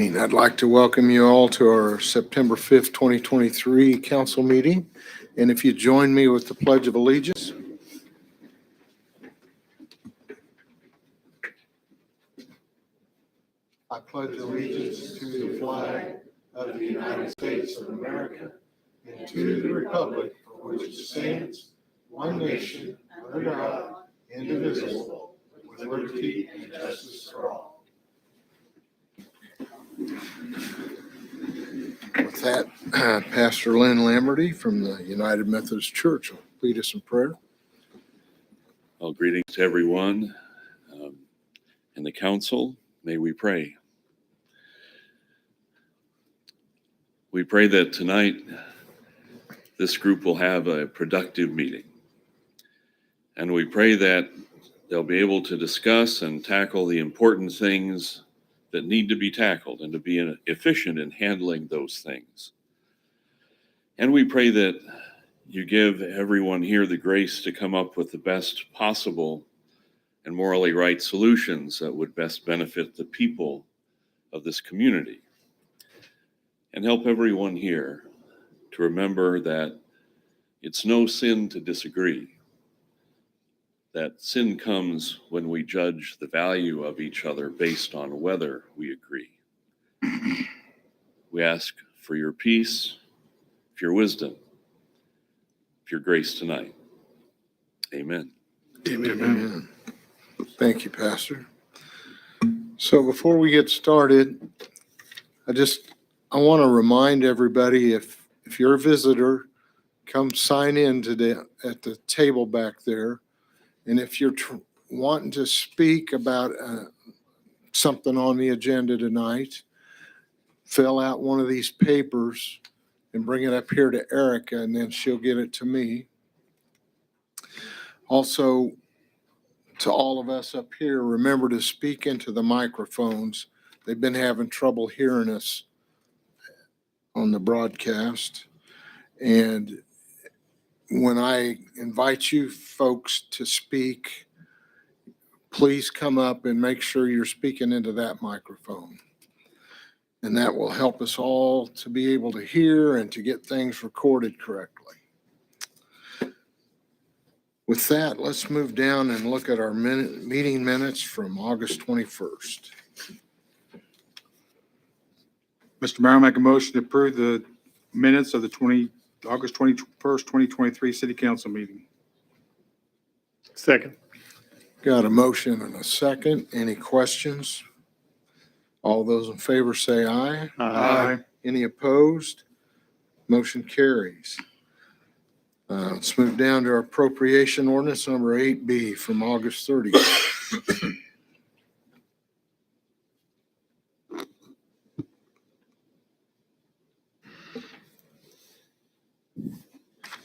I'd like to welcome you all to our September 5th, 2023 council meeting. And if you join me with the Pledge of Allegiance. I pledge allegiance to the flag of the United States of America and to the republic for which it stands, one nation, under God, indivisible, with liberty and justice for all. With that, Pastor Lynn Lamberty from the United Methodist Church will lead us in prayer. Well, greetings to everyone and the council. May we pray. We pray that tonight this group will have a productive meeting. And we pray that they'll be able to discuss and tackle the important things that need to be tackled and to be efficient in handling those things. And we pray that you give everyone here the grace to come up with the best possible and morally right solutions that would best benefit the people of this community. And help everyone here to remember that it's no sin to disagree. That sin comes when we judge the value of each other based on whether we agree. We ask for your peace, for your wisdom, for your grace tonight. Amen. Amen. Thank you, Pastor. So before we get started, I want to remind everybody, if you're a visitor, come sign in today at the table back there. And if you're wanting to speak about something on the agenda tonight, fill out one of these papers and bring it up here to Erica, and then she'll get it to me. Also, to all of us up here, remember to speak into the microphones. They've been having trouble hearing us on the broadcast. And when I invite you folks to speak, please come up and make sure you're speaking into that microphone. And that will help us all to be able to hear and to get things recorded correctly. With that, let's move down and look at our meeting minutes from August 21st. Mr. Mayor, I make a motion to approve the minutes of the August 21st, 2023 City Council meeting. Second. Got a motion and a second. Any questions? All those in favor say aye. Aye. Any opposed? Motion carries. Let's move down to our appropriation ordinance number 8B from August 30th.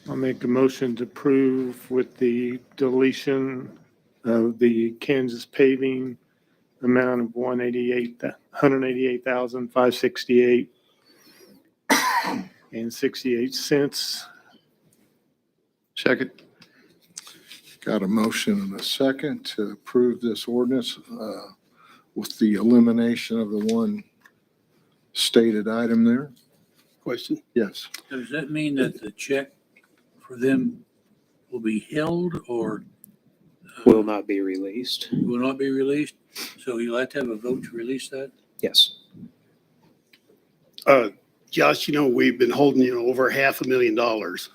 I'll make a motion to approve with the deletion of the Kansas paving amount of $188,568 and 68 cents. Second. Got a motion and a second to approve this ordinance with the elimination of the one stated item there. Question? Yes. Does that mean that the check for them will be held or will not be released. will not be released? So you'll have to have a vote to release that? Yes. Josh, we've been holding, over $500,000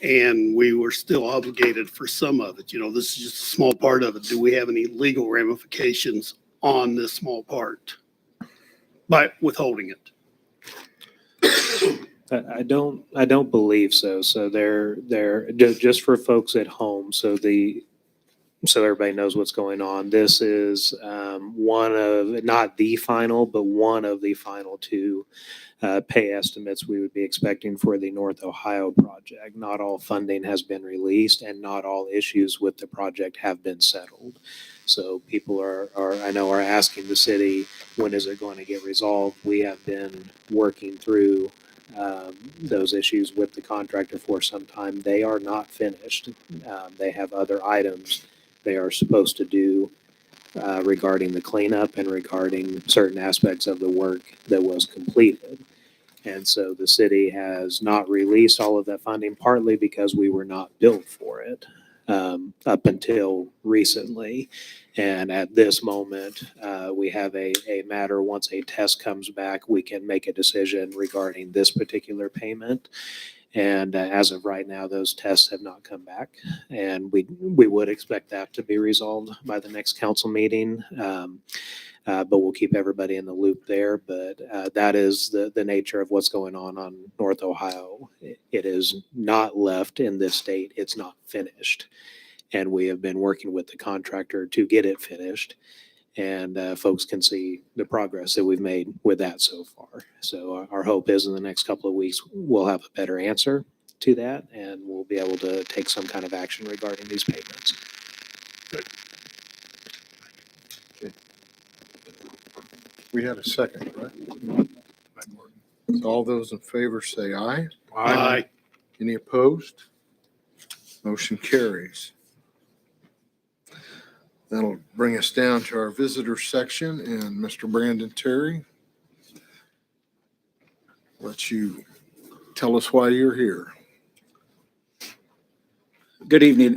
and we were still obligated for some of it. This is just a small part of it. Do we have any legal ramifications on this small part by withholding it? I don't believe so. So they're just for folks at home. So everybody knows what's going on. This is one of, not the final, but one of the final two pay estimates we would be expecting for the North Ohio project. Not all funding has been released and not all issues with the project have been settled. So people are asking the city, when is it going to get resolved? We have been working through those issues with the contractor for some time. They are not finished. They have other items they are supposed to do regarding the cleanup and regarding certain aspects of the work that was completed. And so the city has not released all of that funding, partly because we were not billed for it up until recently. And at this moment, we have a matter, once a test comes back, we can make a decision regarding this particular payment. And as of right now, those tests have not come back. And we would expect that to be resolved by the next council meeting. But we'll keep everybody in the loop there. But that is the nature of what's going on North Ohio. It is not left in this state. It's not finished. And we have been working with the contractor to get it finished. And folks can see the progress that we've made with that so far. So our hope is in the next couple of weeks, we'll have a better answer to that, and we'll be able to take some kind of action regarding these payments. We had a second, right? So all those in favor say aye. Aye. Any opposed? Motion carries. That'll bring us down to our visitor section, and Mr. Brandon Terry, let you tell us why you're here. Good evening.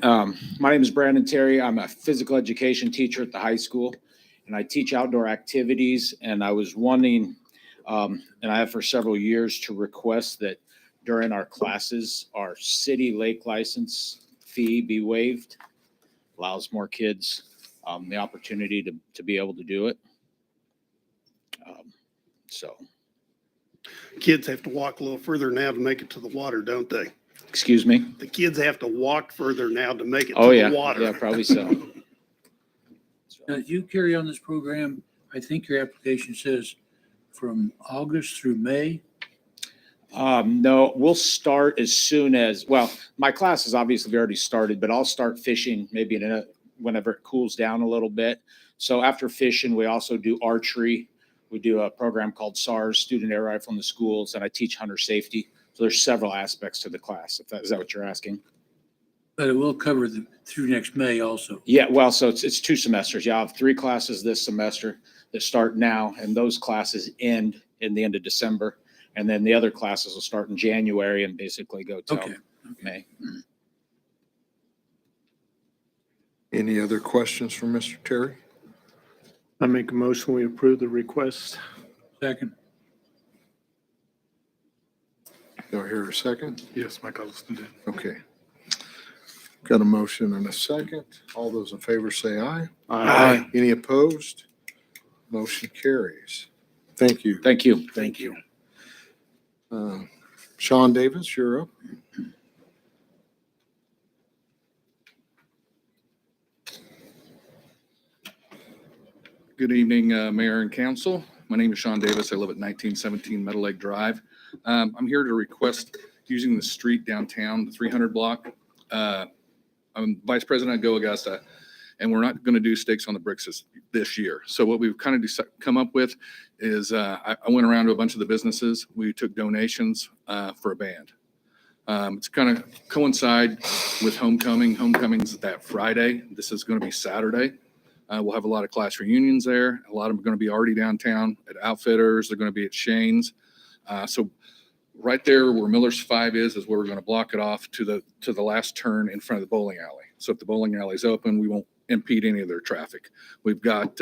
My name is Brandon Terry. I'm a physical education teacher at the high school, and I teach outdoor activities. And I was wanting, and I have for several years, to request that during our classes, our city lake license fee be waived. Allows more kids the opportunity to be able to do it. So, Kids have to walk a little further now to make it to the water, don't they? excuse me. The kids have to walk further now to make it Oh, to yeah. the water. Yeah, probably so. Now, if you carry on this program, I think your application says from August through May. No, we'll start as soon as, well, my class has obviously already started, but I'll start fishing maybe whenever it cools down a little bit. So after fishing, we also do archery. We do a program called SARS, Student Air Rifle in the schools, and I teach hunter safety. So there's several aspects to the class. Is that what you're asking? But it will cover through next May also. Yeah, well, so it's 2 semesters. Yeah, I have 3 classes this semester that start now, and those classes end in the end of December. And then the other classes will start in January and basically go till Okay. May. Any other questions for Mr. Terry? I make a motion, we approve the request. Second. Do I hear a second? Yes, Mike Huddleston did. Okay. Got a motion and a second. All those in favor say aye. Aye. Any opposed? Motion carries. Thank you. Thank you. Thank you. Sean Davis, you're up. Good evening, Mayor and Council. My name is Sean Davis. I live at 1917 Meadow Lake Drive. I'm here to request using the street downtown, the 300 block. I'm Vice President at Go Augusta, and we're not going to do Stakes on the Bricks this year. So what we've kind of come up with is I went around to a bunch of the businesses. We took donations for a band. It's kind of coincide with homecoming. Homecoming's that Friday. This is going to be Saturday. We'll have a lot of class reunions there. A lot of them are going to be already downtown at Outfitters. They're going to be at Shane's. So right there where Miller's 5 is where we're going to block it off to the last turn in front of the bowling alley. So if the bowling alley is open, we won't impede any of their traffic. We've got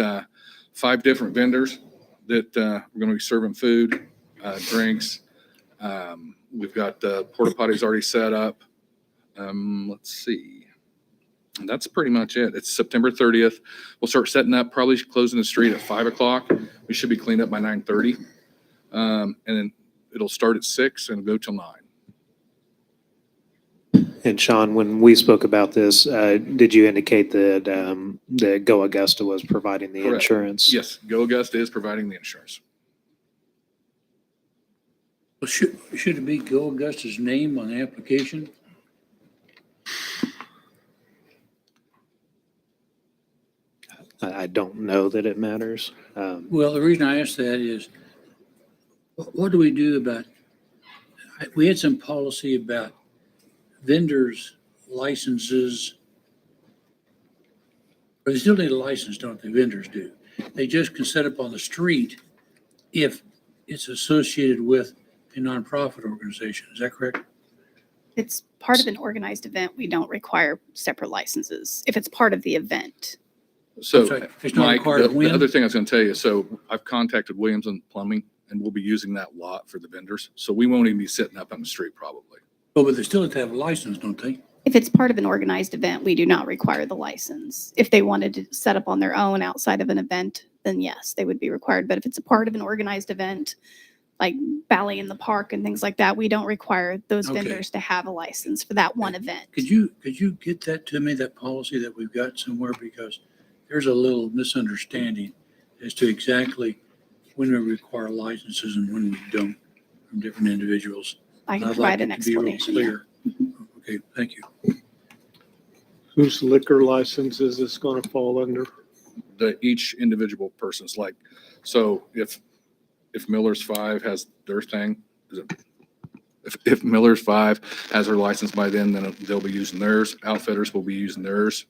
5 different vendors that are going to be serving food, drinks. We've got porta potties already set up. Let's see. And that's pretty much it. It's September 30th. We'll start setting up, probably closing the street at 5 o'clock. We should be cleaned up by 9:30. And then it'll start at 6 and go till 9. And Sean, when we spoke about this, did you indicate that that Go Augusta was providing the Correct. insurance? Yes, Go Augusta is providing the insurance. Well, should it be Go Augusta's name on the application? I don't know that it matters. Well, the reason I ask that is, what do we do about, we had some policy about vendors' licenses But they still need a license, don't they? Vendors do. They just can set up on the street if it's associated with a nonprofit organization. Is that correct? It's part of an organized event. We don't require separate licenses if it's part of the event. So, sorry, it's not Mike, required to the win? other thing I was going to tell you, so I've contacted Williams and Plumbing, and we'll be using that lot for the vendors. So we won't even be sitting up on the street probably. Oh, but they still have to have a license, don't they? If it's part of an organized event, we do not require the license. If they wanted to set up on their own outside of an event, then yes, they would be required. But if it's a part of an organized event, like ballet in the park and things like that, we don't require those Okay. vendors to have a license for that one event. Could you get that to me, that policy that we've got somewhere? Because there's a little misunderstanding as to exactly when we require licenses and when we don't from different individuals. I can I'd like provide an it to be real explanation. yeah. clear. Okay, thank you. Whose liquor license is this going to fall under? Each individual person's like, so if Miller's 5 has their thing, if Miller's 5 has their license by then they'll be using theirs. Outfitters will be using theirs.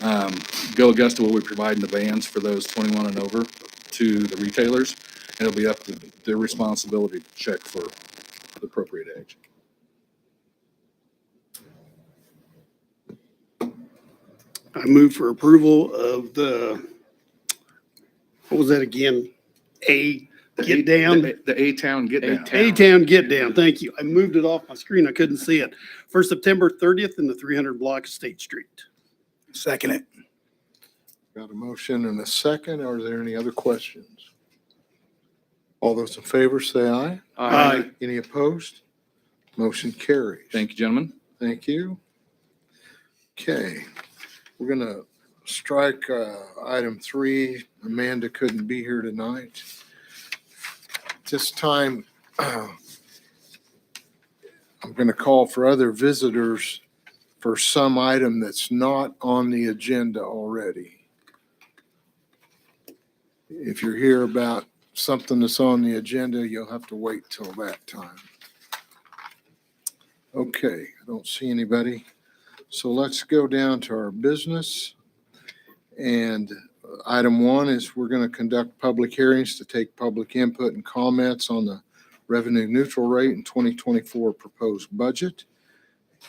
Go Augusta will be providing the vans for those 21 and over to the retailers. And it'll be up to their responsibility to check for the appropriate age. I move for approval of what was that again? Get down? The A-Town Get Down. A-Town Get Down, thank you. I moved it off my screen, I couldn't see it. For September 30th in the 300 block of State Street. Second it. Got a motion and a second. Are there any other questions? All those in favor say aye. Aye. Any opposed? Motion carries. Thank you, gentlemen. Thank you. Okay, we're gonna strike item 3. Amanda couldn't be here tonight. This time, I'm gonna call for other visitors for some item that's not on the agenda already. If you're here about something that's on the agenda, you'll have to wait till that time. Okay, I don't see anybody. So let's go down to our business. And item 1 is we're going to conduct public hearings to take public input and comments on the revenue neutral rate in 2024 proposed budget.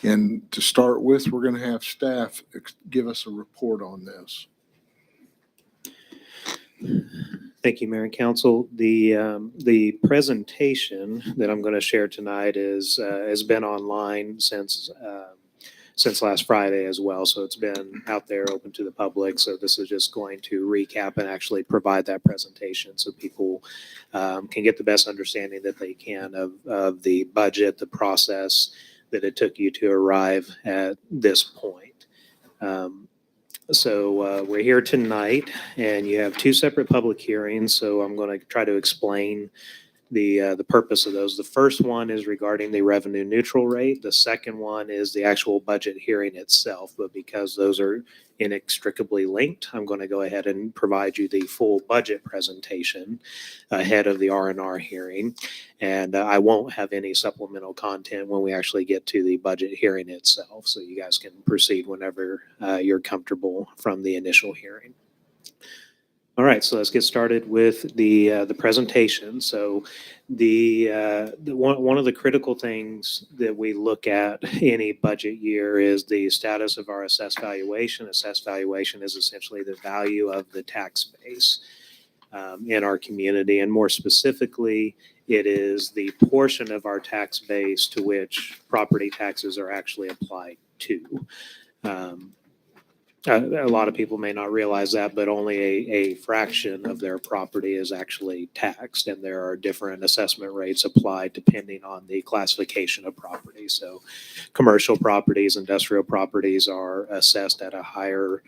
And to start with, we're going to have staff give us a report on this. Thank you, Mayor and Council. The presentation that I'm going to share tonight has been online since last Friday as well. So it's been out there open to the public. So this is just going to recap and actually provide that presentation so people can get the best understanding that they can of the budget, the process that it took you to arrive at this point. So we're here tonight and you have 2 separate public hearings. So I'm going to try to explain the purpose of those. The first one is regarding the revenue neutral rate. The second one is the actual budget hearing itself. But because those are inextricably linked, I'm going to go ahead and provide you the full budget presentation ahead of the R&R hearing. And I won't have any supplemental content when we actually get to the budget hearing itself. So you guys can proceed whenever you're comfortable from the initial hearing. All right, so let's get started with the presentation. So the one of the critical things that we look at any budget year is the status of our assessed valuation. Assessed valuation is essentially the value of the tax base in our community, and more specifically, it is the portion of our tax base to which property taxes are actually applied to. A lot of people may not realize that, but only a fraction of their property is actually taxed, and there are different assessment rates applied depending on the classification of property. So commercial properties, industrial properties are assessed at a higher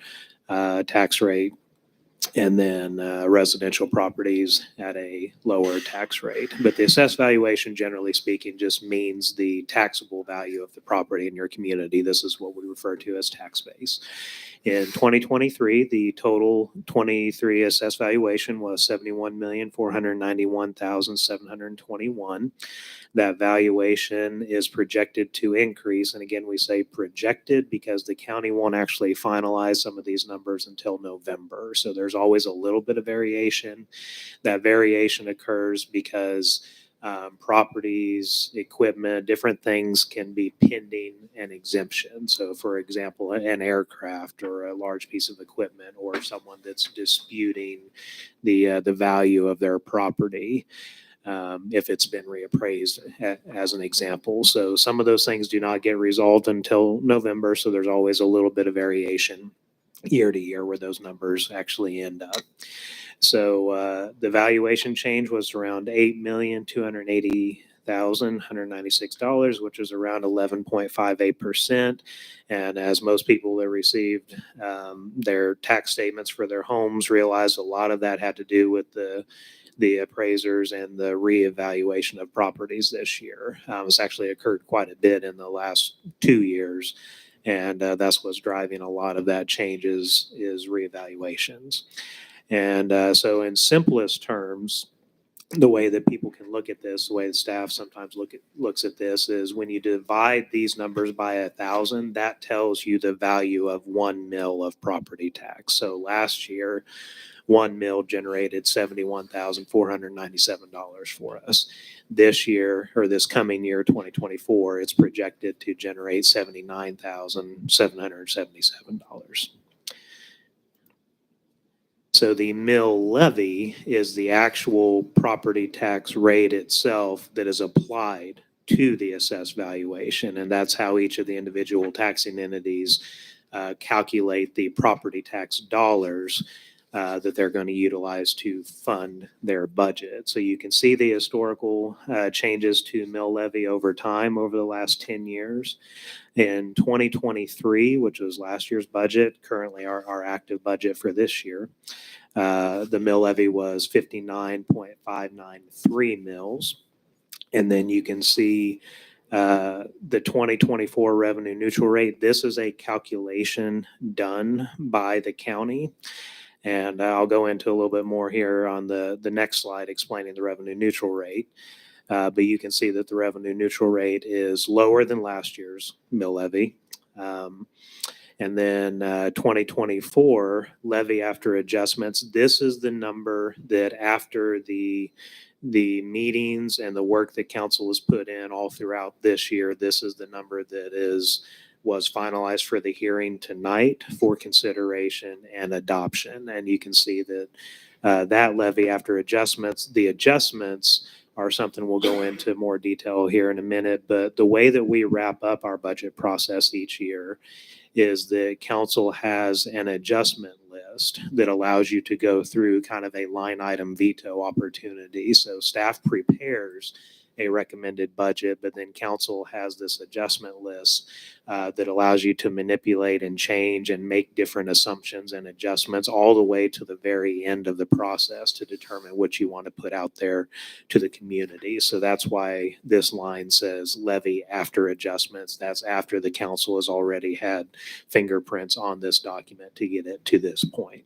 tax rate, and then residential properties at a lower tax rate. But the assessed valuation, generally speaking, just means the taxable value of the property in your community. This is what we refer to as tax base. In 2023, the total 23 assessed valuation was $71,491,721. That valuation is projected to increase. And again, we say projected because the county won't actually finalize some of these numbers until November. So there's always a little bit of variation. That variation occurs because properties, equipment, different things can be pending an exemption. So for example, an aircraft or a large piece of equipment or someone that's disputing the value of their property. If it's been reappraised as an example. So some of those things do not get resolved until November. So there's always a little bit of variation year to year where those numbers actually end up. So the valuation change was around $8,280,196, which is around 11.58%. And as most people that received their tax statements for their homes realized, a lot of that had to do with the appraisers and the reevaluation of properties this year. It's actually occurred quite a bit in the last 2 years. And that's what's driving a lot of that changes is reevaluations. And so in simplest terms, the way that people can look at this, the way the staff sometimes looks at this is when you divide these numbers by 1,000, that tells you the value of 1 mil of property tax. So last year, 1 mil generated $71,497 for us. This year, or this coming year, 2024, it's projected to generate $79,777. So the mill levy is the actual property tax rate itself that is applied to the assessed valuation. And that's how each of the individual taxing entities calculate the property tax dollars that they're going to utilize to fund their budget. So you can see the historical changes to mill levy over time over the last 10 years. In 2023, which was last year's budget, currently our active budget for this year, the mill levy was 59.593 mills. And then you can see the 2024 revenue neutral rate. This is a calculation done by the county. And I'll go into a little bit more here on the next slide explaining the revenue neutral rate. But you can see that the revenue neutral rate is lower than last year's mill levy. And then 2024 levy after adjustments. This is the number that after the meetings and the work that council has put in all throughout this year, this is the number that was finalized for the hearing tonight for consideration and adoption. And you can see that that levy after adjustments, the adjustments are something we'll go into more detail here in a minute. But the way that we wrap up our budget process each year is that council has an adjustment list that allows you to go through kind of a line item veto opportunity. So staff prepares a recommended budget, but then council has this adjustment list that allows you to manipulate and change and make different assumptions and adjustments all the way to the very end of the process to determine what you want to put out there to the community. So that's why this line says levy after adjustments. That's after the council has already had fingerprints on this document to get it to this point.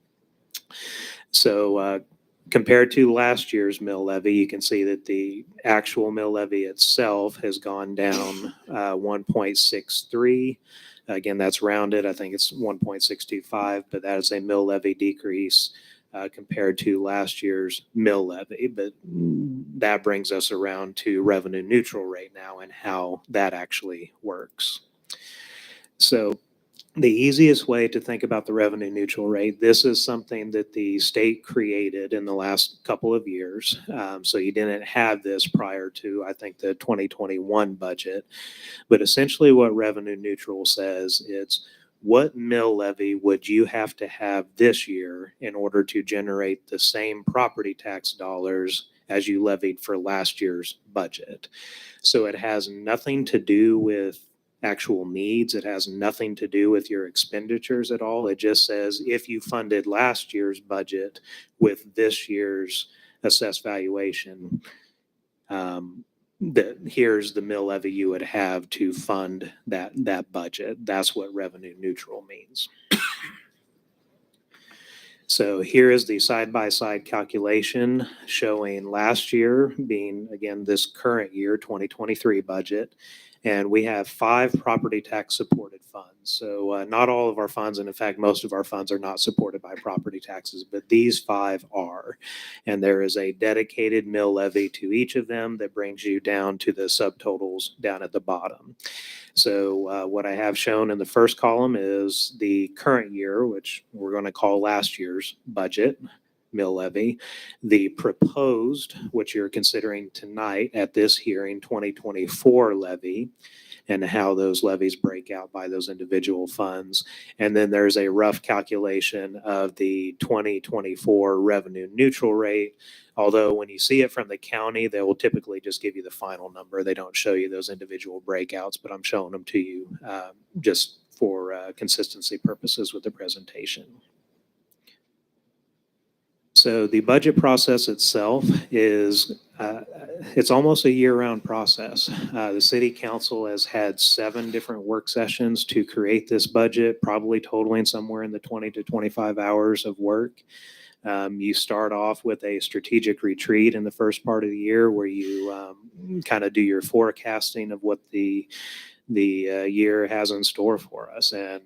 So compared to last year's mill levy, you can see that the actual mill levy itself has gone down 1.63. Again, that's rounded. I think it's 1.625, but that is a mill levy decrease compared to last year's mill levy. But that brings us around to revenue neutral rate now and how that actually works. So the easiest way to think about the revenue neutral rate, this is something that the state created in the last couple of years. So you didn't have this prior to, I think, the 2021 budget. But essentially what revenue neutral says, it's what mill levy would you have to have this year in order to generate the same property tax dollars as you levied for last year's budget. So it has nothing to do with actual needs. It has nothing to do with your expenditures at all. It just says if you funded last year's budget with this year's assessed valuation, that here's the mill levy you would have to fund that budget. That's what revenue neutral means. So here is the side-by-side calculation showing last year being, again, this current year, 2023 budget. And we have 5 property tax supported funds. So not all of our funds, and in fact, most of our funds are not supported by property taxes, but these 5 are. And there is a dedicated mill levy to each of them that brings you down to the subtotals down at the bottom. So what I have shown in the first column is the current year, which we're going to call last year's budget, mill levy, the proposed, which you're considering tonight at this hearing, 2024 levy, and how those levies break out by those individual funds. And then there's a rough calculation of the 2024 revenue neutral rate. Although when you see it from the county, they will typically just give you the final number. They don't show you those individual breakouts, but I'm showing them to you just for consistency purposes with the presentation. So the budget process itself is, it's almost a year-round process. The city council has had 7 different work sessions to create this budget, probably totaling somewhere in the 20 to 25 hours of work. You start off with a strategic retreat in the first part of the year where you kind of do your forecasting of what the year has in store for us. And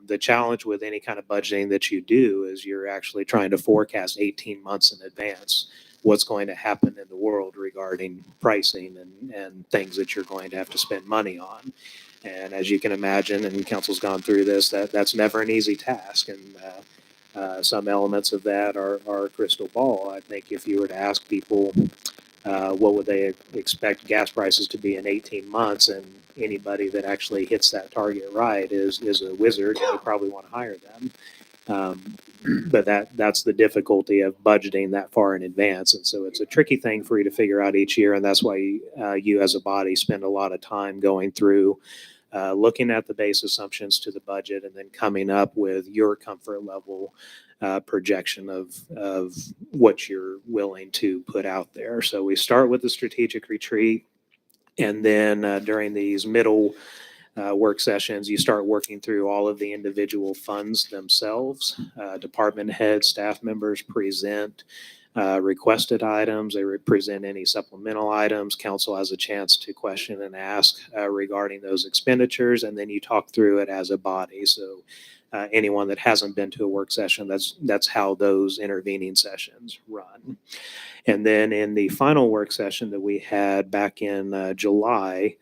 the challenge with any kind of budgeting that you do is you're actually trying to forecast 18 months in advance what's going to happen in the world regarding pricing and things that you're going to have to spend money on. And as you can imagine, and council's gone through this, that's never an easy task. And some elements of that are crystal ball. I think if you were to ask people what would they expect gas prices to be in 18 months, and anybody that actually hits that target right is a wizard, and you probably want to hire them. But that's the difficulty of budgeting that far in advance. And so it's a tricky thing for you to figure out each year. And that's why you as a body spend a lot of time going through looking at the base assumptions to the budget and then coming up with your comfort level projection of what you're willing to put out there. So we start with the strategic retreat, and then during these middle work sessions, you start working through all of the individual funds themselves. Department heads, staff members present requested items. They present any supplemental items. Council has a chance to question and ask regarding those expenditures, and then you talk through it as a body. So anyone that hasn't been to a work session, that's how those intervening sessions run. And then in the final work session that we had back in July,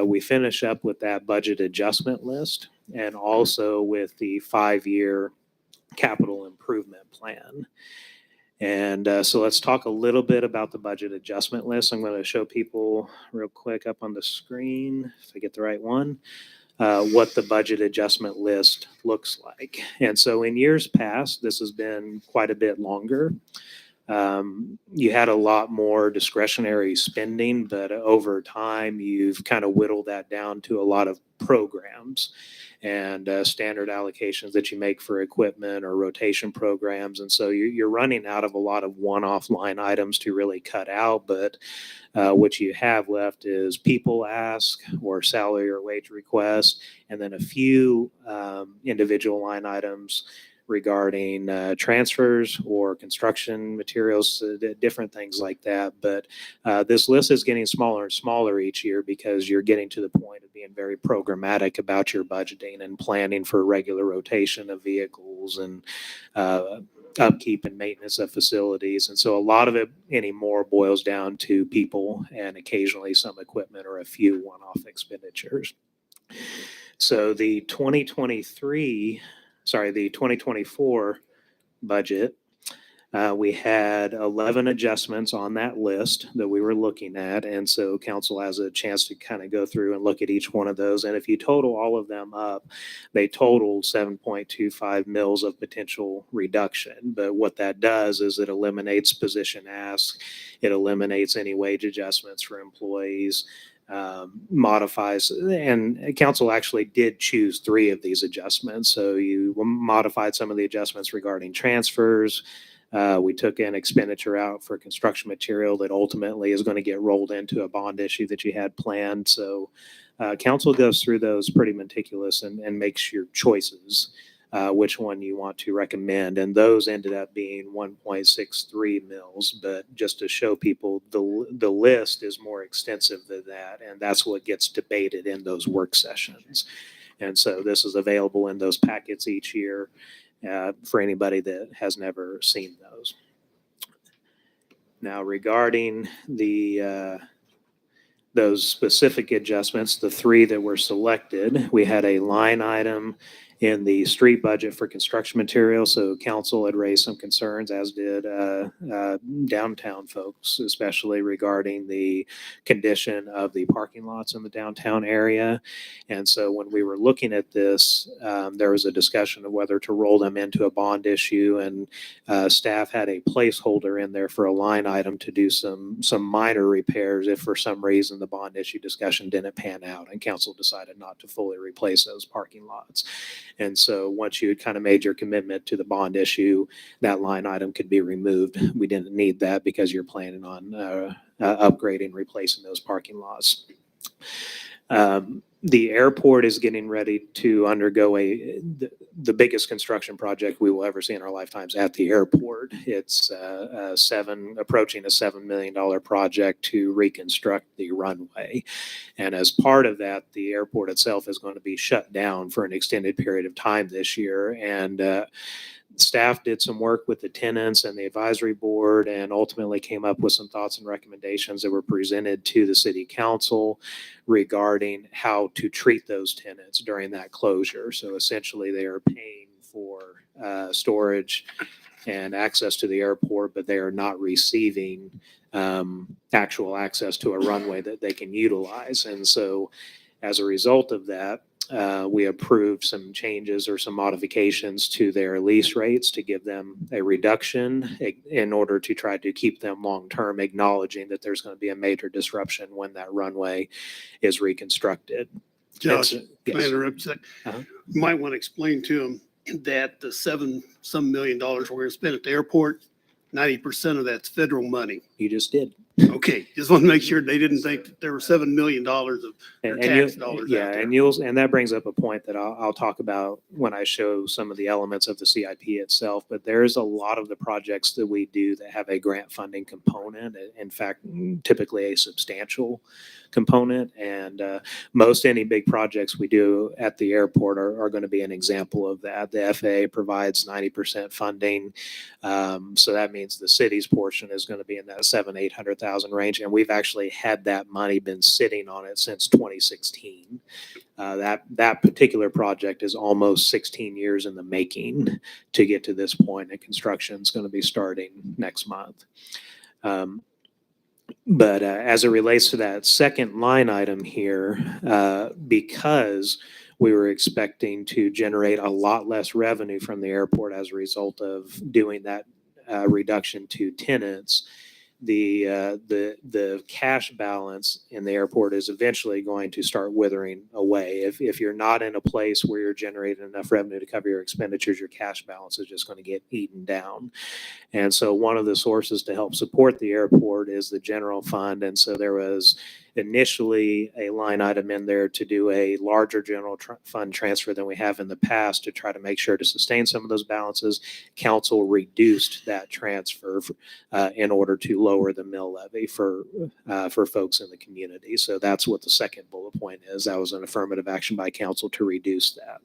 we finish up with that budget adjustment list and also with the 5-year capital improvement plan. And so let's talk a little bit about the budget adjustment list. I'm going to show people real quick up on the screen, if I get the right one, what the budget adjustment list looks like. And so in years past, this has been quite a bit longer. You had a lot more discretionary spending, but over time, you've kind of whittled that down to a lot of programs and standard allocations that you make for equipment or rotation programs. And so you're running out of a lot of one-off line items to really cut out. But what you have left is people ask or salary or wage request, and then a few individual line items regarding transfers or construction materials, different things like that. But this list is getting smaller and smaller each year because you're getting to the point of being very programmatic about your budgeting and planning for regular rotation of vehicles and upkeep and maintenance of facilities. And so a lot of it anymore boils down to people and occasionally some equipment or a few one-off expenditures. So the 2024 budget, we had 11 adjustments on that list that we were looking at. And so council has a chance to kind of go through and look at each one of those. And if you total all of them up, they totaled 7.25 mils of potential reduction. But what that does is it eliminates position ask, it eliminates any wage adjustments for employees, modifies, and council actually did choose 3 of these adjustments. So you modified some of the adjustments regarding transfers. We took an expenditure out for construction material that ultimately is going to get rolled into a bond issue that you had planned. So council goes through those pretty meticulous and makes your choices which one you want to recommend. And those ended up being 1.63 mils. But just to show people, the list is more extensive than that. And that's what gets debated in those work sessions. And so this is available in those packets each year for anybody that has never seen those. Now, regarding those specific adjustments, the three that were selected, we had a line item in the street budget for construction materials. So council had raised some concerns, as did downtown folks, especially regarding the condition of the parking lots in the downtown area. And so when we were looking at this, there was a discussion of whether to roll them into a bond issue, and staff had a placeholder in there for a line item to do some minor repairs if for some reason the bond issue discussion didn't pan out and council decided not to fully replace those parking lots. And so once you had kind of made your commitment to the bond issue, that line item could be removed. We didn't need that because you're planning on upgrading, replacing those parking lots. The airport is getting ready to undergo the biggest construction project we will ever see in our lifetimes at the airport. It's approaching a $7 million project to reconstruct the runway. And as part of that, the airport itself is going to be shut down for an extended period of time this year. And staff did some work with the tenants and the advisory board and ultimately came up with some thoughts and recommendations that were presented to the city council regarding how to treat those tenants during that closure. So essentially they are paying for storage and access to the airport, but they are not receiving actual access to a runway that they can utilize. And so as a result of that, we approved some changes or some modifications to their lease rates to give them a reduction in order to try to keep them long-term, acknowledging that there's going to be a major disruption when that runway is reconstructed. Josh, Yes. can I interrupt a sec? Uh-huh. You might want to explain to them that the some million dollars we're going to spend at the airport, 90% of that's federal money. You just did. Okay, just want to make sure they didn't think that there were $7 million of their tax dollars out Yeah, there. and that brings up a point that I'll talk about when I show some of the elements of the CIP itself. But there's a lot of the projects that we do that have a grant funding component. In fact, typically a substantial component. And most any big projects we do at the airport are going to be an example of that. The FAA provides 90% funding, so that means the city's portion is going to be in that $700,000-800,000 range, and we've actually had that money been sitting on it since 2016. That particular project is almost 16 years in the making to get to this point, and construction is going to be starting next month. But as it relates to that second line item here, because we were expecting to generate a lot less revenue from the airport as a result of doing that reduction to tenants, the cash balance in the airport is eventually going to start withering away. If you're not in a place where you're generating enough revenue to cover your expenditures, your cash balance is just going to get eaten down. And so one of the sources to help support the airport is the general fund. And so there was initially a line item in there to do a larger general fund transfer than we have in the past to try to make sure to sustain some of those balances. Council reduced that transfer in order to lower the mill levy for folks in the community. So that's what the second bullet point is. That was an affirmative action by council to reduce that.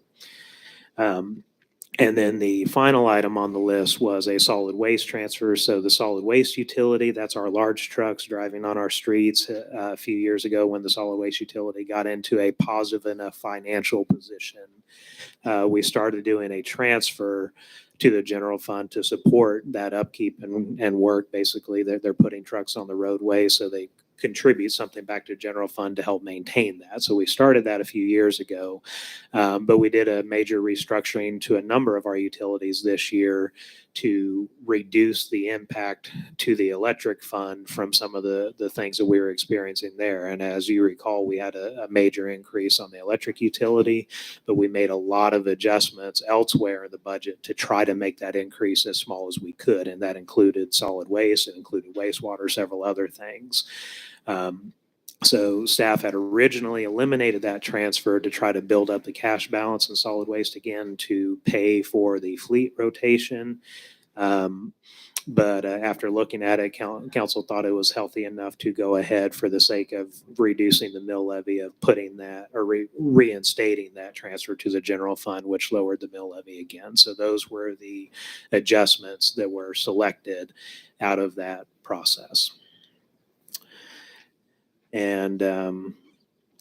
And then the final item on the list was a solid waste transfer. So the solid waste utility, that's our large trucks driving on our streets. A few years ago when the solid waste utility got into a positive enough financial position, we started doing a transfer to the general fund to support that upkeep and work. Basically, they're putting trucks on the roadway, so they contribute something back to general fund to help maintain that. So we started that a few years ago, but we did a major restructuring to a number of our utilities this year to reduce the impact to the electric fund from some of the things that we were experiencing there. And as you recall, we had a major increase on the electric utility, but we made a lot of adjustments elsewhere in the budget to try to make that increase as small as we could. And that included solid waste, it included wastewater, several other things. So staff had originally eliminated that transfer to try to build up the cash balance in solid waste again to pay for the fleet rotation. But after looking at it, council thought it was healthy enough to go ahead for the sake of reducing the mill levy of putting that or reinstating that transfer to the general fund, which lowered the mill levy again. So those were the adjustments that were selected out of that process. And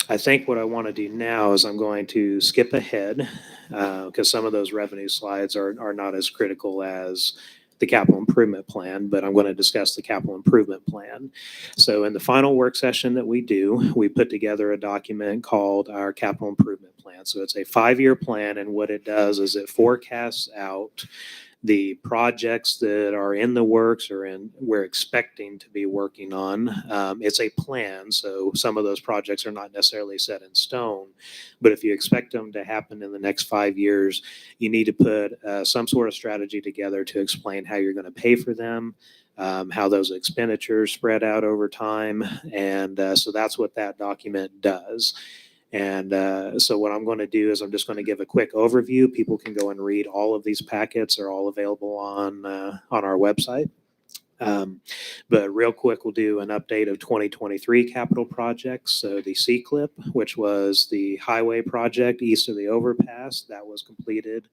I think what I want to do now is I'm going to skip ahead because some of those revenue slides are not as critical as the capital improvement plan, but I'm going to discuss the capital improvement plan. So in the final work session that we do, we put together a document called our capital improvement plan. So it's a 5-year plan, and what it does is it forecasts out the projects that are in the works or we're expecting to be working on. It's a plan, so some of those projects are not necessarily set in stone, but if you expect them to happen in the next 5 years, you need to put some sort of strategy together to explain how you're going to pay for them, how those expenditures spread out over time, and so that's what that document does. And so what I'm going to do is I'm just going to give a quick overview. People can go and read all of these packets. They're all available on our website. But real quick, we'll do an update of 2023 capital projects. So the C-CLIP, which was the highway project east of the overpass, that was completed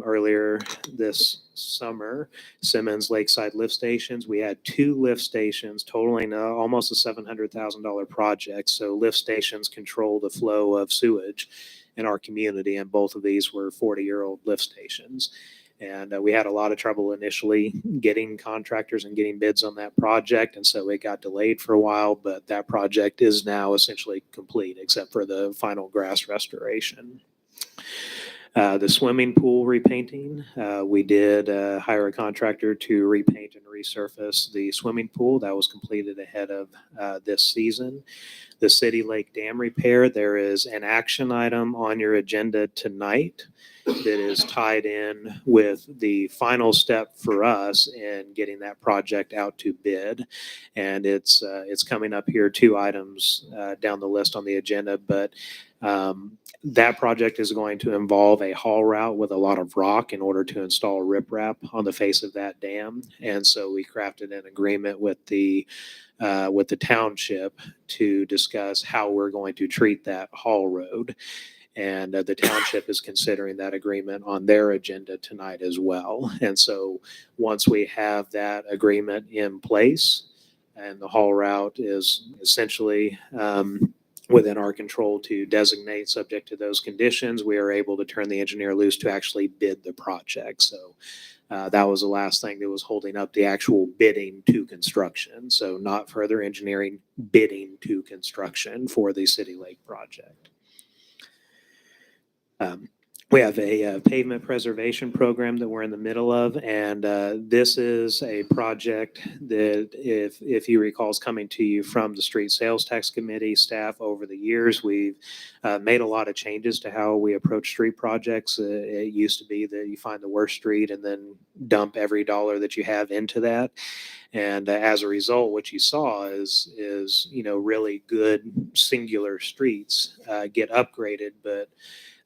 earlier this summer. Simmons Lakeside lift stations. We had 2 lift stations totaling almost a $700,000 project. So lift stations control the flow of sewage in our community, and both of these were 40-year-old lift stations. And we had a lot of trouble initially getting contractors and getting bids on that project, and so it got delayed for a while, but that project is now essentially complete except for the final grass restoration. The swimming pool repainting, we did hire a contractor to repaint and resurface the swimming pool. That was completed ahead of this season. The City Lake Dam repair, there is an action item on your agenda tonight that is tied in with the final step for us in getting that project out to bid. And it's coming up here, 2 items down the list on the agenda, but that project is going to involve a haul route with a lot of rock in order to install riprap on the face of that dam. And so we crafted an agreement with the township to discuss how we're going to treat that haul road. And the township is considering that agreement on their agenda tonight as well. And so once we have that agreement in place and the haul route is essentially within our control to designate subject to those conditions, we are able to turn the engineer loose to actually bid the project. So that was the last thing that was holding up the actual bidding to construction. So not further engineering, bidding to construction for the City Lake project. We have a pavement preservation program that we're in the middle of, and this is a project that, if you recall, is coming to you from the Street Sales Tax Committee staff. Over the years, we've made a lot of changes to how we approach street projects. It used to be that you find the worst street and then dump every dollar that you have into that. And as a result, what you saw is really good singular streets get upgraded, but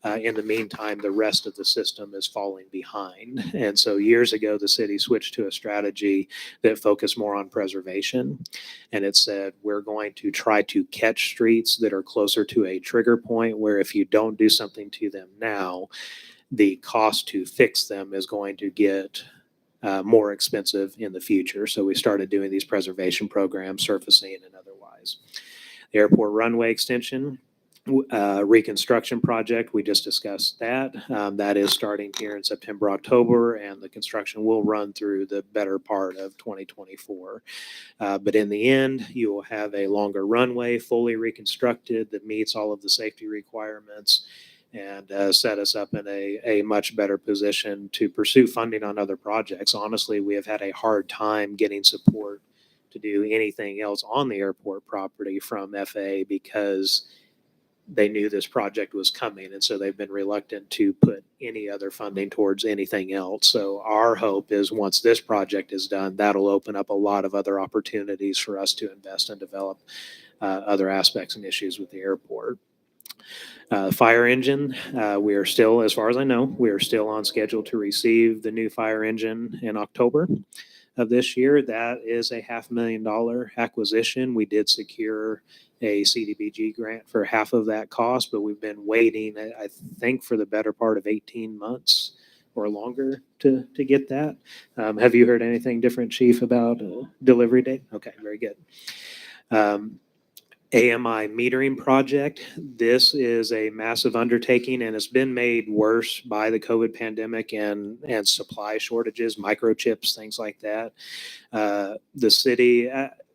in the meantime, the rest of the system is falling behind. And so years ago, the city switched to a strategy that focused more on preservation. And it said, we're going to try to catch streets that are closer to a trigger point where if you don't do something to them now, the cost to fix them is going to get more expensive in the future. So we started doing these preservation programs, surfacing and otherwise. The airport runway extension reconstruction project, we just discussed that. That is starting here in September, October, and the construction will run through the better part of 2024. But in the end, you will have a longer runway, fully reconstructed, that meets all of the safety requirements and set us up in a much better position to pursue funding on other projects. Honestly, we have had a hard time getting support to do anything else on the airport property from FAA because they knew this project was coming, and so they've been reluctant to put any other funding towards anything else. So our hope is once this project is done, that'll open up a lot of other opportunities for us to invest and develop other aspects and issues with the airport. Fire engine, we are still, as far as I know, we are still on schedule to receive the new fire engine in October of this year. That is a $500,000 acquisition. We did secure a CDBG grant for half of that cost, but we've been waiting, I think, for the better part of 18 months or longer to get that. Have you heard anything different, Chief, about delivery date? Okay, very good. AMI metering project. This is a massive undertaking and it's been made worse by the COVID pandemic and supply shortages, microchips, things like that. The city,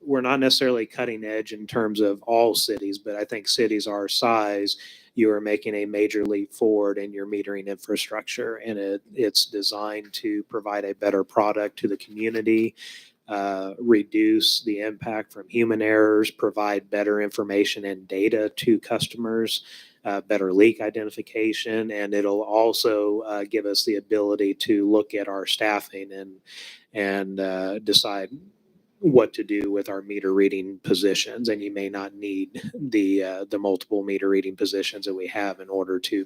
we're not necessarily cutting edge in terms of all cities, but I think cities our size, you are making a major leap forward in your metering infrastructure, and it's designed to provide a better product to the community, reduce the impact from human errors, provide better information and data to customers, better leak identification, and it'll also give us the ability to look at our staffing and decide what to do with our meter reading positions. And you may not need the multiple meter reading positions that we have in order to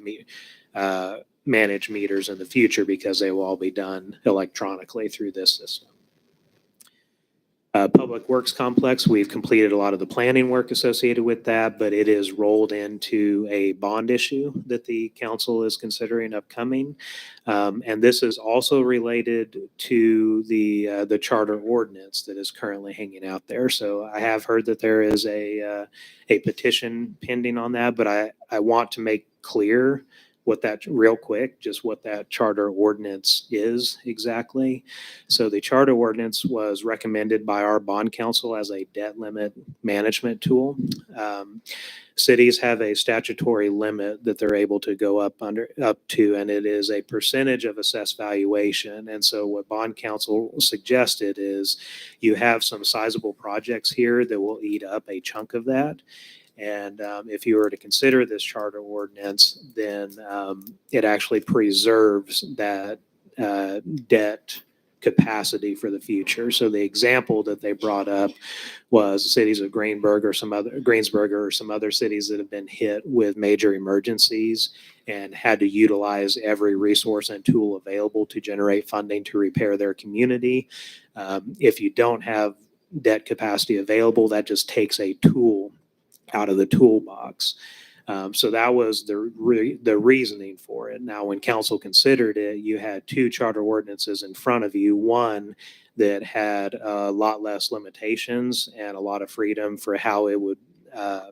manage meters in the future, because they will all be done electronically through this system. Public Works Complex, we've completed a lot of the planning work associated with that, but it is rolled into a bond issue that the council is considering upcoming. And this is also related to the charter ordinance that is currently hanging out there. So I have heard that there is a petition pending on that, but I want to make clear what that charter ordinance is exactly. So the charter ordinance was recommended by our bond council as a debt limit management tool. Cities have a statutory limit that they're able to go up to, and it is a percentage of assessed valuation. And so what bond council suggested is you have some sizable projects here that will eat up a chunk of that. And if you were to consider this charter ordinance, then it actually preserves that debt capacity for the future. So the example that they brought up was cities of Greensburg or some other cities that have been hit with major emergencies and had to utilize every resource and tool available to generate funding to repair their community. If you don't have debt capacity available, that just takes a tool out of the toolbox. So that was the reasoning for it. Now, when council considered it, you had two charter ordinances in front of you, one that had a lot less limitations and a lot of freedom for how it would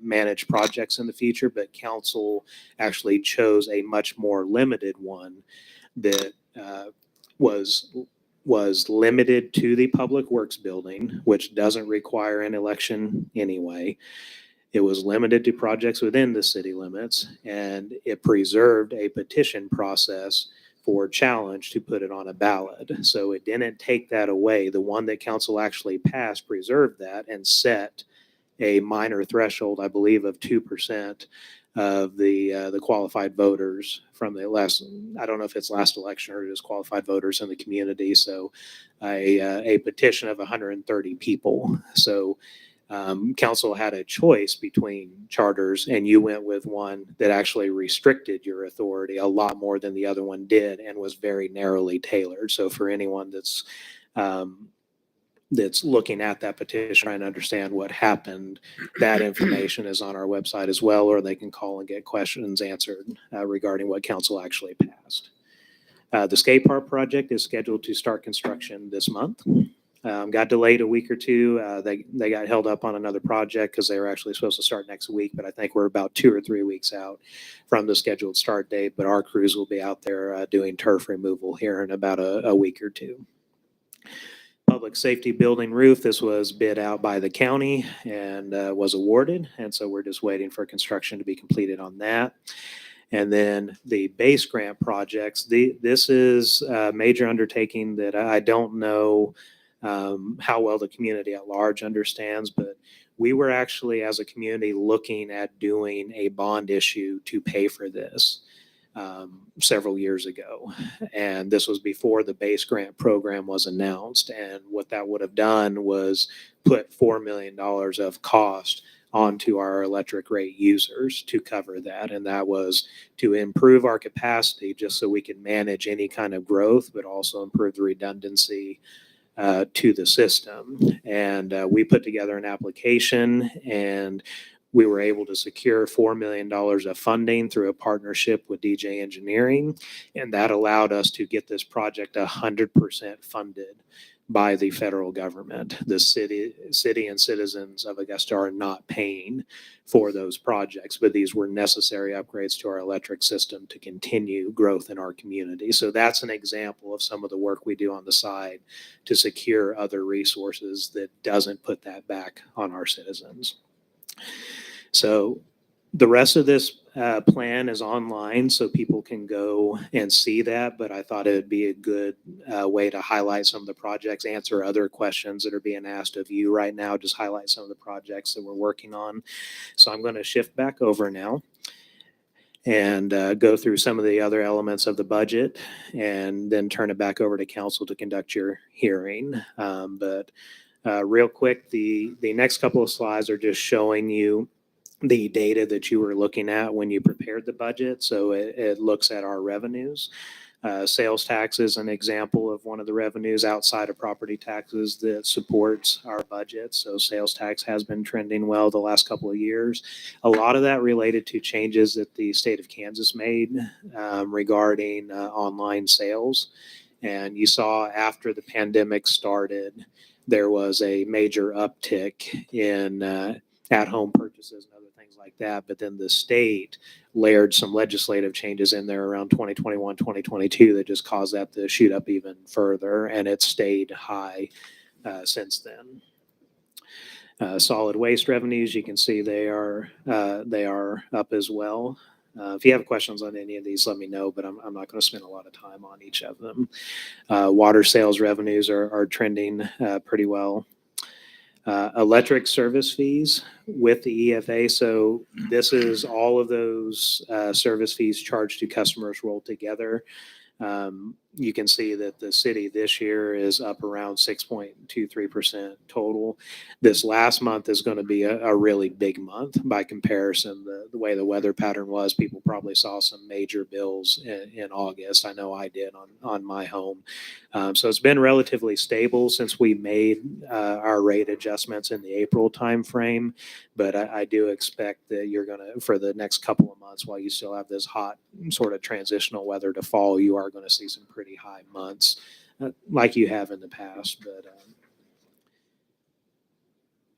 manage projects in the future, but council actually chose a much more limited one that was limited to the public works building, which doesn't require an election anyway. It was limited to projects within the city limits, and it preserved a petition process for challenge to put it on a ballot. So it didn't take that away. The one that council actually passed preserved that and set a minor threshold, I believe, of 2% of the qualified voters from the last, I don't know if it's last election or just qualified voters in the community. So a petition of 130 people. So council had a choice between charters, and you went with one that actually restricted your authority a lot more than the other one did and was very narrowly tailored. So for anyone that's looking at that petition trying to understand what happened, that information is on our website as well, or they can call and get questions answered regarding what council actually passed. The skate park project is scheduled to start construction this month. Got delayed a week or two. They got held up on another project because they were actually supposed to start next week, but I think we're about 2 or 3 weeks out from the scheduled start date. But our crews will be out there doing turf removal here in about a week or two. Public safety building roof, this was bid out by the county and was awarded. And so we're just waiting for construction to be completed on that. And then the base grant projects, this is a major undertaking that I don't know how well the community at large understands, but we were actually, as a community, looking at doing a bond issue to pay for this several years ago. And this was before the base grant program was announced. And what that would have done was put $4 million of cost onto our electric rate users to cover that. And that was to improve our capacity just so we can manage any kind of growth, but also improve the redundancy to the system. And we put together an application, and we were able to secure $4 million of funding through a partnership with DJ Engineering. And that allowed us to get this project 100% funded by the federal government. The city and citizens of Augusta are not paying for those projects, but these were necessary upgrades to our electric system to continue growth in our community. So that's an example of some of the work we do on the side to secure other resources that doesn't put that back on our citizens. So the rest of this plan is online, so people can go and see that, but I thought it would be a good way to highlight some of the projects, answer other questions that are being asked of you right now, just highlight some of the projects that we're working on. So I'm going to shift back over now and go through some of the other elements of the budget, and then turn it back over to council to conduct your hearing. But real quick, the next couple of slides are just showing you the data that you were looking at when you prepared the budget. So it looks at our revenues. Sales tax is an example of one of the revenues outside of property taxes that supports our budget. So sales tax has been trending well the last couple of years. A lot of that related to changes that the state of Kansas made regarding online sales. And you saw after the pandemic started, there was a major uptick in at-home purchases and other things like that. But then the state layered some legislative changes in there around 2021, 2022 that just caused that to shoot up even further. And it's stayed high since then. Solid waste revenues, you can see they are up as well. If you have questions on any of these, let me know, but I'm not going to spend a lot of time on each of them. Water sales revenues are trending pretty well. Electric service fees with the EFA. So this is all of those service fees charged to customers rolled together. You can see that the city this year is up around 6.23% total. This last month is going to be a really big month by comparison. The way the weather pattern was, people probably saw some major bills in August. I know I did on my home. So it's been relatively stable since we made our rate adjustments in the April timeframe. But I do expect that you're going to, for the next couple of months, while you still have this hot sort of transitional weather to fall, you are going to see some pretty high months like you have in the past. But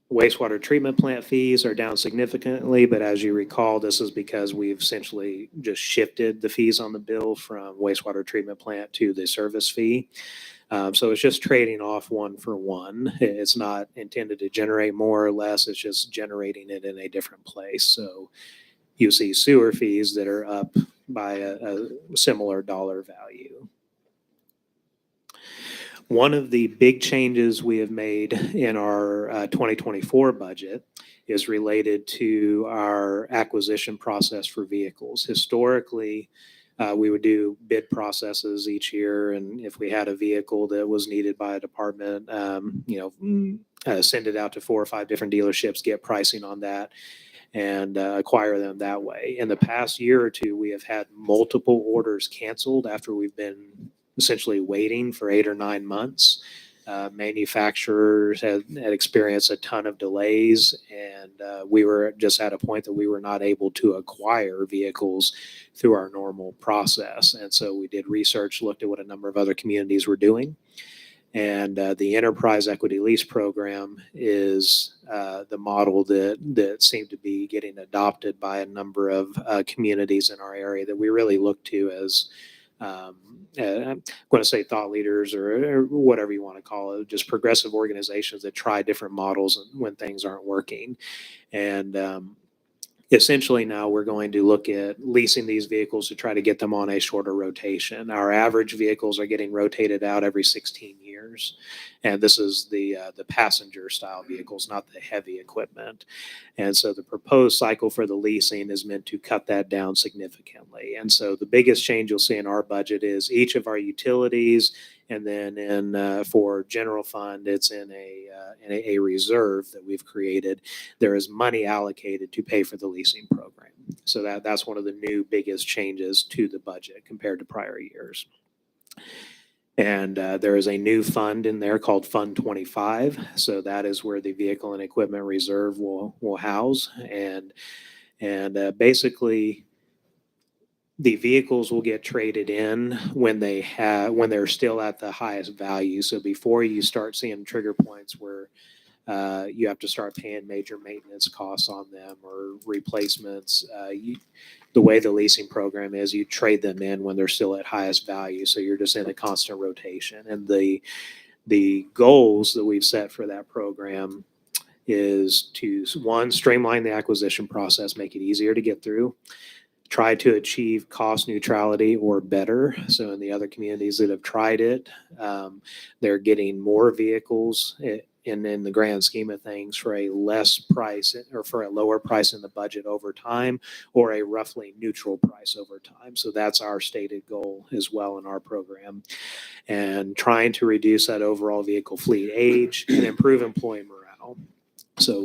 wastewater treatment plant fees are down significantly, but as you recall, this is because we've essentially just shifted the fees on the bill from wastewater treatment plant to the service fee. So it's just trading off one for one. It's not intended to generate more or less. It's just generating it in a different place. So you see sewer fees that are up by a similar dollar value. One of the big changes we have made in our 2024 budget is related to our acquisition process for vehicles. Historically, we would do bid processes each year, and if we had a vehicle that was needed by a department, send it out to 4 or 5 different dealerships, get pricing on that, and acquire them that way. In the past year or two, we have had multiple orders canceled after we've been essentially waiting for 8 or 9 months. Manufacturers had experienced a ton of delays, and we were just at a point that we were not able to acquire vehicles through our normal process. And so we did research, looked at what a number of other communities were doing. And the Enterprise Equity Lease Program is the model that seemed to be getting adopted by a number of communities in our area that we really look to as I'm going to say thought leaders or whatever you want to call it, just progressive organizations that try different models when things aren't working. And essentially now we're going to look at leasing these vehicles to try to get them on a shorter rotation. Our average vehicles are getting rotated out every 16 years. And this is the passenger style vehicles, not the heavy equipment. And so the proposed cycle for the leasing is meant to cut that down significantly. And so the biggest change you'll see in our budget is each of our utilities And then for general fund, it's in a reserve that we've created. There is money allocated to pay for the leasing program. So that's one of the new biggest changes to the budget compared to prior years. And there is a new fund in there called Fund 25. So that is where the vehicle and equipment reserve will house. And basically, the vehicles will get traded in when they're still at the highest value. So before you start seeing trigger points where you have to start paying major maintenance costs on them or replacements, the way the leasing program is, you trade them in when they're still at highest value. So you're just in a constant rotation. And the goals that we've set for that program is to, one, streamline the acquisition process, make it easier to get through. Try to achieve cost neutrality or better. So in the other communities that have tried it, they're getting more vehicles in the grand scheme of things for a less price or for a lower price in the budget over time, or a roughly neutral price over time. So that's our stated goal as well in our program. And trying to reduce that overall vehicle fleet age and improve employee morale. So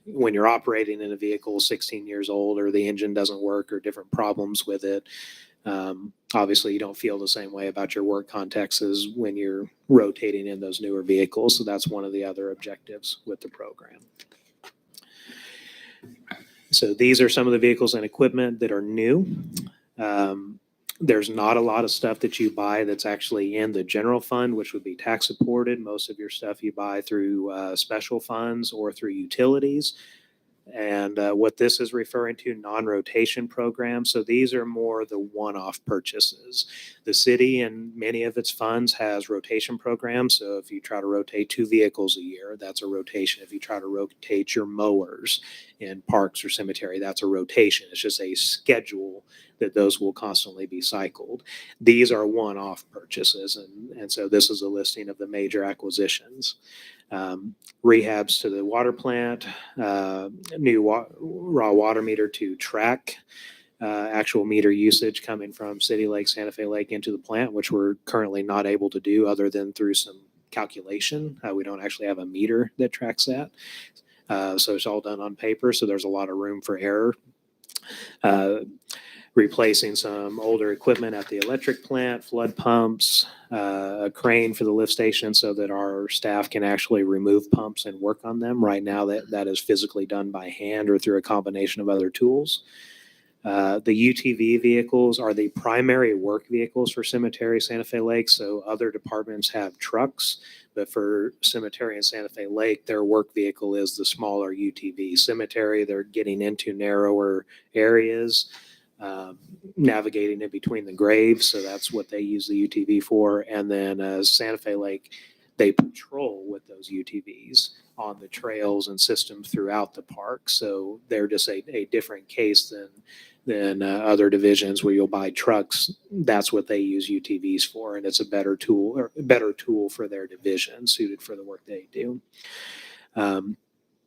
when you're operating in a vehicle 16 years old, or the engine doesn't work, or different problems with it, obviously you don't feel the same way about your work context as when you're rotating in those newer vehicles. So that's one of the other objectives with the program. So these are some of the vehicles and equipment that are new. There's not a lot of stuff that you buy that's actually in the general fund, which would be tax supported. Most of your stuff you buy through special funds or through utilities. And what this is referring to, non-rotation programs. So these are more the one-off purchases. The city and many of its funds has rotation programs. So if you try to rotate 2 vehicles a year, that's a rotation. If you try to rotate your mowers in parks or cemetery, that's a rotation. It's just a schedule that those will constantly be cycled. These are one-off purchases. And so this is a listing of the major acquisitions. Rehabs to the water plant, new raw water meter to track actual meter usage coming from City Lake, Santa Fe Lake into the plant, which we're currently not able to do other than through some calculation. We don't actually have a meter that tracks that. So it's all done on paper. So there's a lot of room for error. Replacing some older equipment at the electric plant, flood pumps, a crane for the lift station so that our staff can actually remove pumps and work on them. Right now that is physically done by hand or through a combination of other tools. The UTV vehicles are the primary work vehicles for Cemetery Santa Fe Lake. So other departments have trucks, but for Cemetery and Santa Fe Lake, their work vehicle is the smaller UTV. Cemetery, they're getting into narrower areas, navigating in between the graves. So that's what they use the UTV for. And then Santa Fe Lake, they patrol with those UTVs on the trails and systems throughout the park. So they're just a different case than other divisions where you'll buy trucks. That's what they use UTVs for. And it's a better tool for their division, suited for the work they do.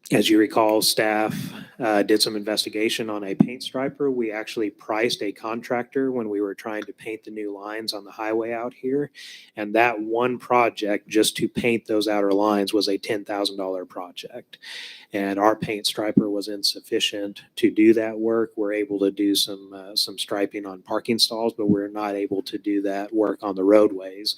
As you recall, staff did some investigation on a paint striper. We actually priced a contractor when we were trying to paint the new lines on the highway out here. And that one project, just to paint those outer lines, was a $10,000 project. And our paint striper was insufficient to do that work. We're able to do some striping on parking stalls, but we're not able to do that work on the roadways.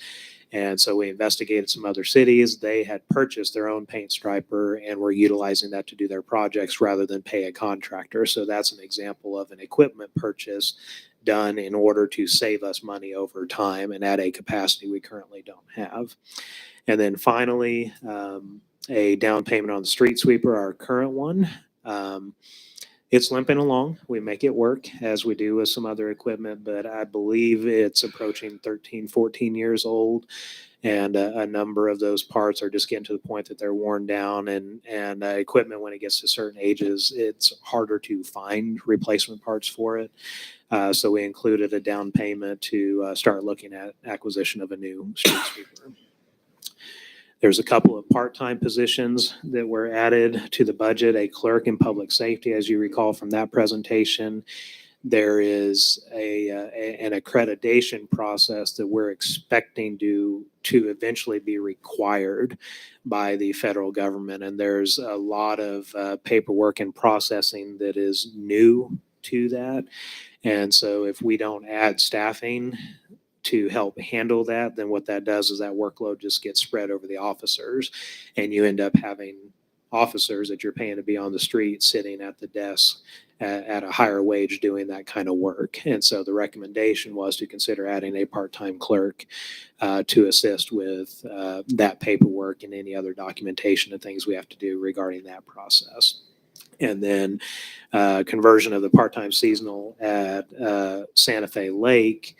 And so we investigated some other cities. They had purchased their own paint striper and were utilizing that to do their projects rather than pay a contractor. So that's an example of an equipment purchase done in order to save us money over time and at a capacity we currently don't have. And then finally, a down payment on the street sweeper, our current one. It's limping along. We make it work as we do with some other equipment, but I believe it's approaching 13, 14 years old. And a number of those parts are just getting to the point that they're worn down, and equipment, when it gets to certain ages, it's harder to find replacement parts for it. So we included a down payment to start looking at acquisition of a new street sweeper. There's a couple of part-time positions that were added to the budget, a clerk in public safety, as you recall from that presentation. there is an accreditation process that we're expecting to eventually be required by the federal government. And there's a lot of paperwork and processing that is new to that. And so if we don't add staffing to help handle that, then what that does is that workload just gets spread over the officers, and you end up having officers that you're paying to be on the street sitting at the desk at a higher wage doing that kind of work. And so the recommendation was to consider adding a part-time clerk to assist with that paperwork and any other documentation and things we have to do regarding that process. And then conversion of the part-time seasonal at Santa Fe Lake.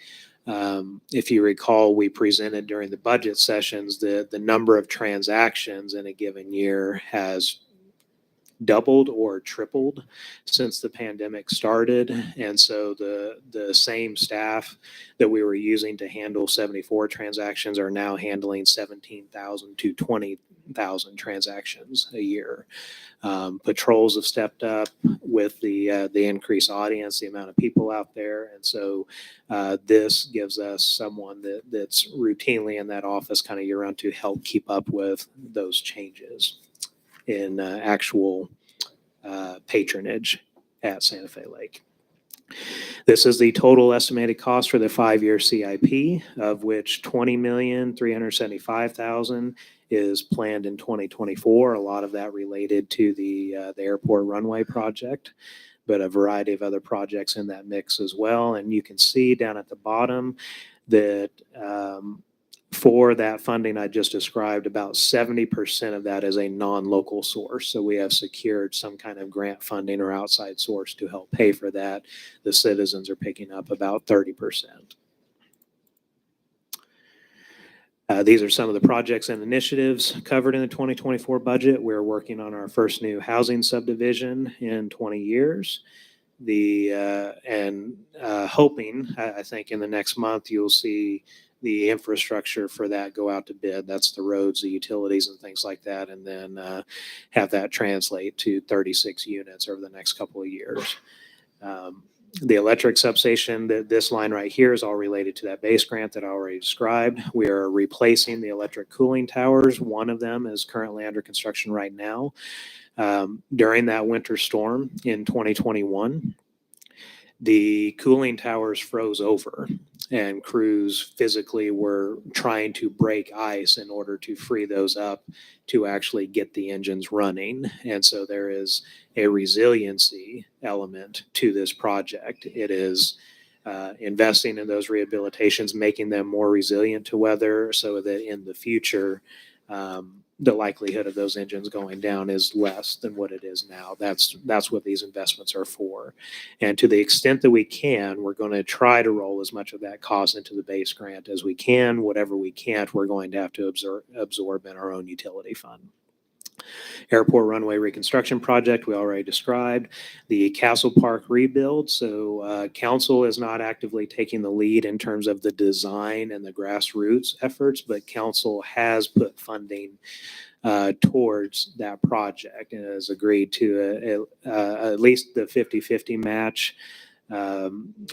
If you recall, we presented during the budget sessions that the number of transactions in a given year has doubled or tripled since the pandemic started. And so the same staff that we were using to handle 74 transactions are now handling 17,000 to 20,000 transactions a year. Patrols have stepped up with the increased audience, the amount of people out there. And so this gives us someone that's routinely in that office kind of year round to help keep up with those changes in actual patronage at Santa Fe Lake. This is the total estimated cost for the 5-year CIP, of which $20,375,000 is planned in 2024. A lot of that related to the airport runway project, but a variety of other projects in that mix as well. And you can see down at the bottom that for that funding I just described, about 70% of that is a non-local source. So we have secured some kind of grant funding or outside source to help pay for that. The citizens are picking up about 30%. These are some of the projects and initiatives covered in the 2024 budget. We're working on our first new housing subdivision in 20 years. Hoping, I think in the next month, you'll see the infrastructure for that go out to bid. That's the roads, the utilities, and things like that, and then have that translate to 36 units over the next couple of years. The electric substation, this line right here is all related to that base grant that I already described. We are replacing the electric cooling towers. One of them is currently under construction right now. During that winter storm in 2021, the cooling towers froze over, and crews physically were trying to break ice in order to free those up to actually get the engines running. And so there is a resiliency element to this project. It is investing in those rehabilitations, making them more resilient to weather so that in the future, the likelihood of those engines going down is less than what it is now. That's what these investments are for. And to the extent that we can, we're going to try to roll as much of that cost into the base grant as we can. Whatever we can't, we're going to have to absorb in our own utility fund. Airport runway reconstruction project, we already described. The Castle Park rebuild. So council is not actively taking the lead in terms of the design and the grassroots efforts, but council has put funding towards that project and has agreed to at least the 50-50 match,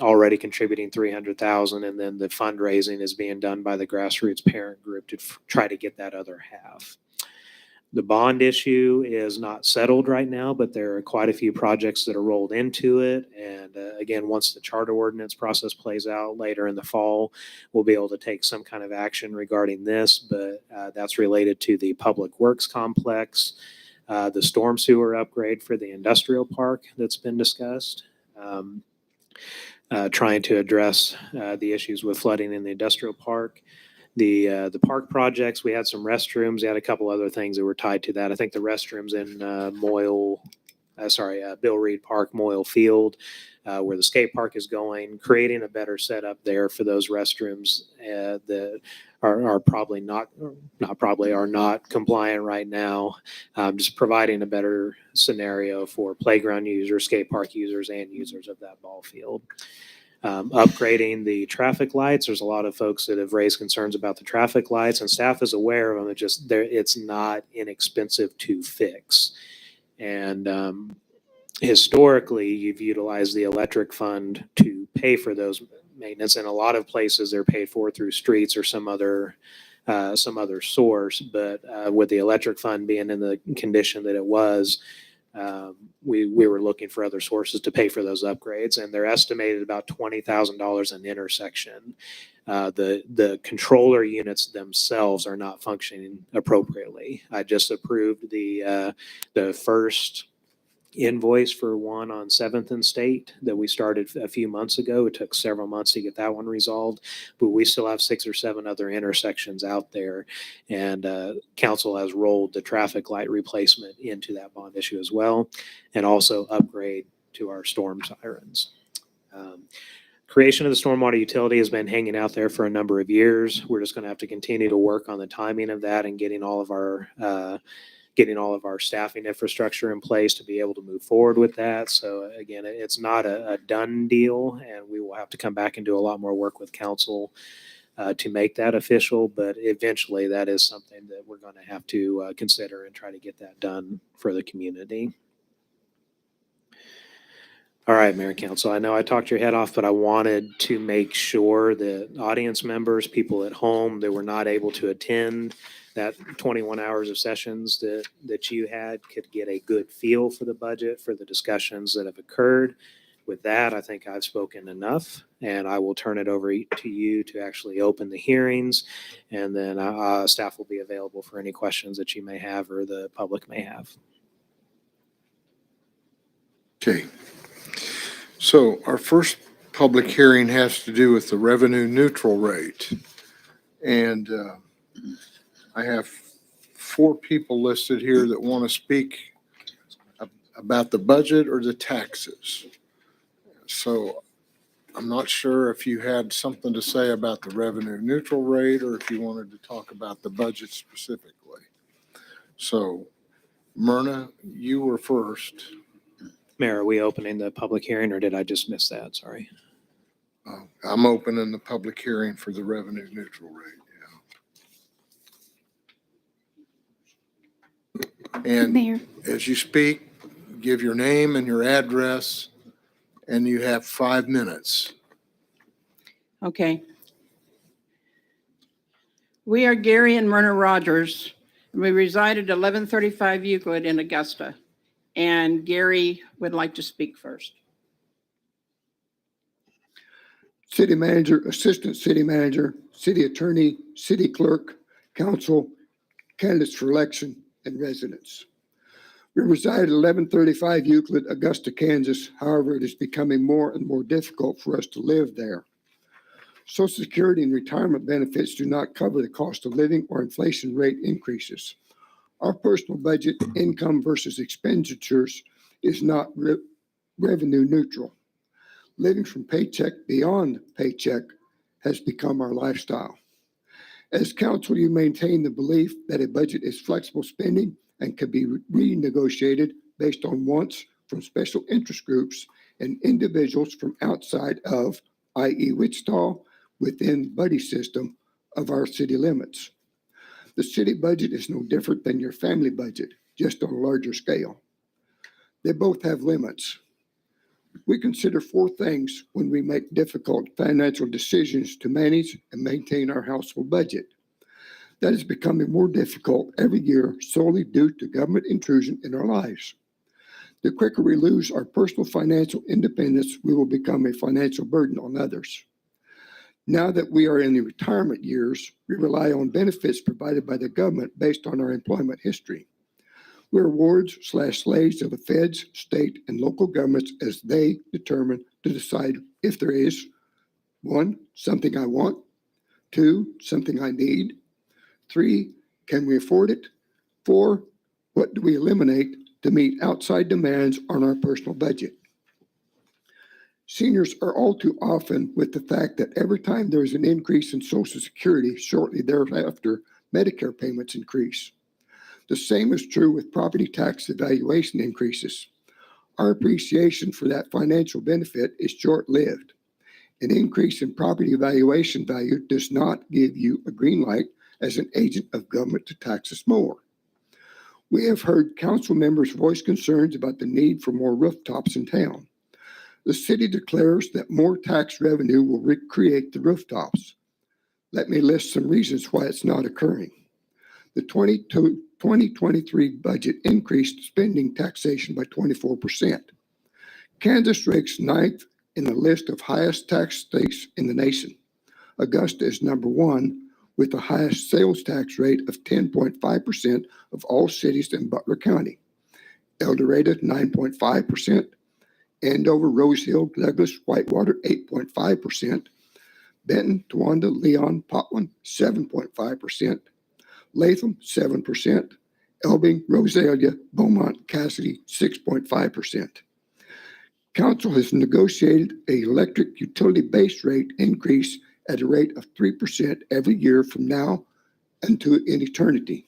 already contributing $300,000, and then the fundraising is being done by the grassroots parent group to try to get that other half. The bond issue is not settled right now, but there are quite a few projects that are rolled into it. And again, once the charter ordinance process plays out later in the fall, we'll be able to take some kind of action regarding this. But that's related to the public works complex, the storm sewer upgrade for the industrial park that's been discussed, trying to address the issues with flooding in the industrial park. The park projects, we had some restrooms. We had a couple other things that were tied to that. I think the restrooms in Bill Reed Park, Moyle Field, where the skate park is going, creating a better setup there for those restrooms that are probably not compliant right now. Just providing a better scenario for playground users, skate park users, and users of that ball field. Upgrading the traffic lights. There's a lot of folks that have raised concerns about the traffic lights, and staff is aware of them. It's not inexpensive to fix. And historically, you've utilized the electric fund to pay for those maintenance. In a lot of places, they're paid for through streets or some other source. But with the electric fund being in the condition that it was, we were looking for other sources to pay for those upgrades, and they're estimated about $20,000 an intersection. The controller units themselves are not functioning appropriately. I just approved the first invoice for one on 7th and State that we started a few months ago. It took several months to get that one resolved, but we still have 6 or 7 other intersections out there. And council has rolled the traffic light replacement into that bond issue as well, and also upgrade to our storm sirens. Creation of the stormwater utility has been hanging out there for a number of years. We're just going to have to continue to work on the timing of that and getting all of our staffing infrastructure in place to be able to move forward with that. So again, it's not a done deal, and we will have to come back and do a lot more work with council to make that official. But eventually, that is something that we're going to have to consider and try to get that done for the community. All right, Mayor and Council, I know I talked your head off, but I wanted to make sure that audience members, people at home that were not able to attend that 21 hours of sessions that you had, could get a good feel for the budget, for the discussions that have occurred. With that, I think I've spoken enough, and I will turn it over to you to actually open the hearings, and then staff will be available for any questions that you may have or the public may have. Okay. So our first public hearing has to do with the revenue neutral rate. And I have 4 people listed here that want to speak about the budget or the taxes. So I'm not sure if you had something to say about the revenue neutral rate or if you wanted to talk about the budget specifically. So Myrna, you were first. Mayor, are we opening the public hearing, or did I just miss that? Sorry. I'm opening the public hearing for the revenue neutral rate. Yeah. And Mayor, as you speak, give your name and your address, and you have 5 minutes. Okay. We are Gary and Myrna Rogers. We reside at 1135 Euclid in Augusta. And Gary would like to speak first. City manager, assistant city manager, city attorney, city clerk, council, candidates for election, and residents. We reside at 1135 Euclid, Augusta, Kansas. However, it is becoming more and more difficult for us to live there. Social Security and retirement benefits do not cover the cost of living or inflation rate increases. Our personal budget, income versus expenditures, is not revenue neutral. Living from paycheck beyond paycheck has become our lifestyle. As council, you maintain the belief that a budget is flexible spending and can be renegotiated based on wants from special interest groups and individuals from outside of, i.e. Wichita, within buddy system of our city limits. The city budget is no different than your family budget, just on a larger scale. They both have limits. We consider 4 things when we make difficult financial decisions to manage and maintain our household budget. That is becoming more difficult every year solely due to government intrusion in our lives. The quicker we lose our personal financial independence, we will become a financial burden on others. Now that we are in the retirement years, we rely on benefits provided by the government based on our employment history. We're wards/slaves of the feds, state, and local governments as they determine to decide if there is 1, something I want, 2, something I need, 3, can we afford it, 4, what do we eliminate to meet outside demands on our personal budget. Seniors are all too often with the fact that every time there is an increase in Social Security, shortly thereafter, Medicare payments increase. The same is true with property tax evaluation increases. Our appreciation for that financial benefit is short-lived. An increase in property evaluation value does not give you a green light as an agent of government to tax us more. We have heard council members voice concerns about the need for more rooftops in town. The city declares that more tax revenue will recreate the rooftops. Let me list some reasons why it's not occurring. The 2023 budget increased spending taxation by 24%. Kansas ranks ninth in the list of highest tax states in the nation. Augusta is number one with the highest sales tax rate of 10.5% of all cities in Butler County. El Dorado, 9.5%. Andover, Rose Hill, Douglas, Whitewater, 8.5%. Benton, Towanda, Leon, Potwin, 7.5%. Latham, 7%. Elbing, Rosalia, Beaumont, Cassidy, 6.5%. Council has negotiated an electric utility base rate increase at a rate of 3% every year from now until in eternity.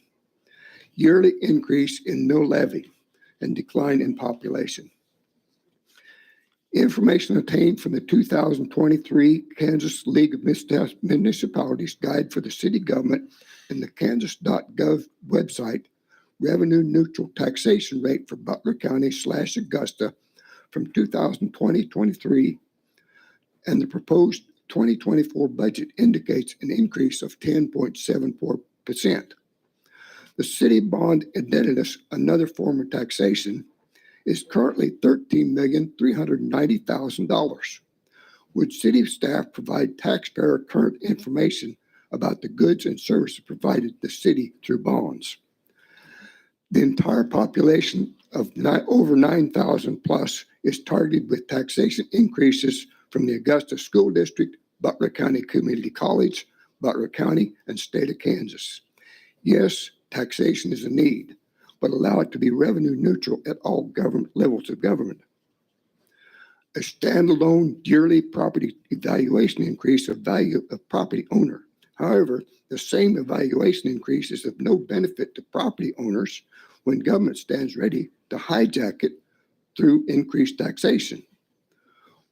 Yearly increase in mill levy and decline in population. Information obtained from the 2023 Kansas League of Municipalities Guide for the City Government and the kansas.gov website, revenue neutral taxation rate for Butler County / Augusta from 2020-23 and the proposed 2024 budget indicates an increase of 10.74%. The city bond indebtedness, another form of taxation, is currently $13,390,000. Would city staff provide taxpayer current information about the goods and services provided to the city through bonds? The entire population of over 9,000 plus is targeted with taxation increases from the Augusta School District, Butler County Community College, Butler County, and state of Kansas. Yes, taxation is a need, but allow it to be revenue neutral at all government levels of government. A standalone yearly property evaluation increase of value of property owner. However, the same evaluation increase is of no benefit to property owners when government stands ready to hijack it through increased taxation.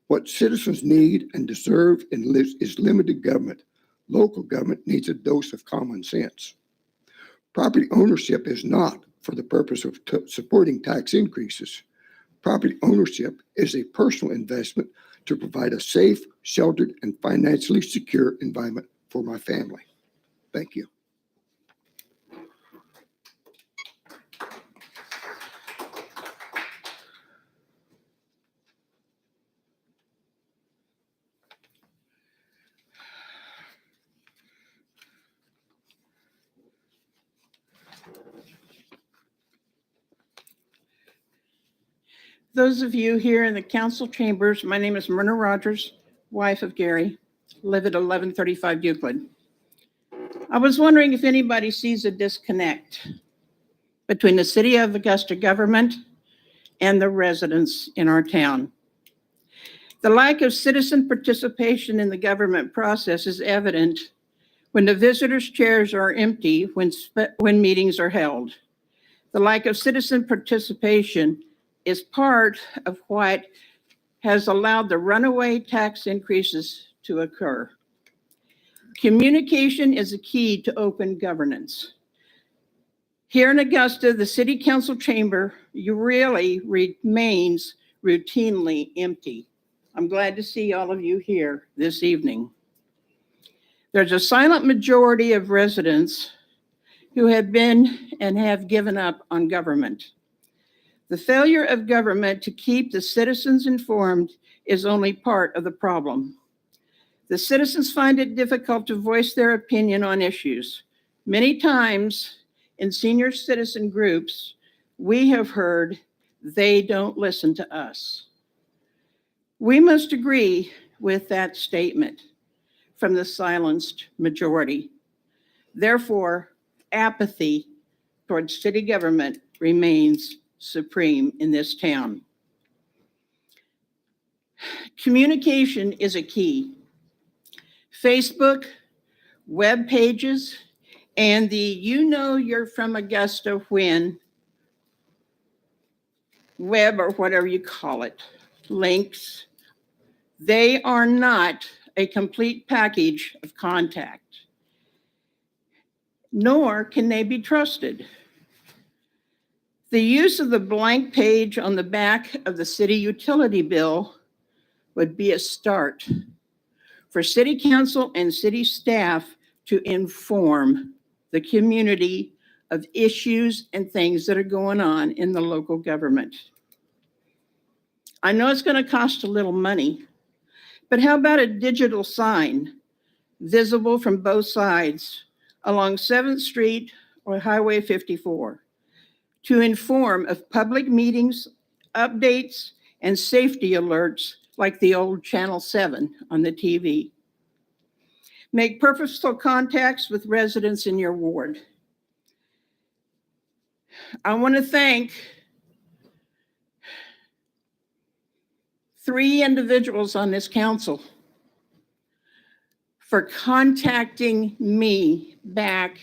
What citizens need and deserve is limited government. Local government needs a dose of common sense. Property ownership is not for the purpose of supporting tax increases. Property ownership is a personal investment to provide a safe, sheltered, and financially secure environment for my family. Thank you. Those of you here in the council chambers, my name is Myrna Rogers, wife of Gary, live at 1135 Euclid. I was wondering if anybody sees a disconnect between the City of Augusta government and the residents in our town. The lack of citizen participation in the government process is evident when the visitors' chairs are empty when meetings are held. The lack of citizen participation is part of what has allowed the runaway tax increases to occur. Communication is a key to open governance. Here in Augusta, the City Council chamber really remains routinely empty. I'm glad to see all of you here this evening. There's a silent majority of residents who have been and have given up on government. The failure of government to keep the citizens informed is only part of the problem. The citizens find it difficult to voice their opinion on issues. Many times in senior citizen groups, we have heard they don't listen to us. We must agree with that statement from the silenced majority. Therefore, apathy towards city government remains supreme in this town. Communication is a key. Facebook, web pages, and the "you know you're from Augusta when" web or whatever you call it, links, they are not a complete package of contact, nor can they be trusted. The use of the blank page on the back of the city utility bill would be a start for city council and city staff to inform the community of issues and things that are going on in the local government. I know it's going to cost a little money, but how about a digital sign visible from both sides along 7th Street or Highway 54 to inform of public meetings, updates, and safety alerts like the old Channel 7 on the TV. Make purposeful contacts with residents in your ward. I want to thank 3 individuals on this council for contacting me back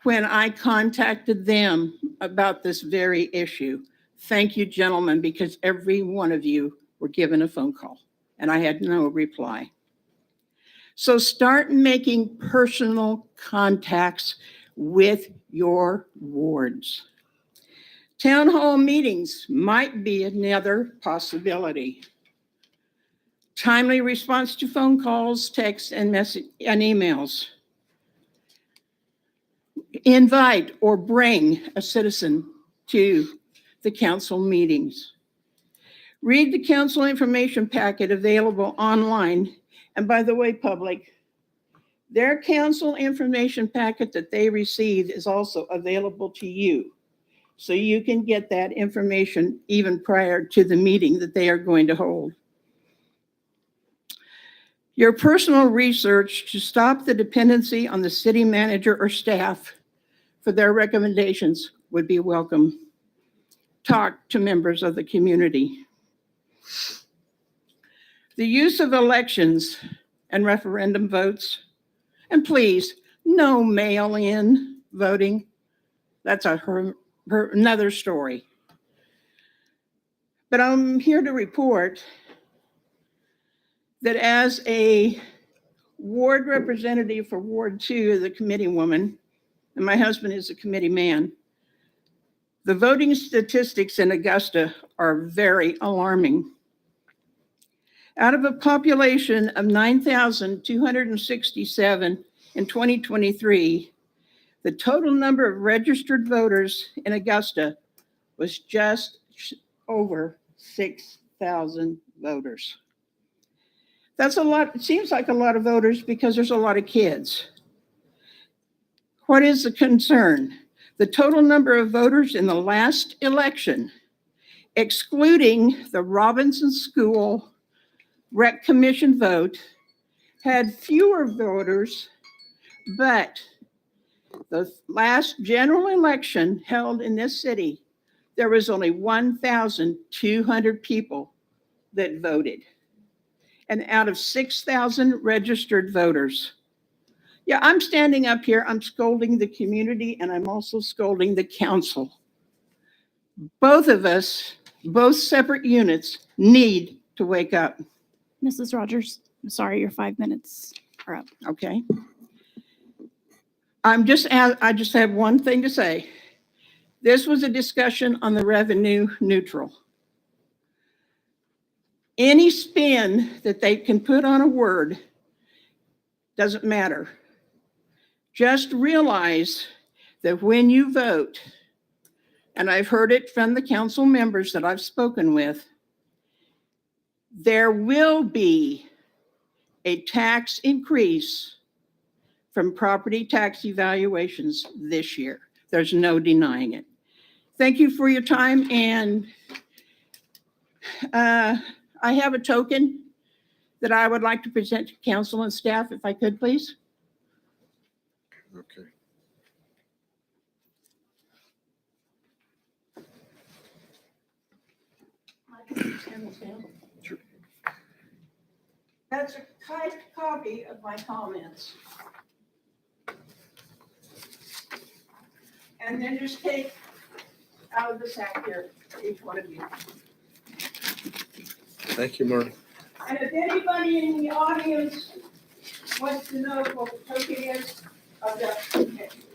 when I contacted them about this very issue. Thank you, gentlemen, because every one of you were given a phone call and I had no reply. So start making personal contacts with your wards. Town hall meetings might be another possibility. Timely response to phone calls, texts, and emails. Invite or bring a citizen to the council meetings. Read the council information packet available online. And by the way, public, their council information packet that they received is also available to you. So you can get that information even prior to the meeting that they are going to hold. Your personal research to stop the dependency on the city manager or staff for their recommendations would be welcome. Talk to members of the community. The use of elections and referendum votes, and please, no mail-in voting. That's another story. But I'm here to report that as a ward representative for Ward 2, the committee woman, and my husband is a committee man, the voting statistics in Augusta are very alarming. Out of a population of 9,267 in 2023, the total number of registered voters in Augusta was just over 6,000 voters. That's a lot. It seems like a lot of voters because there's a lot of kids. What is the concern? The total number of voters in the last election, excluding the Robinson School Rec Commission vote, had fewer voters, but the last general election held in this city, there was only 1,200 people that voted. And out of 6,000 registered voters. Yeah, I'm standing up here, I'm scolding the community, and I'm also scolding the council. Both of us, both separate units, need to wake up. Mrs. Rogers, I'm sorry, your 5 minutes are up. Okay. I just have one thing to say. This was a discussion on the revenue neutral. Any spin that they can put on a word doesn't matter. Just realize that when you vote, and I've heard it from the council members that I've spoken with, there will be a tax increase from property tax evaluations this year. There's no denying it. Thank you for your time, and I have a token that I would like to present to council and staff, if I could, please. Okay. Sure. That's a typed copy of my comments. And then just take out of the sack here, each one of you. Thank you, Marty. And if anybody in the audience wants to know what the token is, I've got some pictures.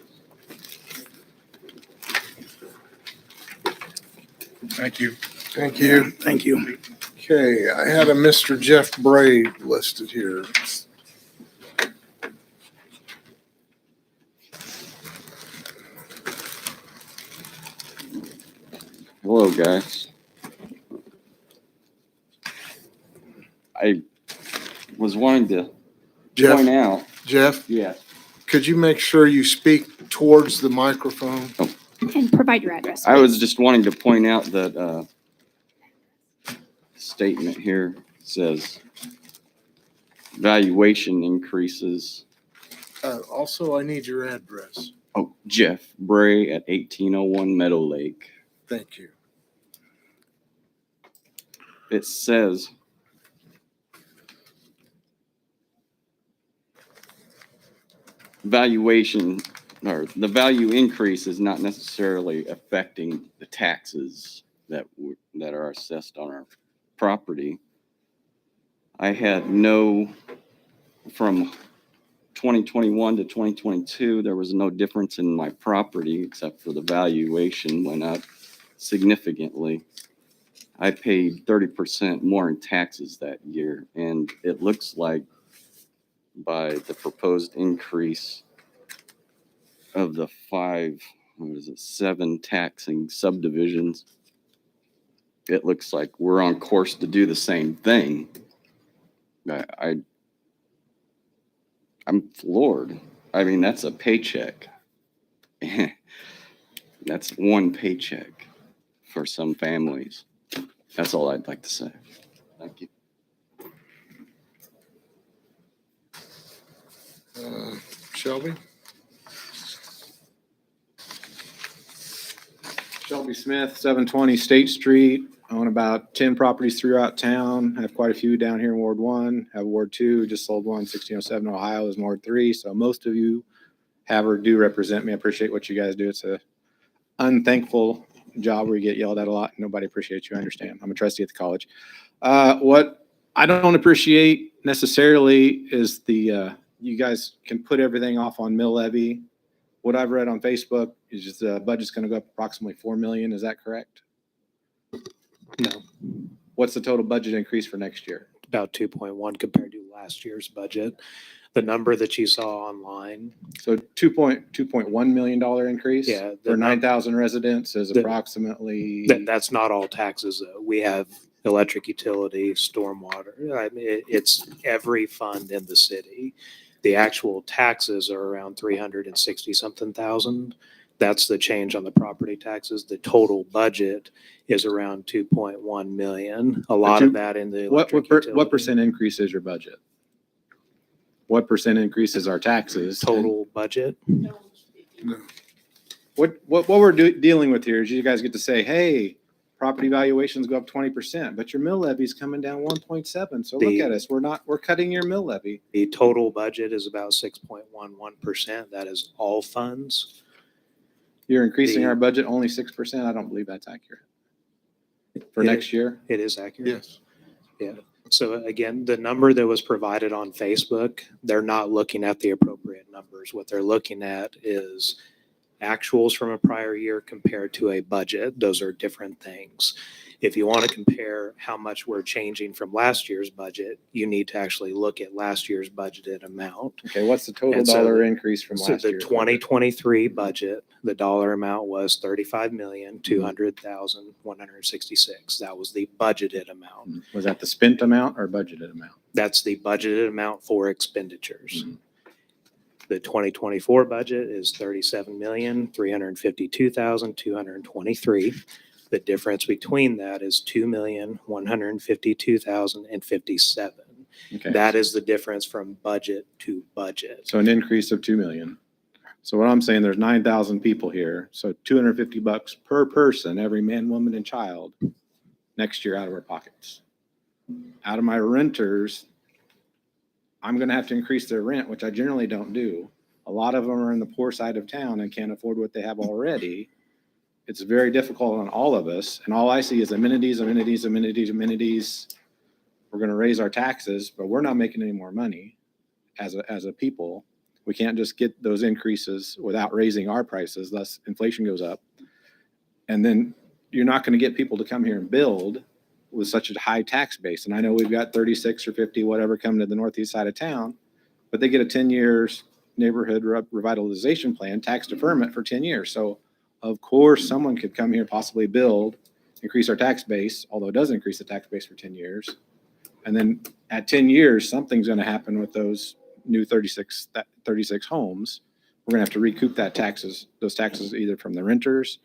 Thank you. Thank you. Thank you. Okay, I had a Mr. Jeff Bray listed here. Hello, guys. I was wanting to point Jeff, out, Jeff, yeah, could you make sure you speak towards the microphone? And provide your address. I was please. just wanting to point out that statement here says valuation increases. Also, I need your address. Oh, Jeff Bray at 1801 Meadow Lake. Thank you. It says valuation or the value increase is not necessarily affecting the taxes that that are assessed on our property. I had no, from 2021 to 2022, there was no difference in my property except for the valuation went up significantly. I paid 30% more in taxes that year, and it looks like by the proposed increase of the seven taxing subdivisions, it looks like we're on course to do the same thing. I'm floored. I mean, that's a paycheck. That's one paycheck for some families. That's all I'd like to say. Thank you. Shelby? Shelby Smith, 720 State Street. I own about 10 properties throughout town. I have quite a few down here in Ward 1. I have Ward 2, just sold one, 1607 Ohio is Ward 3. So most of you have or do represent me. I appreciate what you guys do. It's a unthankful job where you get yelled at a lot. Nobody appreciates you. I understand. I'm a trustee at the college. What I don't appreciate necessarily is you guys can put everything off on mill levy. What I've read on Facebook is just the budget's going to go up approximately 4 million. Is that correct? No, What's the total budget increase for next year? about 2.1 compared to last year's budget. The number that you saw online, So $2.1 million increase? Yeah, For 9,000 residents is the- approximately, that's not all taxes, though. We have electric utility, stormwater. I mean, it's every fund in the city. The actual taxes are around 360 something thousand. That's the change on the property taxes. The total budget is around 2.1 million. A lot of that in the what electric utility. percent increase is your budget? What percent increase is our taxes? Total budget? What we're dealing with here is you guys get to say, hey, property valuations go up 20%, but your mill levy is coming down 1.7. So look The- at us. We're cutting your mill levy. The total budget is about 6.11%. That is all funds. You're increasing The- our budget only 6%. I don't believe that's accurate. For It- next year? It is accurate. Yes. So again, the number that was provided on Facebook, they're not looking at the appropriate numbers. What they're looking at is actuals from a prior year compared to a budget. Those are different things. If you want to compare how much we're changing from last year's budget, you need to actually look at last year's budgeted amount. Okay, what's the total And so- dollar increase from So last the year? 2023 budget, the dollar amount was 35,200,166. That was the budgeted amount. Was that the spent amount or budgeted amount? That's the budgeted amount for expenditures. The 2024 budget is 37,352,223. The difference between that is 2,152,057. Okay. That is the difference from budget to budget. So an increase of 2 million. So what I'm saying, there's 9,000 people here. So $250 per person, every man, woman, and child next year out of our pockets. Out of my renters, I'm going to have to increase their rent, which I generally don't do. A lot of them are in the poor side of town and can't afford what they have already. It's very difficult on all of us. And all I see is amenities, amenities, amenities, amenities. We're going to raise our taxes, but we're not making any more money as a people. We can't just get those increases without raising our prices, thus inflation goes up. And then you're not going to get people to come here and build with such a high tax base. And I know we've got 36 or 50, whatever, coming to the northeast side of town, but they get a 10 years neighborhood revitalization plan, tax deferment for 10 years. So of course, someone could come here, possibly build, increase our tax base, although it does increase the tax base for 10 years. And then at 10 years, something's going to happen with those new 36 homes. We're going to have to recoup those taxes either from the renters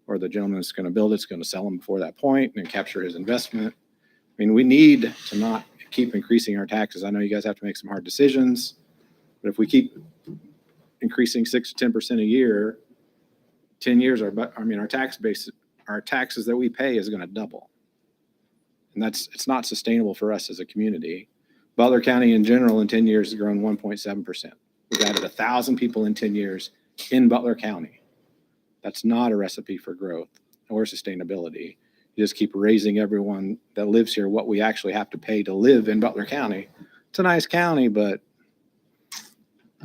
or the gentleman that's going to build it's going to sell them before that point and capture his investment. I mean, we need to not keep increasing our taxes. I know you guys have to make some hard decisions, but if we keep increasing 6 to 10% a year, 10 years, our tax base, our taxes that we pay is going to double. And it's not sustainable for us as a community. Butler County in general in 10 years has grown 1.7%. We've added 1,000 people in 10 years in Butler County. That's not a recipe for growth or sustainability. You just keep raising everyone that lives here what we actually have to pay to live in Butler County. It's a nice county, but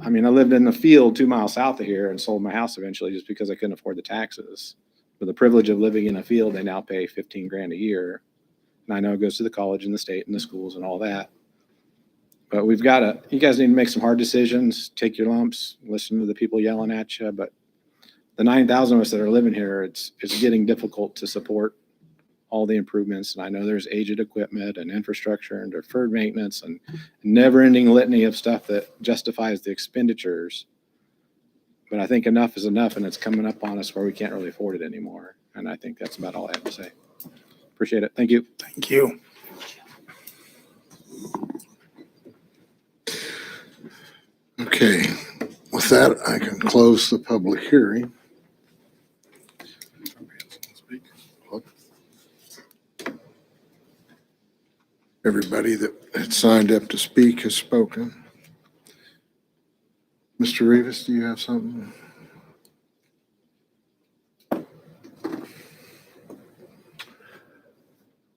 I mean, I lived in the field 2 miles south of here and sold my house eventually just because I couldn't afford the taxes. For the privilege of living in a field, they now pay 15 grand a year. And I know it goes to the college and the state and the schools and all that. But you guys need to make some hard decisions, take your lumps, listen to the people yelling at you. But the 9,000 of us that are living here, it's getting difficult to support all the improvements. And I know there's aged equipment and infrastructure and deferred maintenance and never ending litany of stuff that justifies the expenditures. But I think enough is enough, and it's coming up on us where we can't really afford it anymore. And I think that's about all I have to say. Appreciate it. Thank you. Thank you. Okay, with that, I can close the public hearing. Everybody that had signed up to speak has spoken. Mr. Rivas, do you have something?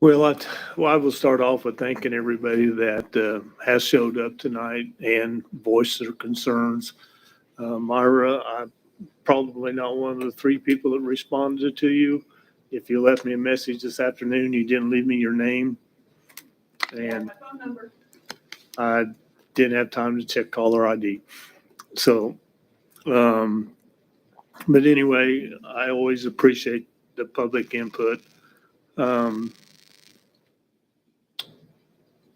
Well, I will start off with thanking everybody that has showed up tonight and voiced their concerns. Myra, I'm probably not one of the 3 people that responded to you. If you left me a message this afternoon, you didn't leave me your name. And I didn't have time to check caller ID. So, but anyway, I always appreciate the public input.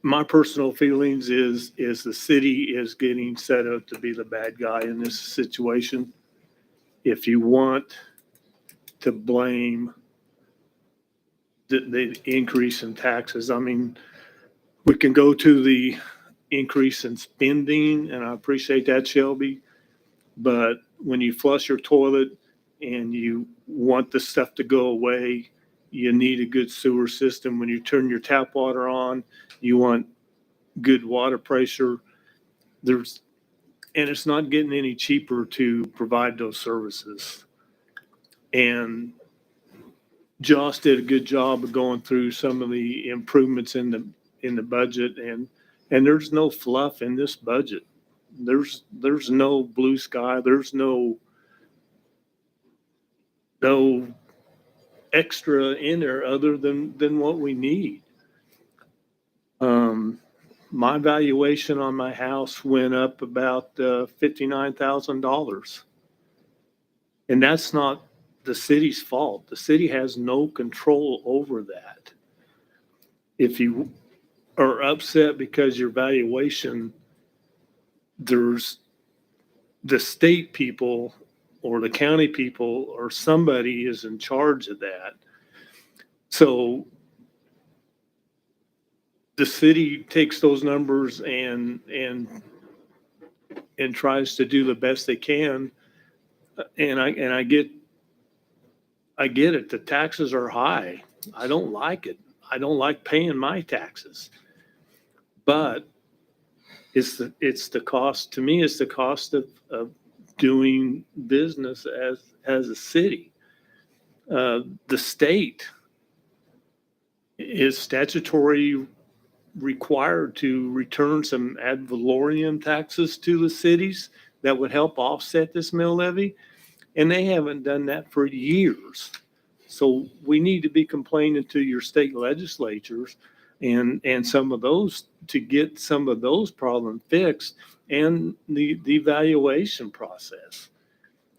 My personal feelings is the city is getting set up to be the bad guy in this situation. If you want to blame the increase in taxes, I mean, we can go to the increase in spending, and I appreciate that, Shelby. But when you flush your toilet and you want the stuff to go away, you need a good sewer system. When you turn your tap water on, you want good water pressure. And it's not getting any cheaper to provide those services. And Josh did a good job of going through some of the improvements in the budget, and there's no fluff in this budget. There's no blue sky. There's no extra in there other than what we need. My valuation on my house went up about $59,000. And that's not the city's fault. The city has no control over that. If you are upset because your valuation, there's the state people or the county people or somebody is in charge of that. So the city takes those numbers and tries to do the best they can. And I get it. The taxes are high. I don't like it. I don't like paying my taxes. But it's the cost, to me, it's the cost of doing business as a city. The state is statutory required to return some ad valorem taxes to the cities that would help offset this mill levy. And they haven't done that for years. So we need to be complaining to your state legislatures and some of those to get some of those problems fixed and the evaluation process.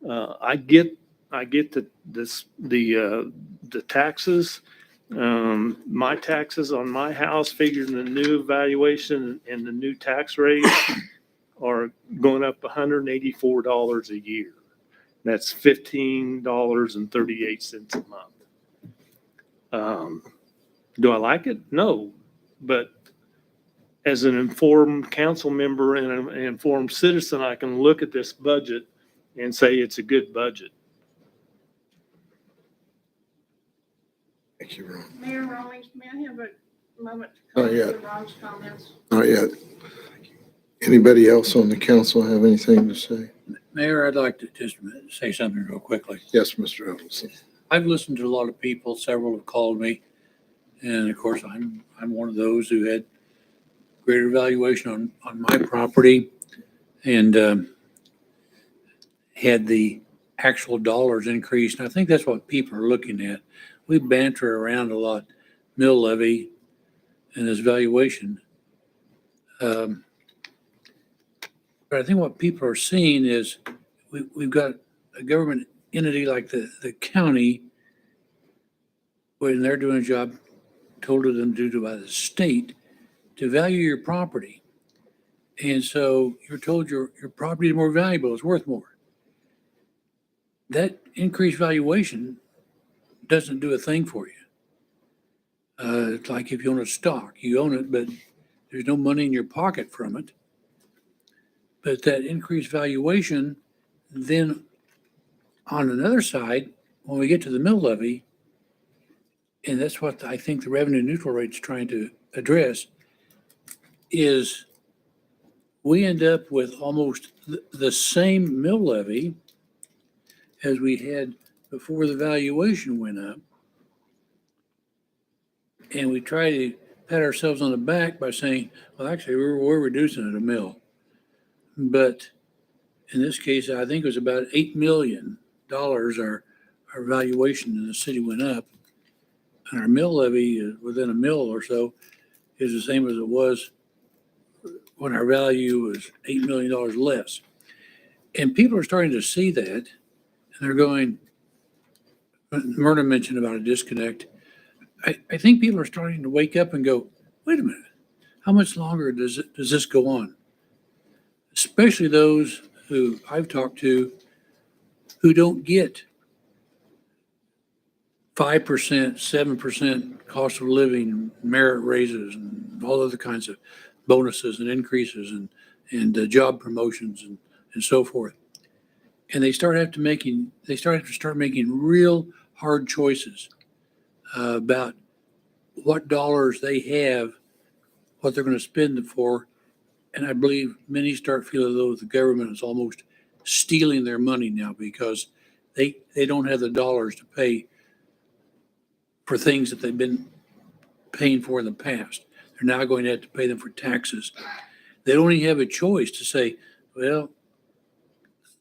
I get the taxes. My taxes on my house figured in the new evaluation and the new tax rate are going up $184 a year. That's $15.38 a month. Do I like it? No, but as an informed council member and an informed citizen, I can look at this budget and say it's a good budget. Thank you, Ron. Mayor Rawlings, may I have a moment to Not comment yet. to Ron's comments? Not yet. Anybody else on the council have anything to say? Mayor, I'd like to just say something real quickly. Yes, Mr. Edelson. I've listened to a lot of people, several have called me, and of course, I'm one of those who had greater valuation on my property and had the actual dollars increased. And I think that's what people are looking at. We banter around a lot, mill levy and this valuation. But I think what people are seeing is we've got a government entity like the county, when they're doing a job told to them to do by the state to value your property. And so you're told your property is more valuable, it's worth more. That increased valuation doesn't do a thing for you. It's like if you own a stock, you own it, but there's no money in your pocket from it. But that increased valuation, then on another side, when we get to the mill levy, and that's what I think the revenue neutral rate is trying to address, is we end up with almost the same mill levy as we had before the valuation went up. And we try to pat ourselves on the back by saying, well, actually, we're reducing it a mill. But in this case, I think it was about $8 million our valuation in the city went up. And our mill levy within a mill or so is the same as it was when our value was $8 million less. And people are starting to see that, and they're going, Myrna mentioned about a disconnect. I think people are starting to wake up and go, wait a minute, how much longer does this go on? Especially those who I've talked to who don't get 5%, 7% cost of living, merit raises, and all other kinds of bonuses and increases and job promotions and so forth. And they start to start making real hard choices about what dollars they have, what they're going to spend it for. And I believe many start feeling though the government is almost stealing their money now because they don't have the dollars to pay for things that they've been paying for in the past. They're now going to have to pay them for taxes. They don't even have a choice to say, well,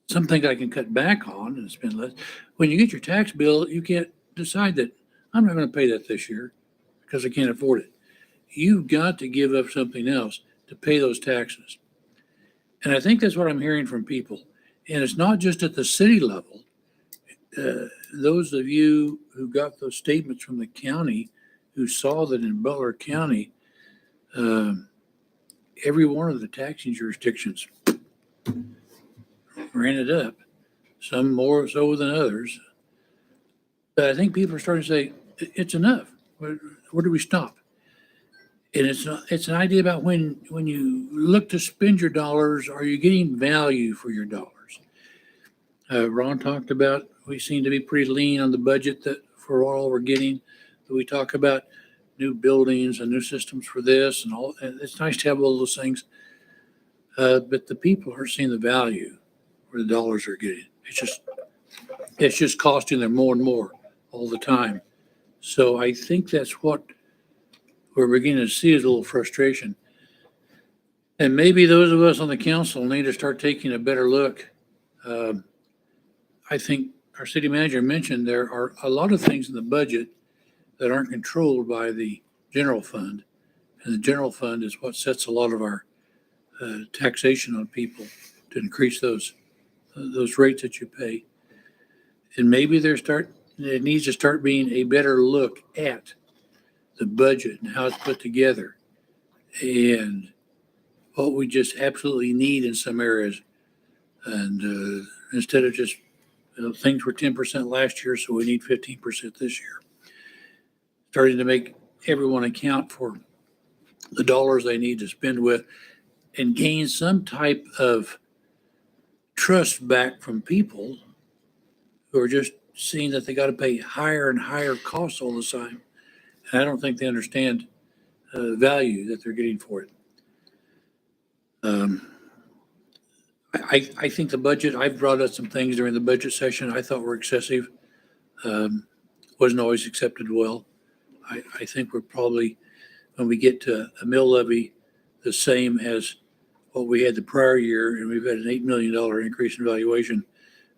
some things I can cut back on and spend less. When you get your tax bill, you can't decide that I'm not going to pay that this year because I can't afford it. You've got to give up something else to pay those taxes. And I think that's what I'm hearing from people. And it's not just at the city level. Those of you who got those statements from the county, who saw that in Butler County, every one of the taxing jurisdictions ran it up, some more so than others. But I think people are starting to say, it's enough. Where do we stop? And it's an idea about when you look to spend your dollars, are you getting value for your dollars? Ron talked about, we seem to be pretty lean on the budget that for all we're getting. We talk about new buildings and new systems for this and all. And it's nice to have all those things. But the people are seeing the value where the dollars are getting. It's just costing them more and more all the time. So I think that's what we're beginning to see is a little frustration. And maybe those of us on the council need to start taking a better look. I think our city manager mentioned, there are a lot of things in the budget that aren't controlled by the general fund. And the general fund is what sets a lot of our taxation on people to increase those rates that you pay. And maybe it needs to start being a better look at the budget and how it's put together and what we just absolutely need in some areas. And instead of just, things were 10% last year, so we need 15% this year. Starting to make everyone account for the dollars they need to spend with and gain some type of trust back from people who are just seeing that they got to pay higher and higher costs all the time. And I don't think they understand the value that they're getting for it. I think the budget, I've brought up some things during the budget session I thought were excessive. Wasn't always accepted well. I think we're probably, when we get to a mill levy, the same as what we had the prior year, and we've had an $8 million increase in valuation,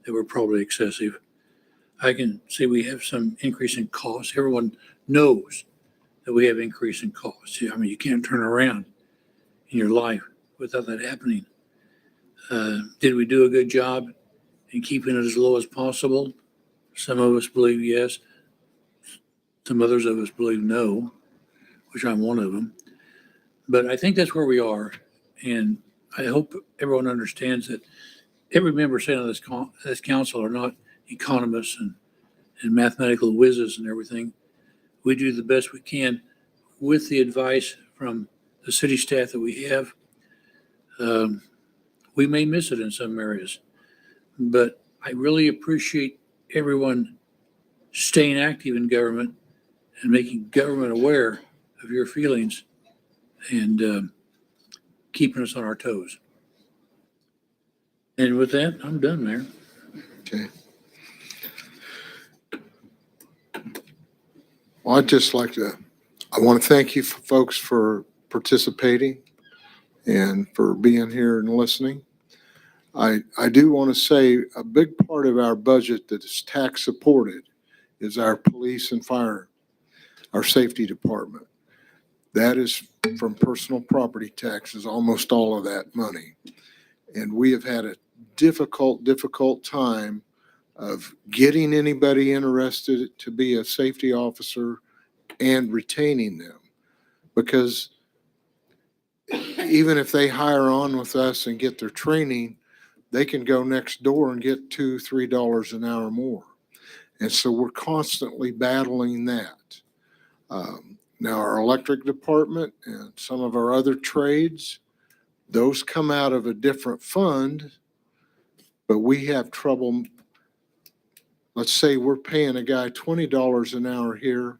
that were probably excessive. I can see we have some increase in costs. Everyone knows that we have increase in costs. I mean, you can't turn around in your life without that happening. Did we do a good job in keeping it as low as possible? Some of us believe yes. Some others of us believe no, which I'm one of them. But I think that's where we are. And I hope everyone understands that every member sitting on this council are not economists and mathematical whizzes and everything. We do the best we can with the advice from the city staff that we have. We may miss it in some areas, but I really appreciate everyone staying active in government and making government aware of your feelings and keeping us on our toes. And with that, I'm done, Mayor. Okay. Well, I want to thank you folks for participating and for being here and listening. I do want to say a big part of our budget that is tax supported is our police and fire, our safety department. That is from personal property taxes, almost all of that money. And we have had a difficult time of getting anybody interested to be a safety officer and retaining them. Because even if they hire on with us and get their training, they can go next door and get $2, $3 an hour more. And so we're constantly battling that. Now our electric department and some of our other trades, those come out of a different fund, but we have trouble. Let's say we're paying a guy $20 an hour here.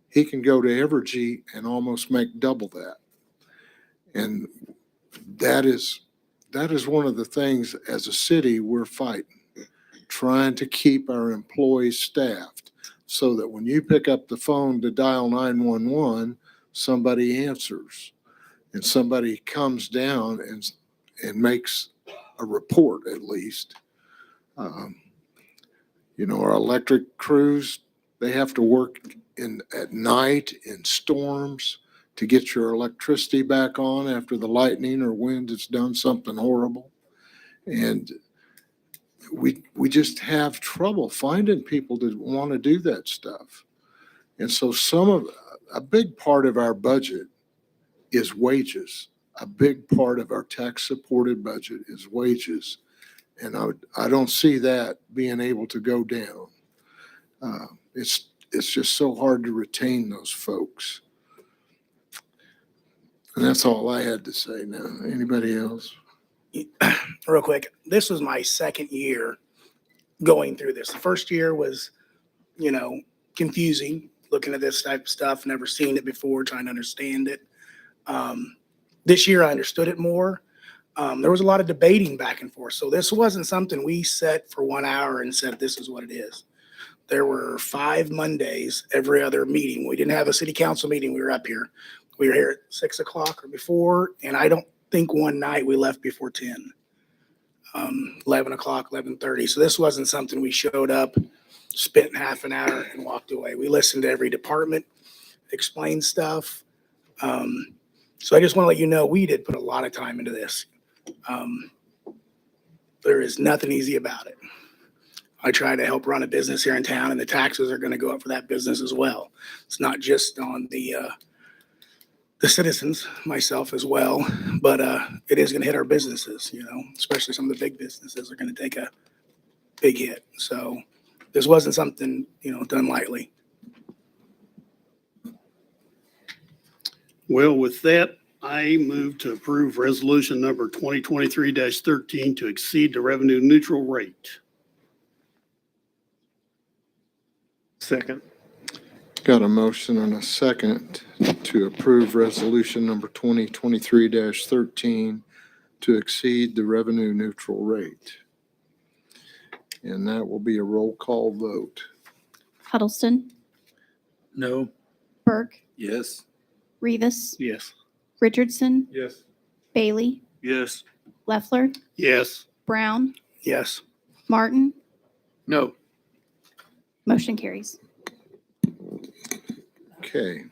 He can go to Evergy and almost make double that. And that is one of the things as a city we're fighting, trying to keep our employees staffed so that when you pick up the phone to dial 911, somebody answers and somebody comes down and makes a report at least. Our electric crews, they have to work at night in storms to get your electricity back on after the lightning or wind has done something horrible. And we just have trouble finding people that want to do that stuff. And so a big part of our budget is wages. A big part of our tax supported budget is wages. And I don't see that being able to go down. It's just so hard to retain those folks. And that's all I had to say now. Anybody else? Real quick, this was my second year going through this. The first year was, confusing, looking at this type of stuff, never seen it before, trying to understand it. This year I understood it more. There was a lot of debating back and forth. So this wasn't something we set for 1 hour and said, this is what it is. There were 5 Mondays, every other meeting. We didn't have a city council meeting. We were up here. We were here at 6 o'clock or before, and I don't think one night we left before 10. 11 o'clock, 11:30. So this wasn't something we showed up, spent half an hour and walked away. We listened to every department, explained stuff. So I just want to let you know, we did put a lot of time into this. There is nothing easy about it. I try to help run a business here in town, and the taxes are going to go up for that business as well. It's not just on the citizens, myself as well, but it is going to hit our businesses, you know, especially some of the big businesses are going to take a big hit. So this wasn't something, you know, done lightly. Well, with that, I move to approve resolution number 2023-13 to exceed the revenue neutral rate. Second. Got a motion and a second to approve resolution number 2023-13 to exceed the revenue neutral rate. And that will be a roll call vote. Huddleston, No. Burke, Yes. Rivas, Yes. Yes. Richardson, Bailey, Yes. Leffler, Yes. Brown, Yes. Martin. No. Motion carries. Okay.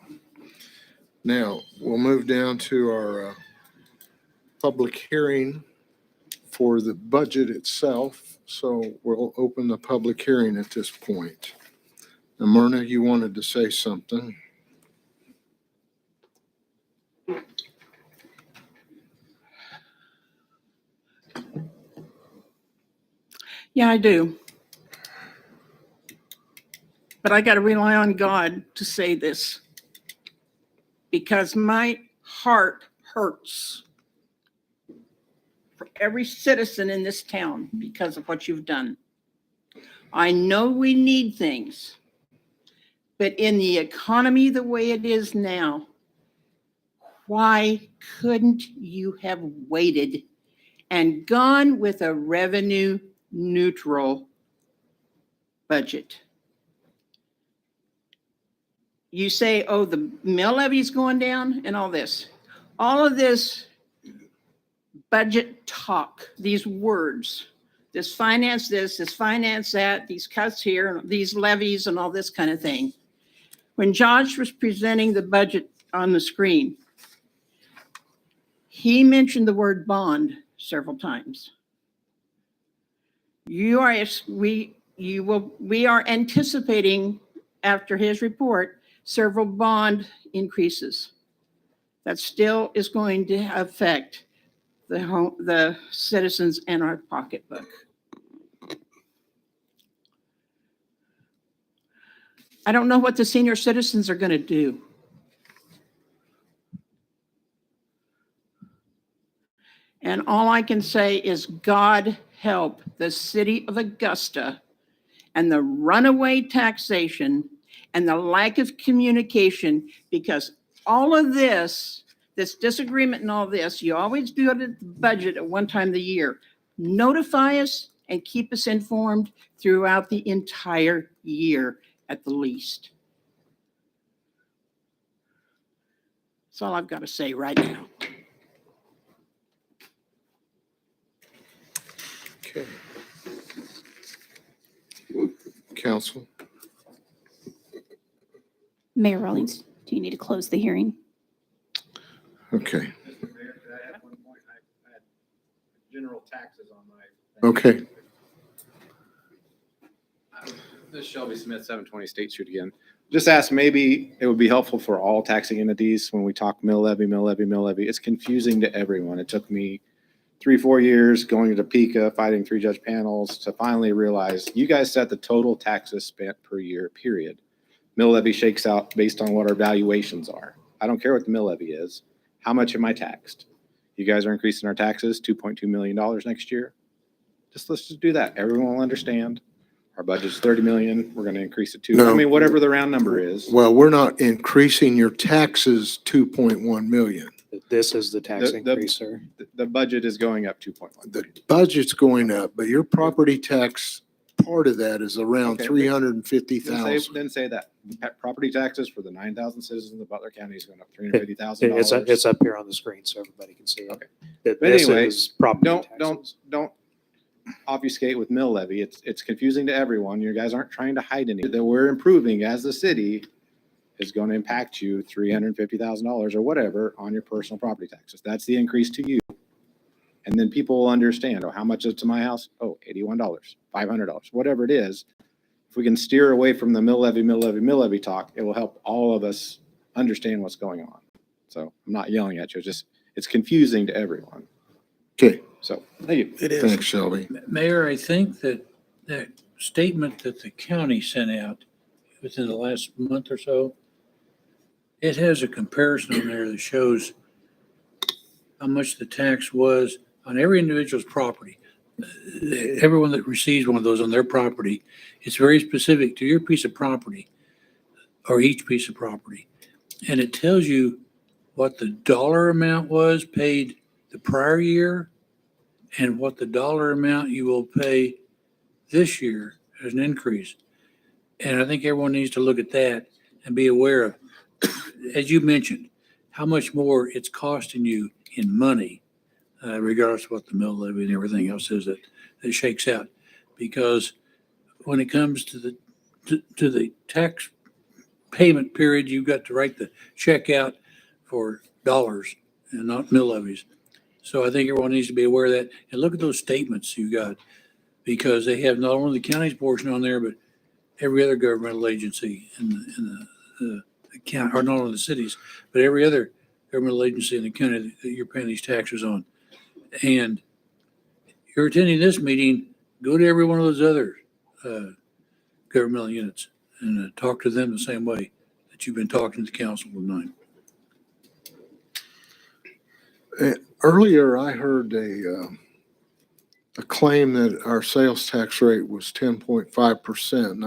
Now, we'll move down to our public hearing for the budget itself. So we'll open the public hearing at this point. Now, Myrna, you wanted to say something? Yeah, I do. But I got to rely on God to say this because my heart hurts for every citizen in this town because of what you've done. I know we need things, but in the economy the way it is now, why couldn't you have waited and gone with a revenue neutral budget? You say, oh, the mill levy's going down and all this. All of this budget talk, these words, this finance this, this finance that, these cuts here, these levies and all this kind of thing. When Josh was presenting the budget on the screen, he mentioned the word bond several times. We are anticipating after his report several bond increases. That still is going to affect the citizens and our pocketbook. I don't know what the senior citizens are going to do. And all I can say is God help the city of Augusta and the runaway taxation and the lack of communication, because all of this disagreement and all this, you always do it at the budget at one time of the year. Notify us and keep us informed throughout the entire year at the least. That's all I've got to say right now. Okay. Council? Mayor Rawlings, do you need to close the hearing? Okay. Mr. Mayor, could I add one point? I had general taxes on my. Okay. This is Shelby Smith, 720 State Street again. Just ask, maybe it would be helpful for all taxing entities when we talk mill levy, mill levy, mill levy. It's confusing to everyone. It took me 3-4 years going to Topeka, fighting 3 judge panels to finally realize you guys set the total taxes spent per year, period. Mill levy shakes out based on what our valuations are. I don't care what the mill levy is. How much am I taxed? You guys are increasing our taxes, $2.2 million next year. Let's just do that. Everyone will understand. Our budget's 30 million. We're going to increase it to, No. I mean, whatever the round number is. Well, we're not increasing your taxes 2.1 million. This is the tax The- increase, sir. The budget is going up 2.1. The budget's going up, but your property tax part of that is around Okay. 350,000. Then say that. Property taxes for the 9,000 citizens of Butler County is going up $350,000. It's up here on the screen so everybody can see it. Okay. That But this anyway, is property Don't taxes. obfuscate with mill levy. It's confusing to everyone. You guys aren't trying to hide anything. That we're improving as the city is going to impact you $350,000 or whatever on your personal property taxes. That's the increase to you. And then people will understand, oh, how much is to my house? Oh, $81, $500, whatever it is. If we can steer away from the mill levy talk, it will help all of us understand what's going on. So I'm not yelling at you, it's confusing to everyone. Okay, So, thank you. It is. thanks, Shelby. Mayor, I think that that statement that the county sent out within the last month or so, it has a comparison on there that shows how much the tax was on every individual's property. Everyone that receives one of those on their property, it's very specific to your piece of property or each piece of property. And it tells you what the dollar amount was paid the prior year and what the dollar amount you will pay this year as an increase. And I think everyone needs to look at that and be aware of, as you mentioned, how much more it's costing you in money, regardless of what the mill levy and everything else is that shakes out. Because when it comes to the tax payment period, you've got to write the check out for dollars and not mill levies. So I think everyone needs to be aware of that and look at those statements you got, because they have not only the county's portion on there, but every other governmental agency in the county, or not only the cities, but every other governmental agency in the county that you're paying these taxes on. And you're attending this meeting, go to every one of those other governmental units and talk to them the same way that you've been talking to the council tonight. Earlier, I heard a claim that our sales tax rate was 10.5%. And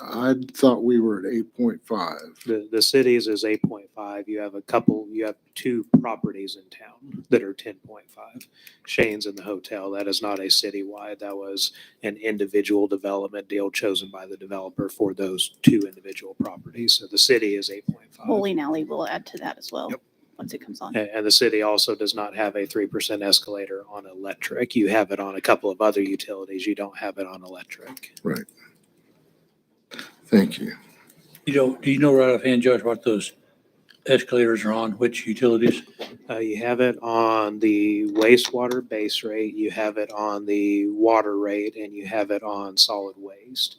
I thought we were at 8.5. The cities is 8.5. You have two properties in town that are 10.5. Shane's and the hotel, that is not a citywide. That was an individual development deal chosen by the developer for those two individual properties. So the city is 8.5. Bowling alley will add to that as well, once it comes on. And the city also does not have a 3% escalator on electric. You have it on a couple of other utilities. You don't have it on electric. Right. Thank you. Do you know right offhand, Josh, what those escalators are on, which utilities? You have it on the wastewater base rate, you have it on the water rate, and you have it on solid waste.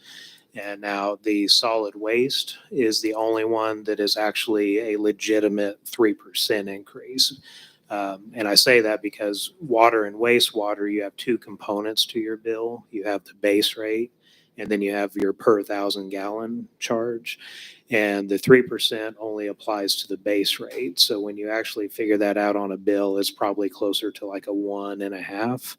And now the solid waste is the only one that is actually a legitimate 3% increase. And I say that because water and wastewater, you have two components to your bill. You have the base rate, and then you have your per 1,000 gallon charge. And the 3% only applies to the base rate. So when you actually figure that out on a bill, it's probably closer to like a 1.5.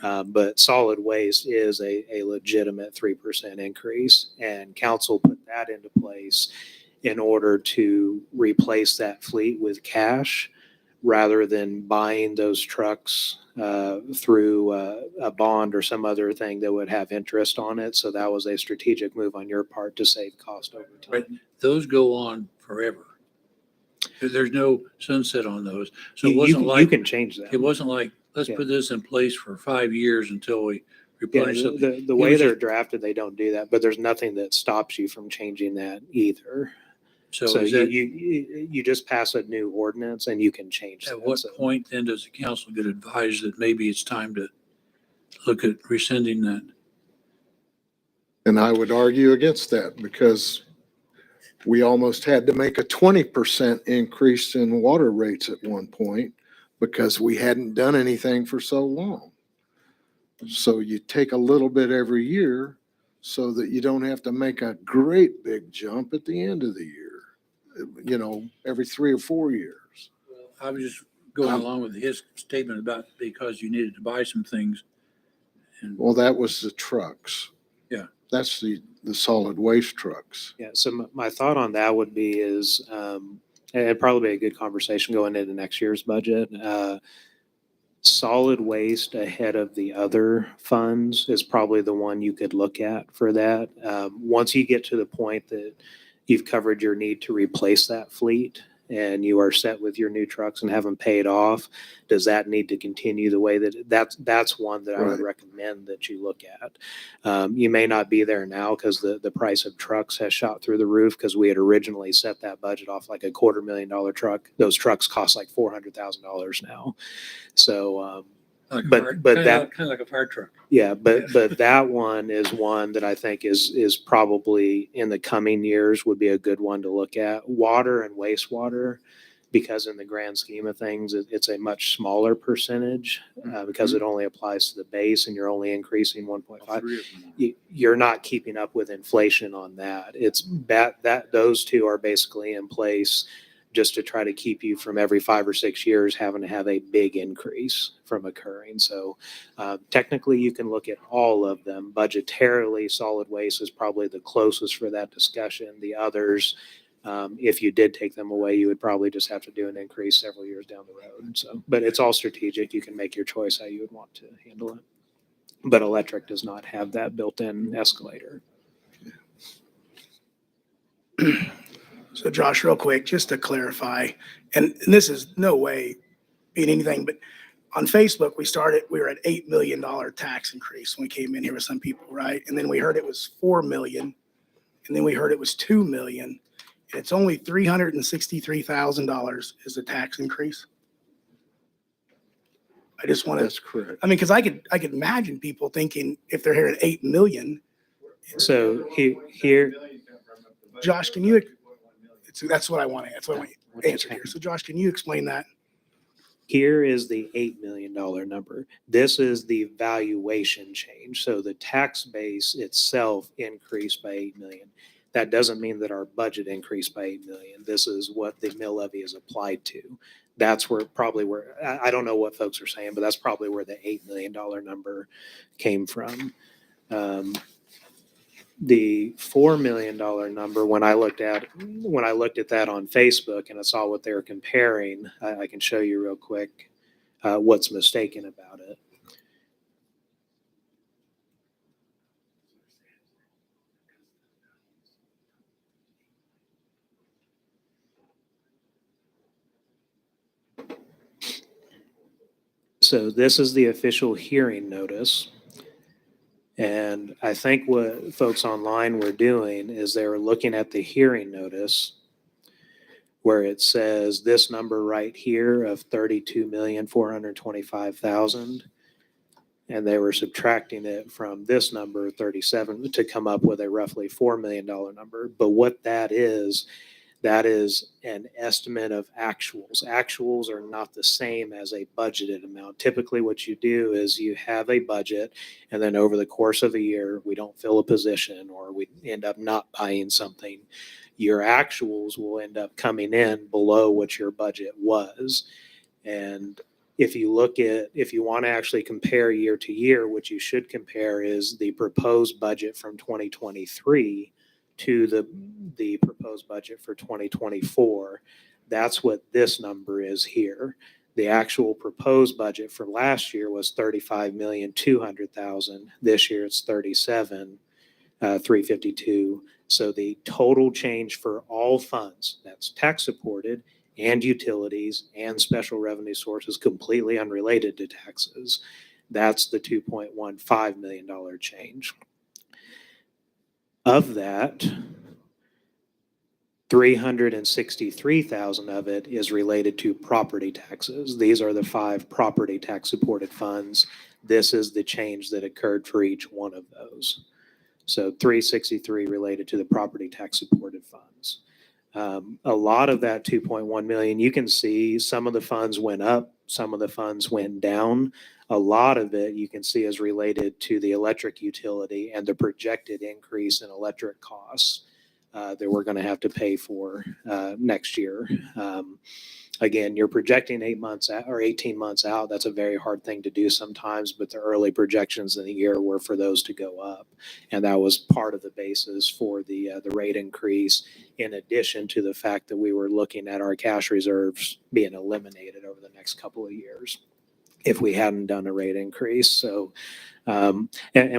Right. But solid waste is a legitimate 3% increase. And council put that into place in order to replace that fleet with cash rather than buying those trucks through a bond or some other thing that would have interest on it. So that was a strategic move on your part to save cost over time. Right. Those go on forever. There's no sunset on those. So it wasn't You like, can change that. it wasn't like, let's Yeah. put this in place for 5 years until we Yeah, replace it. the way they're drafted, they don't do that, but there's nothing that stops you from changing that either. So So is you, that, you just pass a new ordinance and you can change that. at what So- point then does the council get advised that maybe it's time to look at rescinding that? And I would argue against that because we almost had to make a 20% increase in water rates at one point because we hadn't done anything for so long. So you take a little bit every year so that you don't have to make a great big jump at the end of the year, every 3 or 4 years. I was just going along with his statement about because you needed to buy some things. And Well, that was the trucks. Yeah. That's the solid waste trucks. Yeah, so my thought on that would be is, it'd probably be a good conversation going into next year's budget. Solid waste ahead of the other funds is probably the one you could look at for that. Once you get to the point that you've covered your need to replace that fleet and you are set with your new trucks and have them paid off, does that need to continue the way that's one that I would Right. recommend that you look at. You may not be there now because the price of trucks has shot through the roof because we had originally set that budget off like $250,000 truck. Those trucks cost like $400,000 now. So, but that kind of like a fire truck. yeah, but that one is one that I think is probably in the coming years would be a good one to look at. Water and wastewater, because in the grand scheme of things, it's a much smaller percentage because it only applies to the base and you're only increasing 1.5. You're not keeping up with inflation on that. It's that those two are basically in place just to try to keep you from every 5 or 6 years having to have a big increase from occurring. So technically you can look at all of them. Budgetarily, solid waste is probably the closest for that discussion. The others, if you did take them away, you would probably just have to do an increase several years down the road. So, but it's all strategic. You can make your choice how you would want to handle it. But electric does not have that built-in escalator. So Josh, real quick, just to clarify, and this is no way being anything, but on Facebook, we were at $8 million tax increase when we came in here with some people, right? And then we heard it was 4 million, and then we heard it was 2 million, and it's only $363,000 is the tax increase. I just want to, That's correct. I mean, because I could imagine people thinking if they're here at 8 million. So here, Josh, can you? That's what I want to. That's what I want you to answer here. So, Josh, can you explain that? here is the $8 million number. This is the valuation change. So the tax base itself increased by 8 million. That doesn't mean that our budget increased by 8 million. This is what the mill levy is applied to. That's where I don't know what folks are saying, but that's probably where the $8 million number came from. The $4 million number, when I looked at that on Facebook and I saw what they were comparing, I can show you real quick what's mistaken about it. So this is the official hearing notice. And I think what folks online were doing is they were looking at the hearing notice where it says this number right here of 32,425,000. And they were subtracting it from this number, 37, to come up with a roughly $4 million number. But what that is an estimate of actuals. Actuals are not the same as a budgeted amount. Typically what you do is you have a budget and then over the course of a year, we don't fill a position or we end up not buying something. Your actuals will end up coming in below what your budget was. And if you want to actually compare year to year, what you should compare is the proposed budget from 2023 to the proposed budget for 2024. That's what this number is here. The actual proposed budget for last year was $35,200,000. This year it's $37,352. So the total change for all funds, that's tax supported and utilities and special revenue sources completely unrelated to taxes, that's the $2.15 million change. Of that, 363,000 of it is related to property taxes. These are the 5 property tax supported funds. This is the change that occurred for each one of those. So 363 related to the property tax supported funds. A lot of that 2.1 million, you can see some of the funds went up, some of the funds went down. A lot of it you can see is related to the electric utility and the projected increase in electric costs that we're going to have to pay for next year. Again, you're projecting 8 months out or 18 months out. That's a very hard thing to do sometimes, but the early projections in the year were for those to go up. And that was part of the basis for the rate increase, in addition to the fact that we were looking at our cash reserves being eliminated over the next couple of years. if we hadn't done a rate increase. So, and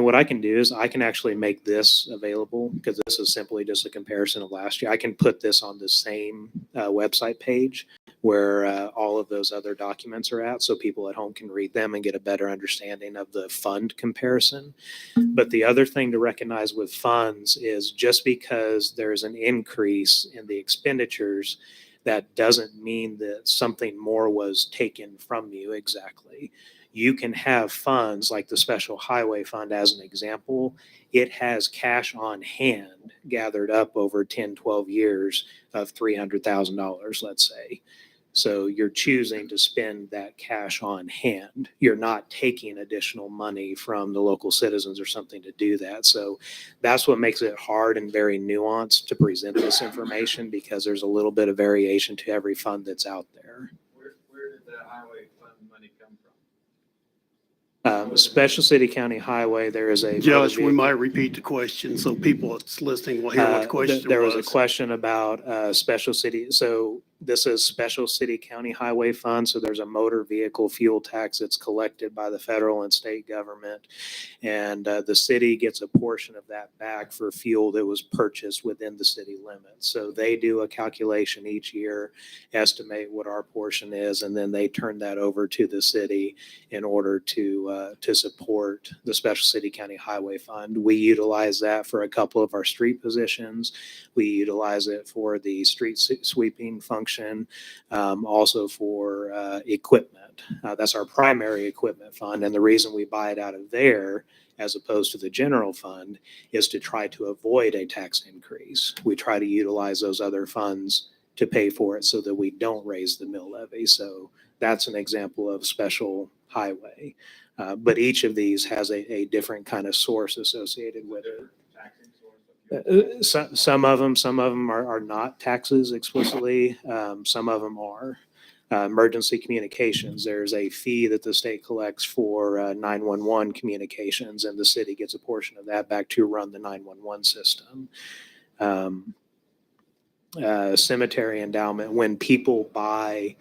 what I can do is I can actually make this available, because this is simply just a comparison of last year. I can put this on the same website page where all of those other documents are at, so people at home can read them and get a better understanding of the fund comparison. But the other thing to recognize with funds is just because there's an increase in the expenditures, that doesn't mean that something more was taken from you exactly. You can have funds like the Special Highway Fund, as an example. It has cash on hand gathered up over 10, 12 years of $300,000, let's say. So you're choosing to spend that cash on hand. You're not taking additional money from the local citizens or something to do that. So that's what makes it hard and very nuanced to present this information, because there's a little bit of variation to every fund that's out there. Where did the highway fund money come from? Special City County Highway, there is a. Josh, we might repeat the question so people that's listening will hear what the question There was a was. question about special city. So this is Special City County Highway Fund. So there's a motor vehicle fuel tax that's collected by the federal and state government. And the city gets a portion of that back for fuel that was purchased within the city limits. So they do a calculation each year, estimate what our portion is, and then they turn that over to the city in order to support the Special City County Highway Fund. We utilize that for a couple of our street positions. We utilize it for the street sweeping function, also for equipment. That's our primary equipment fund. And the reason we buy it out of there as opposed to the general fund is to try to avoid a tax increase. We try to utilize those other funds to pay for it so that we don't raise the mill levy. So that's an example of special highway. But each of these has a different kind of source associated with it. Some of them are not taxes explicitly. Some of them are. Emergency communications, there's a fee that the state collects for 911 communications, and the city gets a portion of that back to run the 911 system. Cemetery endowment, when people buy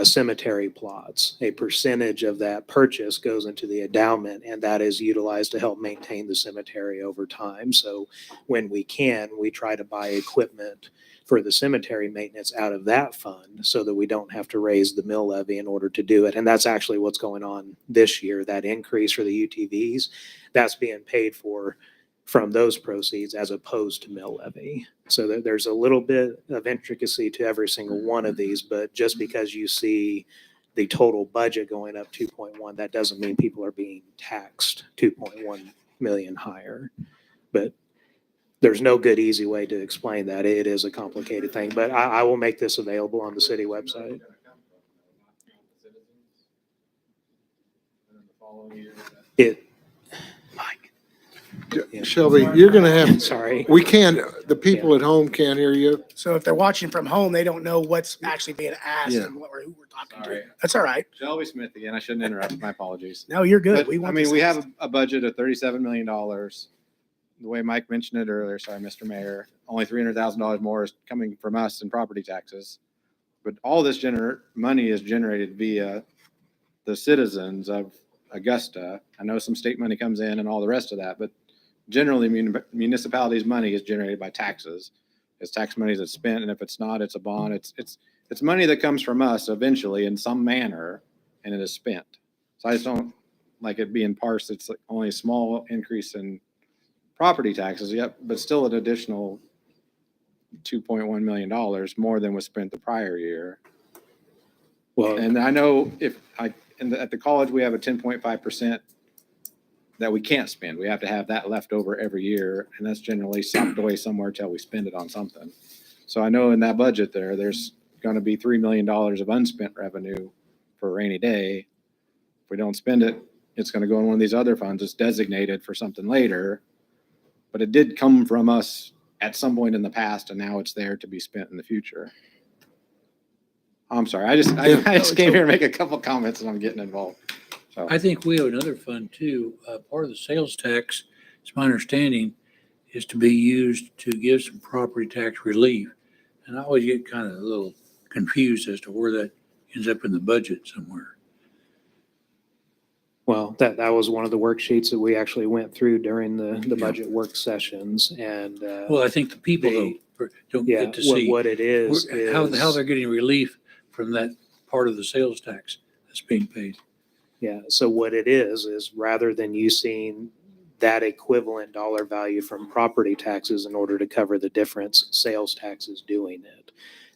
cemetery plots, a percentage of that purchase goes into the endowment, and that is utilized to help maintain the cemetery over time. So when we can, we try to buy equipment for the cemetery maintenance out of that fund so that we don't have to raise the mill levy in order to do it. And that's actually what's going on this year. That increase for the UTVs, that's being paid for from those proceeds as opposed to mill levy. So there's a little bit of intricacy to every single one of these, but just because you see the total budget going up 2.1, that doesn't mean people are being taxed 2.1 million higher. But there's no good, easy way to explain that. It is a complicated thing, but I will make this available on the city website. It, Yeah. Shelby, you're gonna have, sorry. we can't, the people at home can't hear you. So if they're watching from home, they don't know what's actually being asked Yeah. and who we're talking Sorry. to. That's all right. Shelby Smith again. I shouldn't interrupt. My apologies. No, you're good. But, We I want mean, this we fixed. have a budget of $37 million. The way Mike mentioned it earlier, sorry, Mr. Mayor, only $300,000 more is coming from us in property taxes. But all this money is generated via the citizens of Augusta. I know some state money comes in and all the rest of that, but generally municipalities' money is generated by taxes. It's tax money that's spent, and if it's not, it's a bond. It's money that comes from us eventually in some manner, and it is spent. So I just don't like it being parsed. It's like only a small increase in property taxes, yep, but still an additional $2.1 million more than was spent the prior year. Well, And I know at the college, we have a 10.5% that we can't spend. We have to have that left over every year, and that's generally socked away somewhere till we spend it on something. So I know in that budget there's going to be $3 million of unspent revenue for a rainy day. If we don't spend it, it's going to go in one of these other funds. It's designated for something later, but it did come from us at some point in the past, and now it's there to be spent in the future. I'm sorry. I just came here to make a couple comments, and I'm getting involved. So. I think we have another fund too. Part of the sales tax, it's my understanding, is to be used to give some property tax relief. And I always get kind of a little confused as to where that ends up in the budget somewhere. Well, that was one of the worksheets that we actually went through during the budget work sessions and, Well, I think the people They- don't yeah, get to see what it is, how is. they're getting relief from that part of the sales tax that's being paid. Yeah, so what it is rather than you seeing that equivalent dollar value from property taxes in order to cover the difference, sales tax is doing it.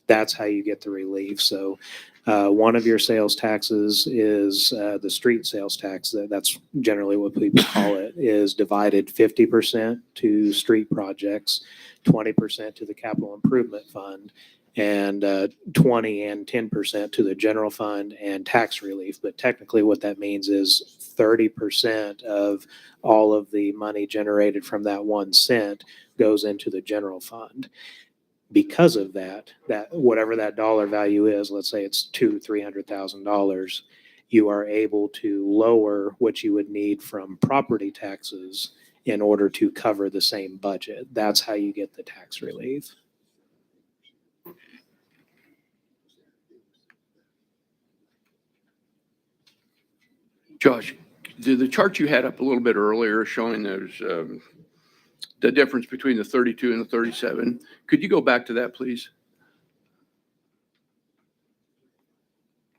That's how you get the relief. So one of your sales taxes is the street sales tax. That's generally what people call it, is divided 50% to street projects, 20% to the capital improvement fund, and 20 and 10% to the general fund and tax relief. But technically what that means is 30% of all of the money generated from that 1 cent goes into the general fund. Because of that whatever that dollar value is, let's say it's $300,000, you are able to lower what you would need from property taxes in order to cover the same budget. That's how you get the tax relief. Josh, the chart you had up a little bit earlier showing there's the difference between the 32 and the 37. Could you go back to that, please?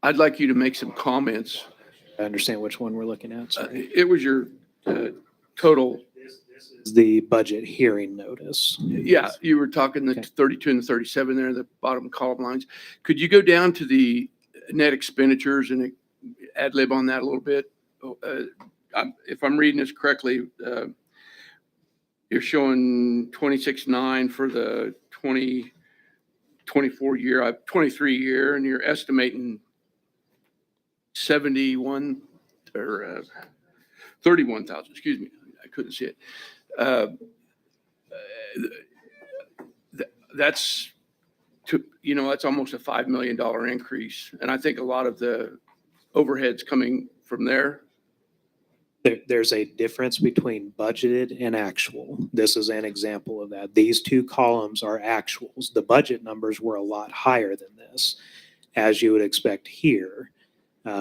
I'd like you to make some comments. I understand which one we're looking at. Sorry. It was your total. The budget hearing notice. Yeah, you were talking the 32 and the 37 there, the bottom column lines. Could you go down to the net expenditures and ad lib on that a little bit? If I'm reading this correctly, you're showing 26.9 for the 2024 year, 23 year, and you're estimating 71 or 31,000, excuse me. I couldn't see it. That's that's almost a $5 million increase. And I think a lot of the overheads coming from there. There's a difference between budgeted and actual. This is an example of that. These two columns are actuals. The budget numbers were a lot higher than this, as you would expect here.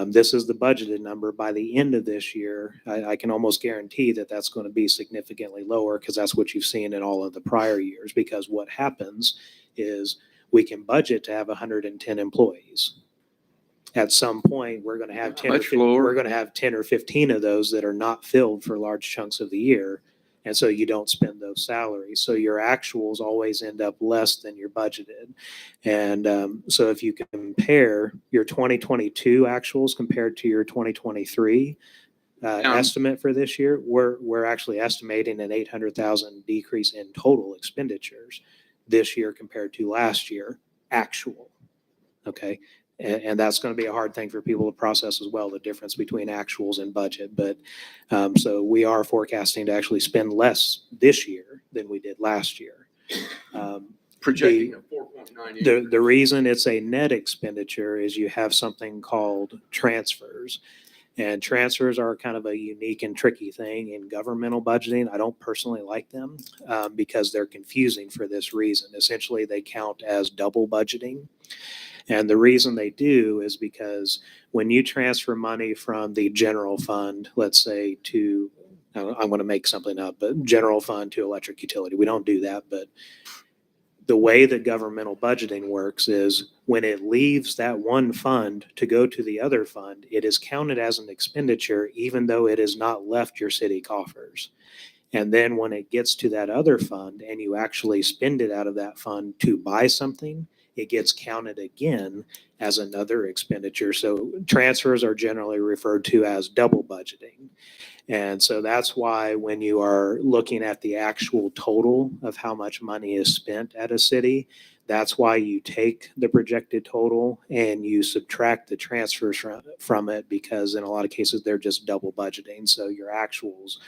This is the budgeted number. By the end of this year, I can almost guarantee that that's going to be significantly lower because that's what you've seen in all of the prior years. Because what happens is we can budget to have 110 employees. At some point, we're going to have 10 we're going to have 10 or 15 of those that are not filled for large chunks of the year. And so you don't spend those salaries. So your actuals always end up less than your budgeted. And so if you compare your 2022 actuals compared to your 2023 estimate for this year, we're actually estimating an 800,000 decrease in total expenditures this year compared to last year, actual. Okay. And that's going to be a hard thing for people to process as well, the difference between actuals and budget. But so we are forecasting to actually spend less this year than we did last year. Projecting a 4.9. The reason it's a net expenditure is you have something called transfers. And transfers are kind of a unique and tricky thing in governmental budgeting. I don't personally like them because they're confusing for this reason. Essentially, they count as double budgeting. And the reason they do is because when you transfer money from the general fund, let's say to, I'm going to make something up, but general fund to electric utility, we don't do that. But the way that governmental budgeting works is when it leaves that one fund to go to the other fund, it is counted as an expenditure, even though it has not left your city coffers. And then when it gets to that other fund and you actually spend it out of that fund to buy something, it gets counted again as another expenditure. So transfers are generally referred to as double budgeting. And so that's why when you are looking at the actual total of how much money is spent at a city, that's why you take the projected total and you subtract the transfers from it, because in a lot of cases, they're just double budgeting. So your actuals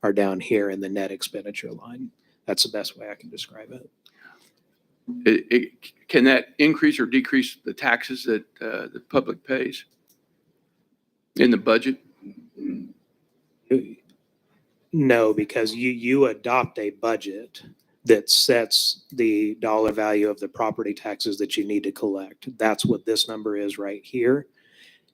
are down here in the net expenditure line. That's the best way I can describe it. Can that increase or decrease the taxes that the public pays in the budget? No, because you adopt a budget that sets the dollar value of the property taxes that you need to collect. That's what this number is right here.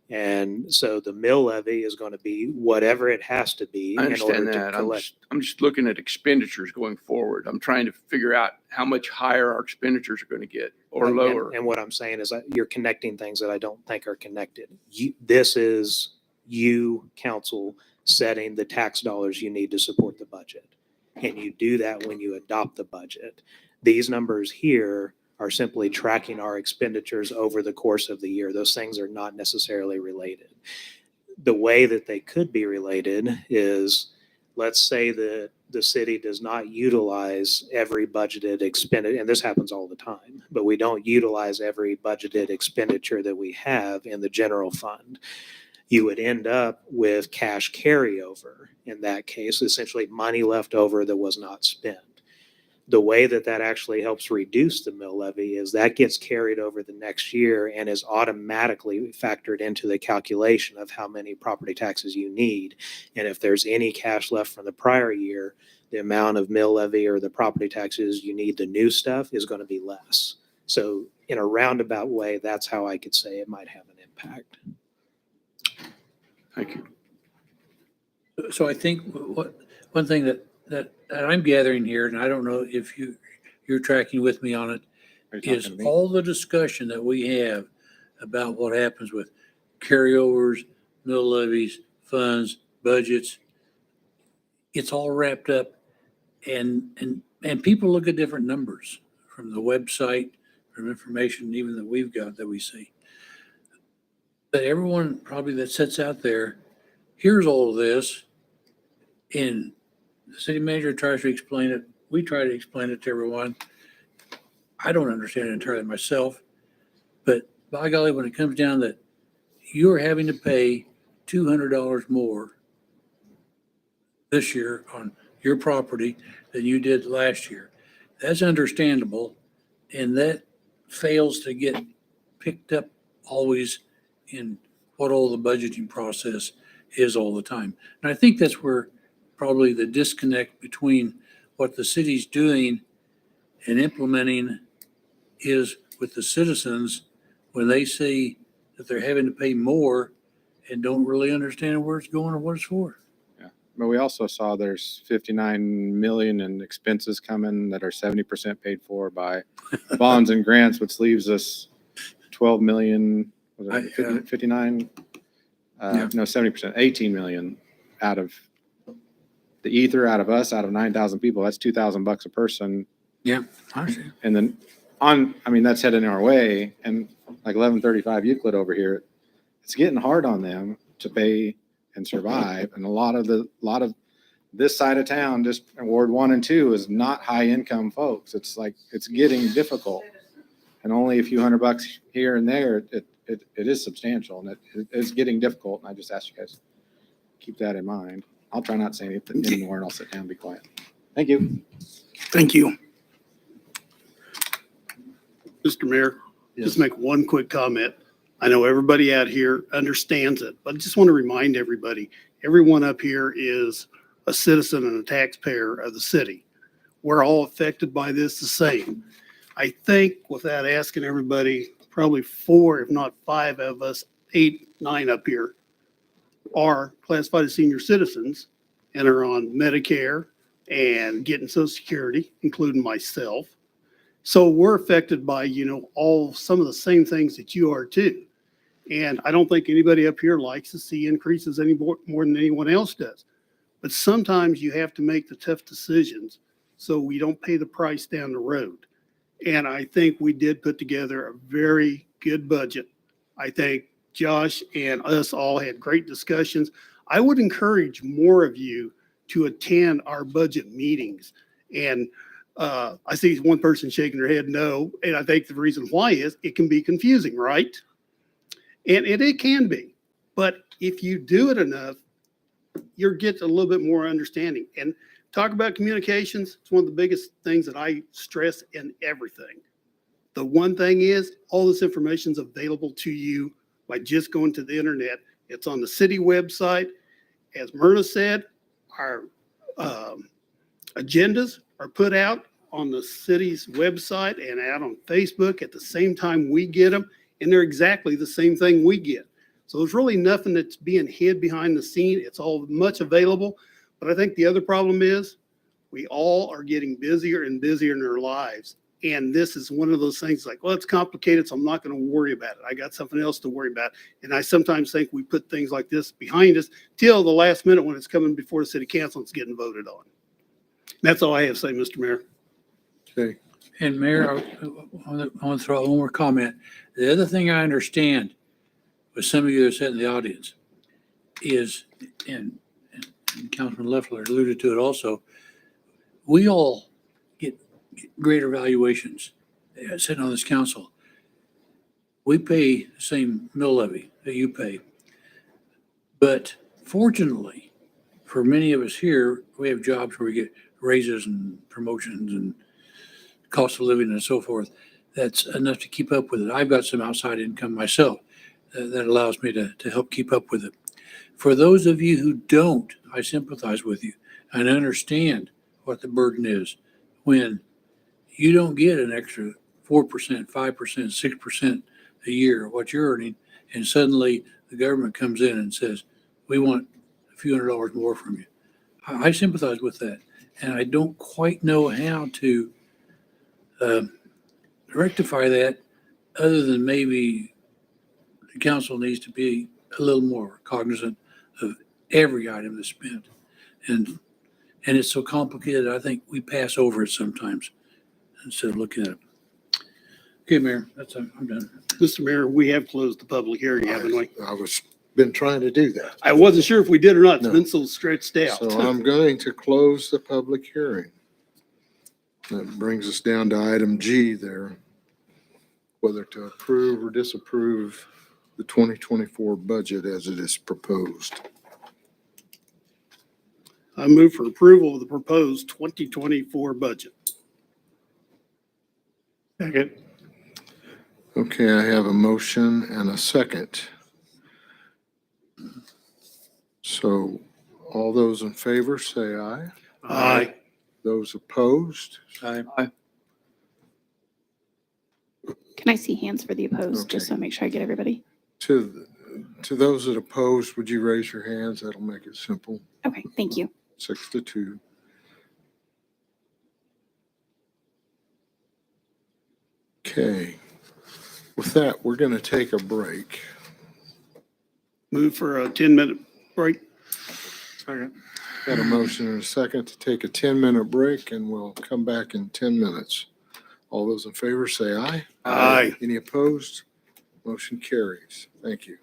And so the mill levy is going to be whatever it has to be I in order understand to that. collect. I'm just looking at expenditures going forward. I'm trying to figure out how much higher our expenditures are going to get or And- lower. And what I'm saying is that you're connecting things that I don't think are connected. This is you, council, setting the tax dollars you need to support the budget. And you do that when you adopt the budget. These numbers here are simply tracking our expenditures over the course of the year. Those things are not necessarily related. The way that they could be related is, let's say that the city does not utilize every budgeted expenditure, and this happens all the time, but we don't utilize every budgeted expenditure that we have in the general fund. You would end up with cash carryover in that case, essentially money left over that was not spent. The way that that actually helps reduce the mill levy is that gets carried over the next year and is automatically factored into the calculation of how many property taxes you need. And if there's any cash left from the prior year, the amount of mill levy or the property taxes you need, the new stuff, is going to be less. So in a roundabout way, that's how I could say it might have an impact. Thank you. So I think one thing that I'm gathering here, and I don't know if you're tracking with me on it, Are you talking is to me? all the discussion that we have about what happens with carryovers, mill levies, funds, budgets. It's all wrapped up, and people look at different numbers from the website, from information even that we've got that we see. But everyone probably that sits out there hears all of this, and the city manager tries to explain it. We try to explain it to everyone. I don't understand it entirely myself, but by golly, when it comes down that you're having to pay $200 more this year on your property than you did last year, that's understandable, and that fails to get picked up always in what all the budgeting process is all the time. And I think that's where probably the disconnect between what the city's doing and implementing is with the citizens when they see that they're having to pay more and don't really understand where it's going or what it's for. But we also saw there's 59 million in expenses coming that are 70% paid for by bonds and grants, which leaves us 12 million, was it 59? Yeah. No, 70%, 18 million out of the ether, out of us, out of 9,000 people. That's $2,000 a person. Yeah, I see. And then that's heading our way. And like 1135 Euclid over here, it's getting hard on them to pay and survive. And a lot of this side of town, just in Ward 1 and 2, is not high income folks. It's getting difficult. And only a few $100 here and there, it is substantial, and it is getting difficult. And I just ask you guys, keep that in mind. I'll try not to say anything anymore, and I'll sit down and be quiet. Thank you. Thank you. Mr. Mayor, just make one quick comment. I know everybody out here understands it, but I just want to remind everybody, everyone up here is a citizen and a taxpayer of the city. We're all affected by this the same. I think without asking everybody, probably 4, if not 5 of us, 8, 9 up here are classified as senior citizens and are on Medicare and getting Social Security, including myself. So we're affected by, some of the same things that you are too. And I don't think anybody up here likes to see increases any more than anyone else does. But sometimes you have to make the tough decisions so we don't pay the price down the road. And I think we did put together a very good budget. I think Josh and us all had great discussions. I would encourage more of you to attend our budget meetings. And I see one person shaking their head no. And I think the reason why is it can be confusing, right? And it can be. But if you do it enough, you'll get a little bit more understanding. And talk about communications. It's one of the biggest things that I stress in everything. The one thing is all this information is available to you by just going to the internet. It's on the city website. As Myrna said, our agendas are put out on the city's website and out on Facebook at the same time we get them. And they're exactly the same thing we get. So there's really nothing that's being hid behind the scene. It's all much available. But I think the other problem is we all are getting busier and busier in our lives. And this is one of those things like, well, it's complicated, so I'm not going to worry about it. I got something else to worry about. And I sometimes think we put things like this behind us till the last minute when it's coming before the city council, it's getting voted on. That's all I have to say, Mr. Mayor. Okay. And Mayor, I want to throw out one more comment. The other thing I understand with some of you that sit in the audience is, and Councilman Leffler alluded to it also, we all get greater valuations sitting on this council. We pay the same mill levy that you pay. But fortunately, for many of us here, we have jobs where we get raises and promotions and cost of living and so forth. That's enough to keep up with it. I've got some outside income myself that allows me to help keep up with it. For those of you who don't, I sympathize with you and understand what the burden is when you don't get an extra 4%, 5%, 6% a year of what you're earning, and suddenly the government comes in and says, we want a few $100s more from you. I sympathize with that. And I don't quite know how to rectify that other than maybe the council needs to be a little more cognizant of every item that's spent. And it's so complicated, I think we pass over it sometimes instead of looking at it. Okay, Mayor, I'm done. Mr. Mayor, we have closed the public hearing, haven't we? I was been trying to do that. I wasn't sure if we did or not. It's No. been so stretched out. So I'm going to close the public hearing. That brings us down to item G there, whether to approve or disapprove the 2024 budget as it is proposed. I move for approval of the proposed 2024 budget. Second. Okay, I have a motion and a second. So all those in favor say aye. Aye. Those opposed? Aye. Can I see hands for the opposed, just so I make sure I get everybody? To those that oppose, would you raise your hands? That'll make it simple. Okay, thank you. 6-2. Okay. With that, we're going to take a break. Move for a 10-minute break. Second. Got a motion and a second to take a 10-minute break, and we'll come back in 10 minutes. All those in favor say aye. Aye. Any opposed? Motion carries. Thank you.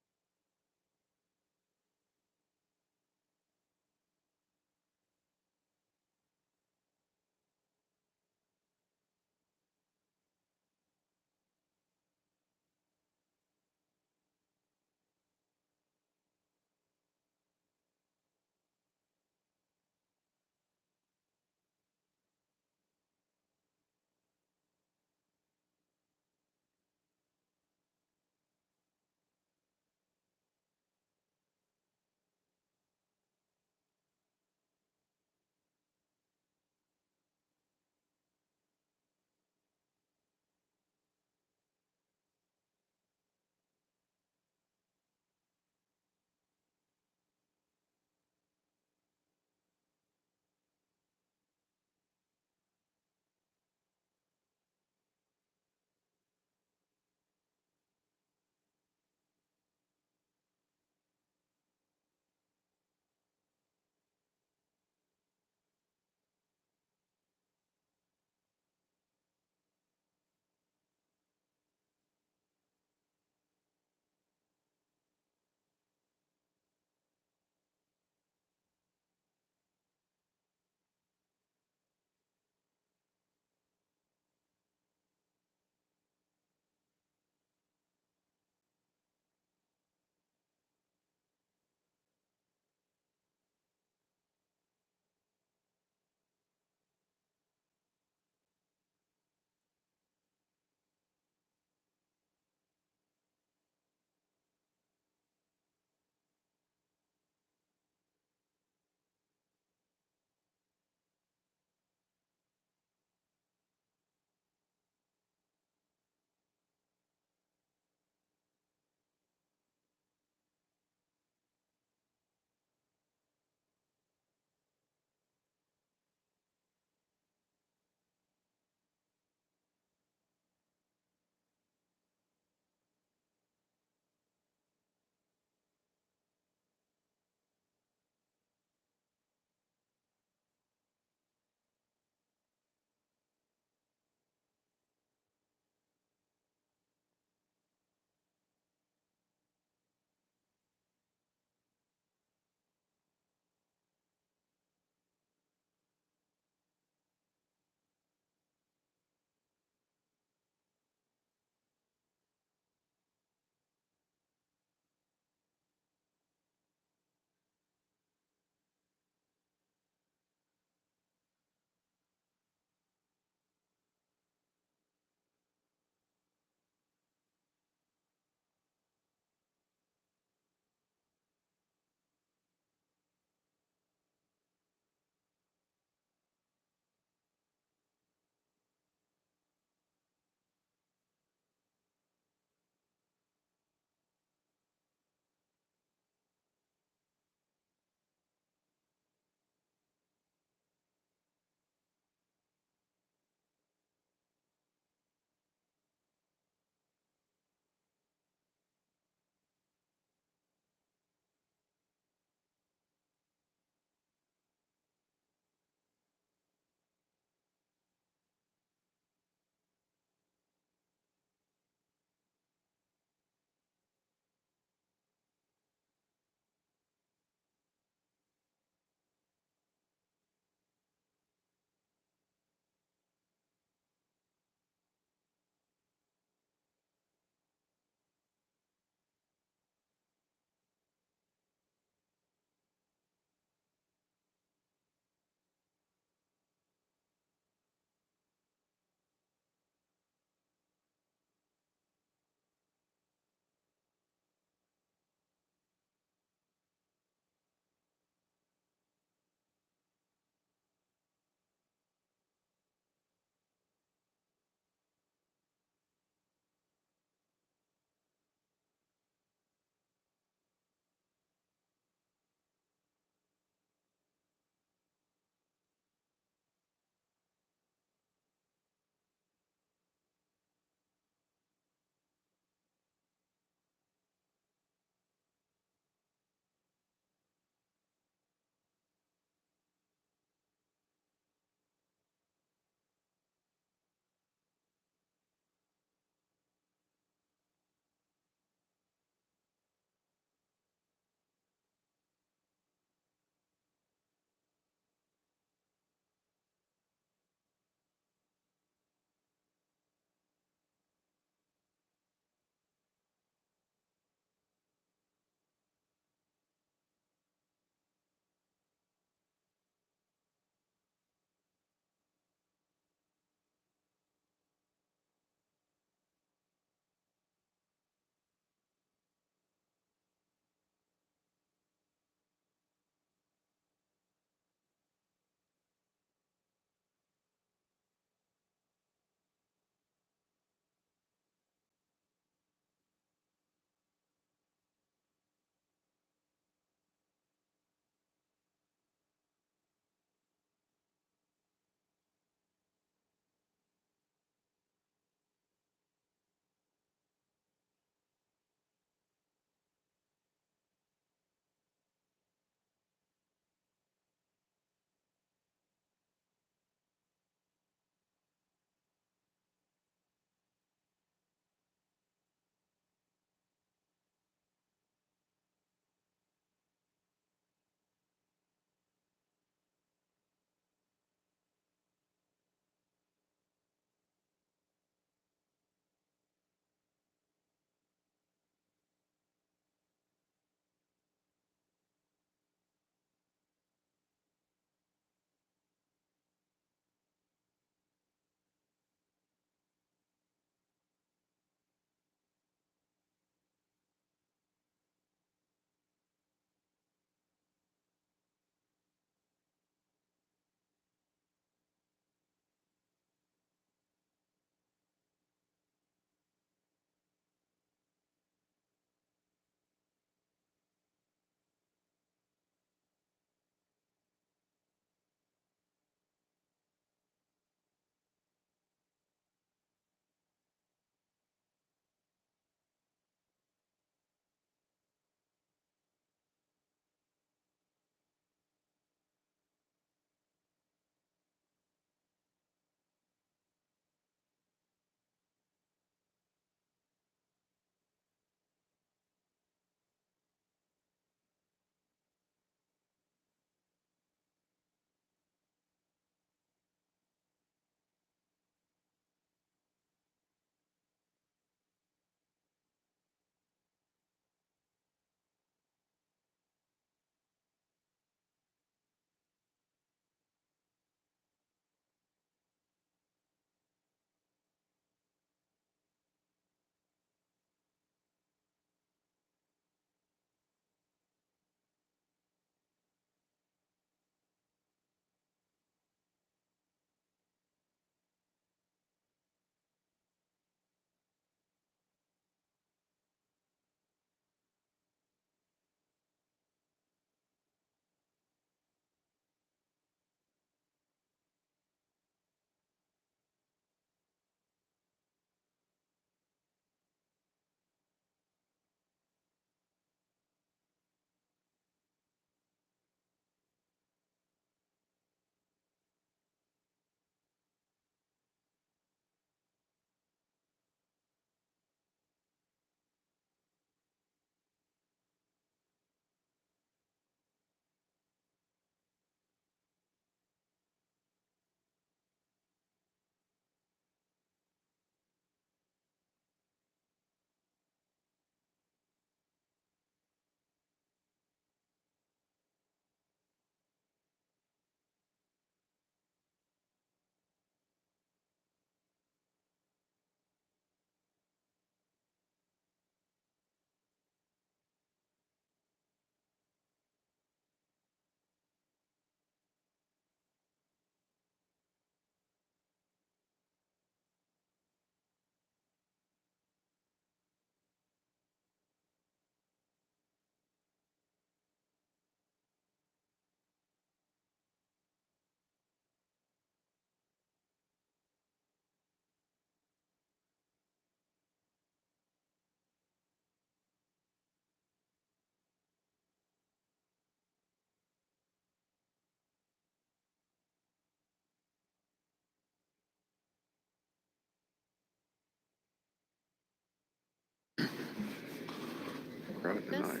Probably tonight.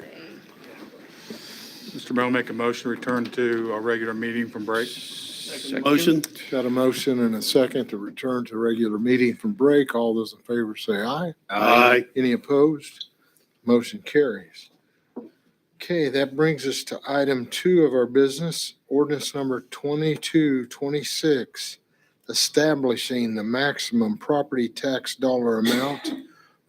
Mr. Mayor, make a motion to return to our regular meeting from break. Motion? Got a motion and a second to return to regular meeting from break. All those in favor say aye. Aye. Any opposed? Motion carries. Okay, that brings us to item 2 of our business, ordinance number 2226, establishing the maximum property tax dollar amount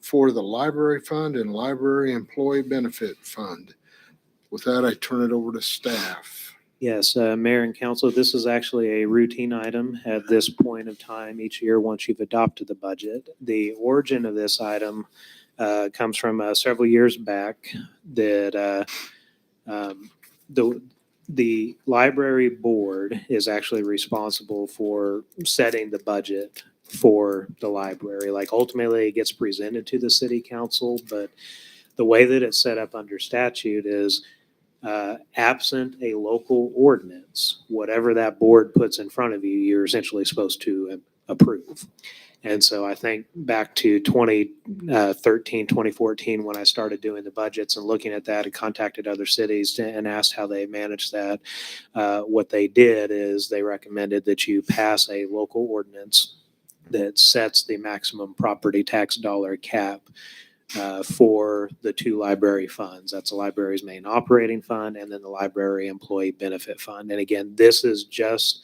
for the library fund and library employee benefit fund. With that, I turn it over to staff. Yes, Mayor and Council, this is actually a routine item at this point of time each year once you've adopted the budget. The origin of this item comes from several years back that the library board is actually responsible for setting the budget for the library. Like ultimately it gets presented to the city council, but the way that it's set up under statute is absent a local ordinance, whatever that board puts in front of you, you're essentially supposed to approve. And so I think back to 2013, 2014, when I started doing the budgets and looking at that and contacted other cities and asked how they managed that, what they did is they recommended that you pass a local ordinance that sets the maximum property tax dollar cap for the 2 library funds. That's the library's main operating fund and then the library employee benefit fund. And again, this is just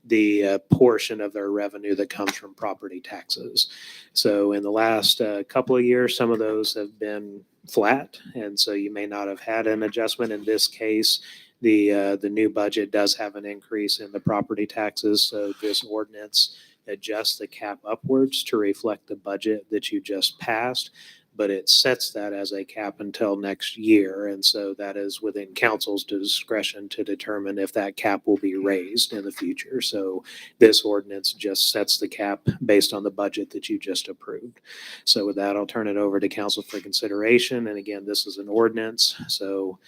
the portion of their revenue that comes from property taxes. So in the last couple of years, some of those have been flat, and so you may not have had an adjustment. In this case, the new budget does have an increase in the property taxes, so this ordinance adjusts the cap upwards to reflect the budget that you just passed, but it sets that as a cap until next year. And so that is within council's discretion to determine if that cap will be raised in the future. So this ordinance just sets the cap based on the budget that you just approved. So with that, I'll turn it over to council for consideration. And again, this is an ordinance, so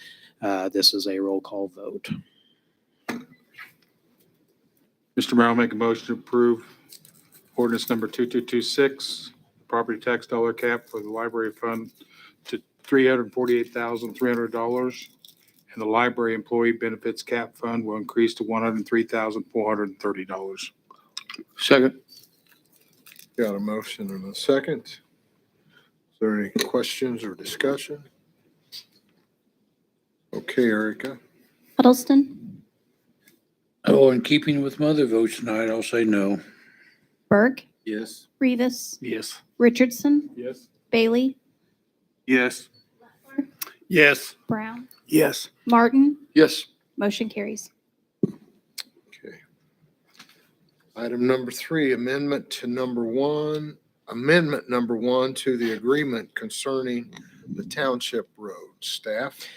this is a roll call vote. Mr. Mayor, I'll make a motion to approve ordinance number 2226, property tax dollar cap for the library fund to $348,300. And the library employee benefits cap fund will increase to $103,430. Second. Got a motion and a second. Is there any questions or discussion? Okay, Erica. Huddleston, Oh, in keeping with my other votes tonight, I'll say no. Berg, Yes. Rivas, Yes. Richardson, Yes. Bailey, Yes. Yes. Brown, Yes. Martin. Yes. Motion carries. Okay. Item number 3, amendment number 1 to the agreement concerning the township road. Staff?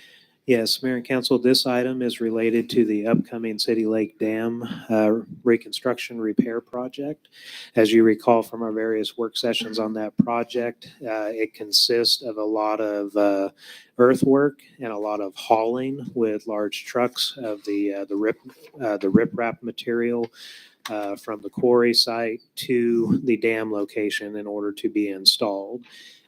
Yes, Mayor and Council, this item is related to the upcoming City Lake Dam reconstruction repair project. As you recall from our various work sessions on that project, it consists of a lot of earthwork and a lot of hauling with large trucks of the riprap material from the quarry site to the dam location in order to be installed.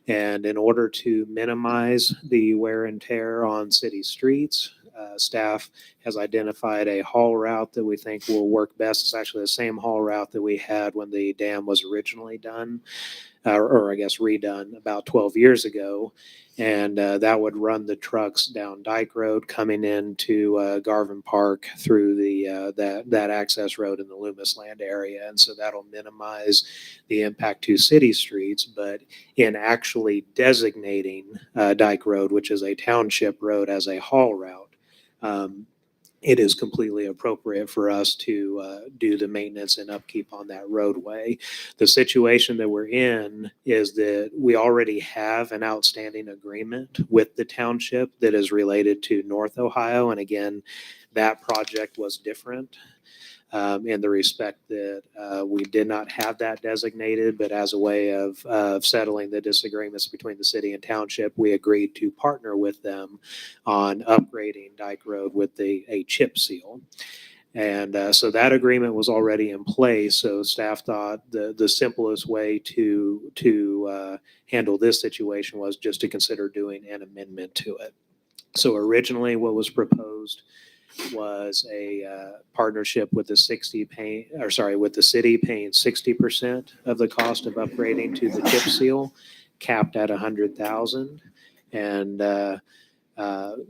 And in order to minimize the wear and tear on city streets, staff has identified a haul route that we think will work best. It's actually the same haul route that we had when the dam was originally done, or I guess redone about 12 years ago. And that would run the trucks down Dyke Road coming into Garvin Park through that access road in the Loomis Land area. And so that'll minimize the impact to city streets. But in actually designating Dyke Road, which is a township road, as a haul route, it is completely appropriate for us to do the maintenance and upkeep on that roadway. The situation that we're in is that we already have an outstanding agreement with the township that is related to North Ohio. And again, that project was different in the respect that we did not have that designated, but as a way of settling the disagreements between the city and township, we agreed to partner with them on upgrading Dyke Road with a chip seal. And so that agreement was already in place. So staff thought the simplest way to handle this situation was just to consider doing an amendment to it. So originally what was proposed was a partnership with the city paying 60% of the cost of upgrading to the chip seal, capped at 100,000. And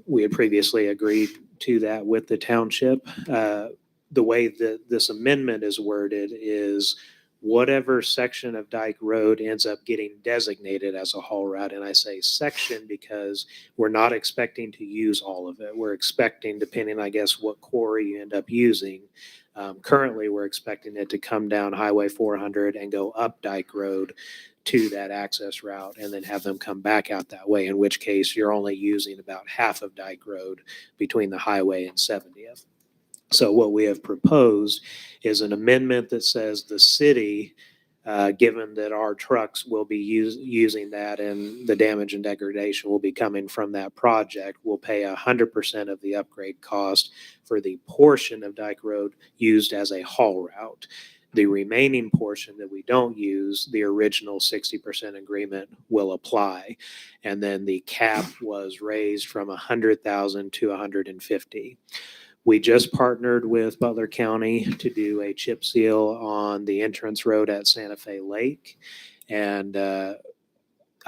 we had previously agreed to that with the township. The way that this amendment is worded is whatever section of Dyke Road ends up getting designated as a haul route. And I say section because we're not expecting to use all of it. We're expecting, depending, I guess, what quarry you end up using. Currently, we're expecting it to come down Highway 400 and go up Dyke Road to that access route and then have them come back out that way, in which case you're only using about half of Dyke Road between the highway and 70th. So what we have proposed is an amendment that says the city, given that our trucks will be using that and the damage and degradation will be coming from that project, will pay 100% of the upgrade cost for the portion of Dyke Road used as a haul route. The remaining portion that we don't use, the original 60% agreement will apply. And then the cap was raised from 100,000 to 150. We just partnered with Butler County to do a chip seal on the entrance road at Santa Fe Lake. And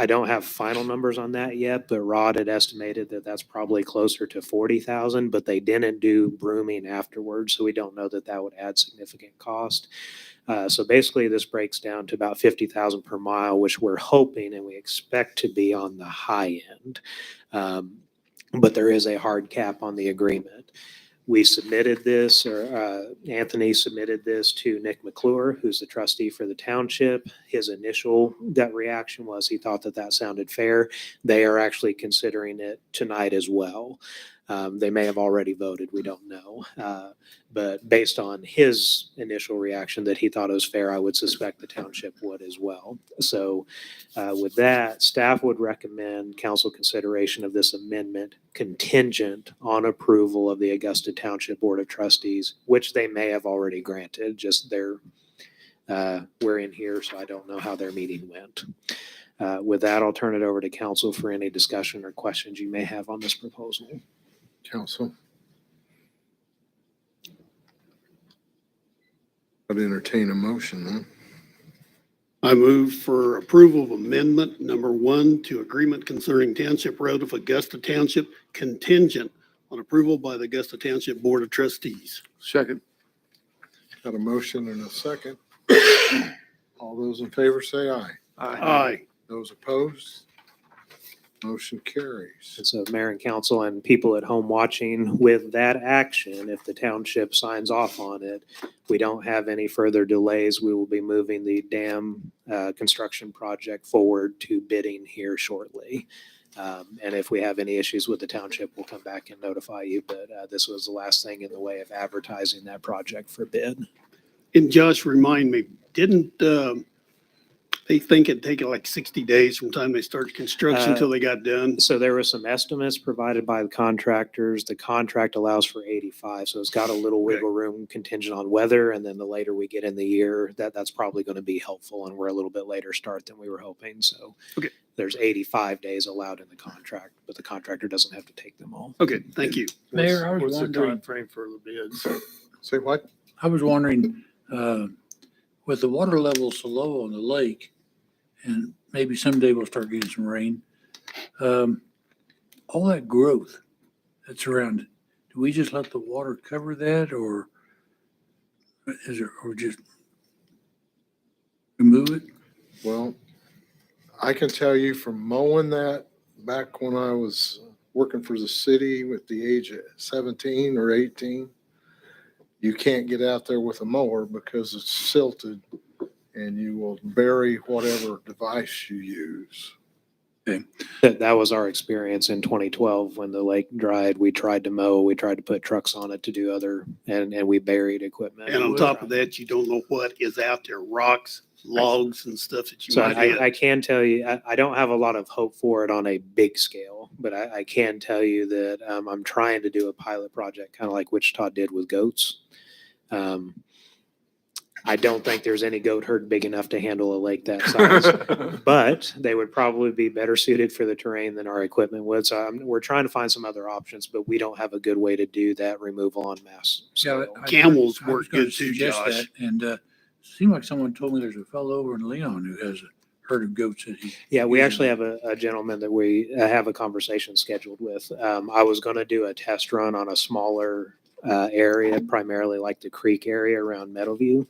I don't have final numbers on that yet, but Rod had estimated that that's probably closer to 40,000, but they didn't do brooming afterwards. So we don't know that that would add significant cost. So basically this breaks down to about 50,000 per mile, which we're hoping and we expect to be on the high end. But there is a hard cap on the agreement. We submitted this, or Anthony submitted this to Nick McClure, who's the trustee for the township. His initial gut reaction was he thought that that sounded fair. They are actually considering it tonight as well. They may have already voted, we don't know. But based on his initial reaction that he thought it was fair, I would suspect the township would as well. So with that, staff would recommend council consideration of this amendment contingent on approval of the Augusta Township Board of Trustees, which they may have already granted, just we're in here, so I don't know how their meeting went. With that, I'll turn it over to council for any discussion or questions you may have on this proposal. Council. I'd entertain a motion then. I move for approval of amendment number 1 to agreement concerning Township Road of Augusta Township contingent on approval by the Augusta Township Board of Trustees. Second. Got a motion and a second. All those in favor say aye. Aye. Those opposed? Motion carries. And so Mayor and Council and people at home watching, with that action, if the township signs off on it, we don't have any further delays. We will be moving the dam construction project forward to bidding here shortly. And if we have any issues with the township, we'll come back and notify you. But this was the last thing in the way of advertising that project for bid. And Josh, remind me, didn't they think it'd take like 60 days from time they started construction until they got done? So there were some estimates provided by the contractors. The contract allows for 85, so it's got a little wiggle room contingent on weather. And then the later we get in the year, that's probably going to be helpful. And we're a little bit later start than we were hoping. So okay, there's 85 days allowed in the contract, but the contractor doesn't have to take them all. Okay, thank you. Mayor, I was What's the wondering, time frame for the bids? Say what? I was wondering, with the water level so low on the lake, and maybe someday we'll start getting some rain, all that growth that's around it, do we just let the water cover that, or is it, or just remove it? Well, I can tell you from mowing that back when I was working for the city with the age of 17 or 18, you can't get out there with a mower because it's silted and you will bury whatever device you use. That was our experience in 2012 when the lake dried. We tried to mow, we tried to put trucks on it to do other, and we buried equipment. And on top of that, you don't know what is out there, rocks, logs and stuff that you So might hit. I can tell you, I don't have a lot of hope for it on a big scale, but I can tell you that I'm trying to do a pilot project, kind of like Wichita did with goats. I don't think there's any goat herd big enough to handle a lake that size, but they would probably be better suited for the terrain than our equipment would. So we're trying to find some other options, but we don't have a good way to do that removal en masse. Yeah, So, Camels I was work gonna good too, suggest Josh. that, and seemed like someone told me there's a fellow over in Leon who has a herd of goats that he. yeah, we actually have a gentleman that we have a conversation scheduled with. I was going to do a test run on a smaller area, primarily like the creek area around Meadowview